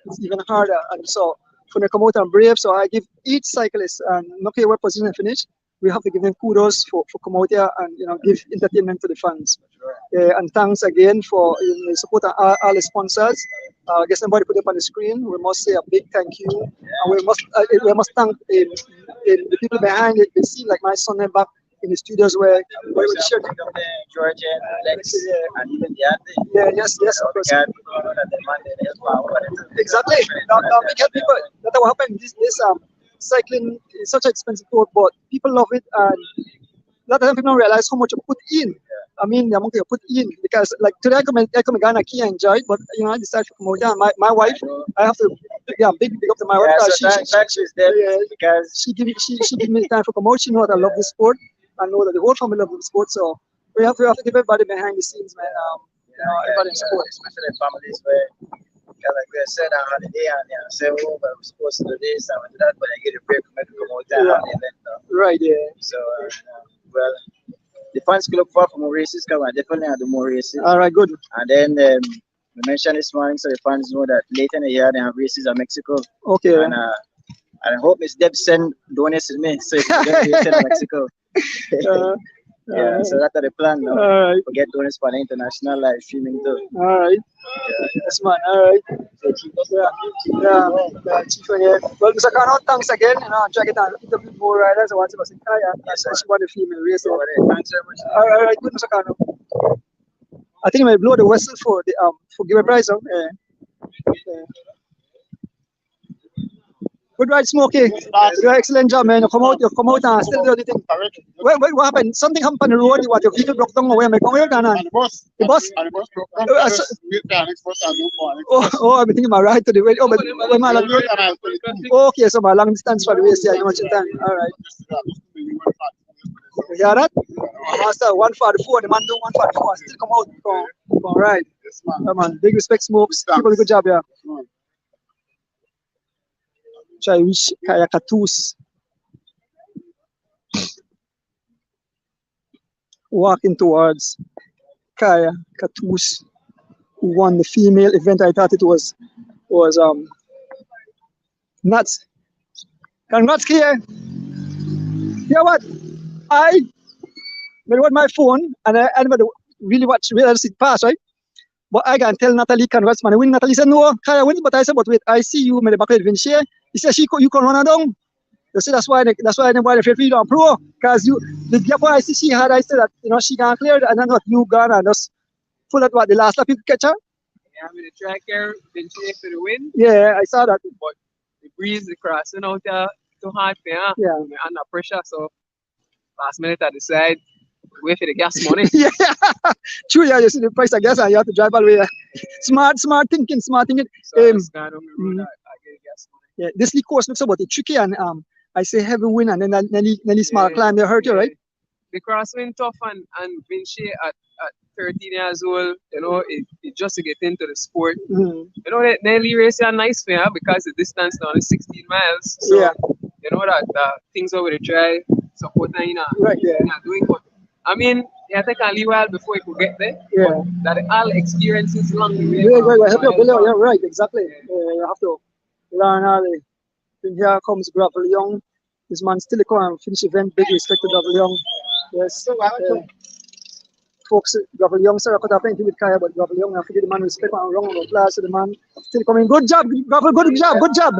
it's even harder. And so for them to come out and brave, so I give each cyclist, and no care what position they finish, we have to give them kudos for come out here and you know give entertainment to the fans. And thanks again for support all the sponsors. I guess somebody put it up on the screen. We must say a big thank you, and we must thank the people behind it. They seem like my son and back in the studios where we share Georgia, Lex, and even the other. Yeah, yes, of course. Exactly. Now we get people. That's what happened. This cycling is such an expensive sport, but people love it, and a lot of time people don't realize how much you put in. I mean, the amount you put in, because like today I come in Ghana, Kia enjoy it, but you know I decided to come out there. My wife, I have to big up to my wife because she's there because she give me the time for come out. She know that I love this sport. I know that the whole family loves the sport, so we have to give everybody behind the scenes, man. You know, everybody in sport, especially families where like we said on holiday and say, oh, but we're supposed to do this and do that, but I get a break from it to come out there and event. Right, yeah. So well, the fans can look forward for more races because I definitely have do more races. All right, good. And then we mentioned this morning, so the fans know that later in the year they have races in Mexico. Okay. And I hope Miss Deb send donuts to me so you can get races in Mexico. So that's the plan now. All right. We get donuts for the international live streaming too. All right. Yes, man. All right. Chief again. Well, Mr. Cano, thanks again. You know, try to get an interview more riders. I want to say, yes, she won the female race. Thanks very much. All right, good, Mr. Cano. I think I may blow the whistle for the give a prize. Good ride, Smokey. You do an excellent job, man. You come out and still do the thing. What happened? Something happened on the road. What, your vehicle broke down or where am I going? The bus? The bus? And the bus broke down. I'm thinking my ride to the way. Oh, but where am I? Okay, so my long distance for the race. Yeah, you much in time. All right. You hear that? Master 144, the man do 144 still come out. All right. Come on. Big respect, Smokes. Keep up a good job, yeah. Try reach Kaya Katus. Walking towards Kaya Katus, who won the female event. I thought it was nuts. Congrats, Kia. You know what? I went my phone and I never really see it pass, right? But I can tell Natalie congrats, man. When Natalie said no, Kaya wins, but I said, but wait, I see you, man, back with Vinci. He said you can run her down. You see, that's why nobody afraid for you don't pro. Because the gap I see she had, I said that she can clear it, and then what you gone and just pull out what the last lap you catch her. Yeah, I'm in the track here, Vinci for the win. Yeah, I saw that. But the breeze, the crossing out there too hard for you. Yeah. I'm under pressure, so last minute I decide wait for the gas money. Yeah, true. Yeah, you see the price of gas and you have to drive all the way. Smart thinking. So I just gone on the road, I get gas money. Yeah, this league course looks about it tricky, and I say heavy wind and then nearly small climb. They hurt you, right? The crosswind tough and Vinci at 13 years old, it just to get into the sport. That nearly race are nice for you because the distance now is 16 miles. So yeah. You know that things over the dry support right, yeah. Doing what I mean, I think I'll leave while before you could get there. Yeah. That all experiences along the way. Yeah, right, exactly. You have to learn how to. Here comes Gravel Young. This man still come and finish event. Big respect to Gravel Young. Yes. Folks, Gravel Young, sir, I could have plenty with Kaya, but Gravel Young, I forget the man respect and wrong on class. So the man still coming. Good job, Gravel, good job.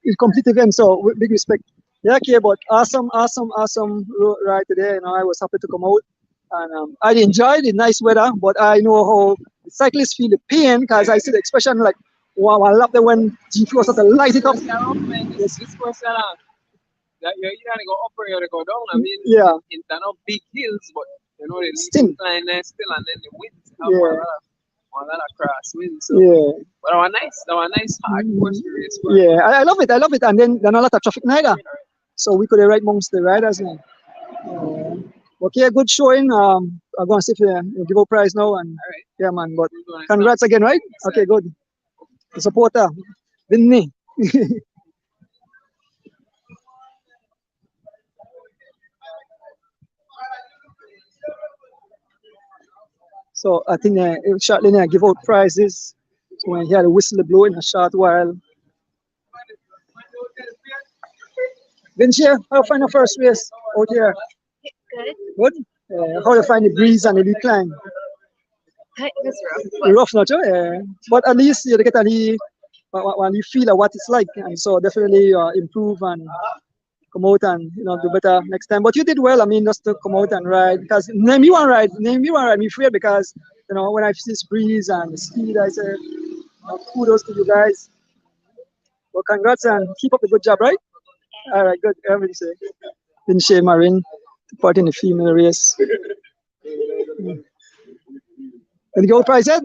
It's complete event, so big respect. Yeah, okay, but awesome ride today. I was happy to come out. And I enjoyed the nice weather, but I know how the cyclists feel the pain because I see the expression like one lap there when G4 started to light it up. Yes. This question, that you either go up or you go down. I mean, Yeah. it's not big hills, but you know, the Still. line there still, and then the winds have Yeah. one lot of cross winds. So. Yeah. But that was nice hard course to race. Yeah, I love it. And then there's not a lot of traffic neither. So we could have ride amongst the riders now. Okay, good showing. I'm going to see if you give a prize now. And Alright. yeah, man. But congrats again, right? Okay, good. The supporter, Vinny. So I think shortly I give out prizes. So when you hear the whistle blow in a short while. Vinci, how you find the first race out here? Good. Good? How you find the breeze and the decline? It was rough. Rough, not sure. But at least you get a when you feel what it's like, and so definitely improve and come out and do better next time. But you did well. I mean, just to come out and ride because name me one ride. Me afraid because when I see this breeze and the speed, I say kudos to you guys. Well, congrats and keep up the good job, right? All right, good. Everything say. Vinci Marin to part in the female race. And the gold prize yet?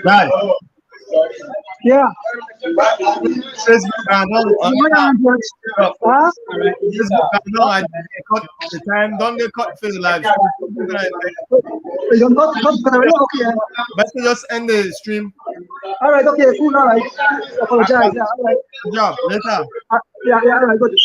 Dad. Yeah. Facebook Cano. Facebook Cano and cut the time. Don't get cut for the live stream. Best to just end the stream. All right, okay, cool, all right. Apologize. Yeah, all right. Good job. Later. Yeah, all right, good.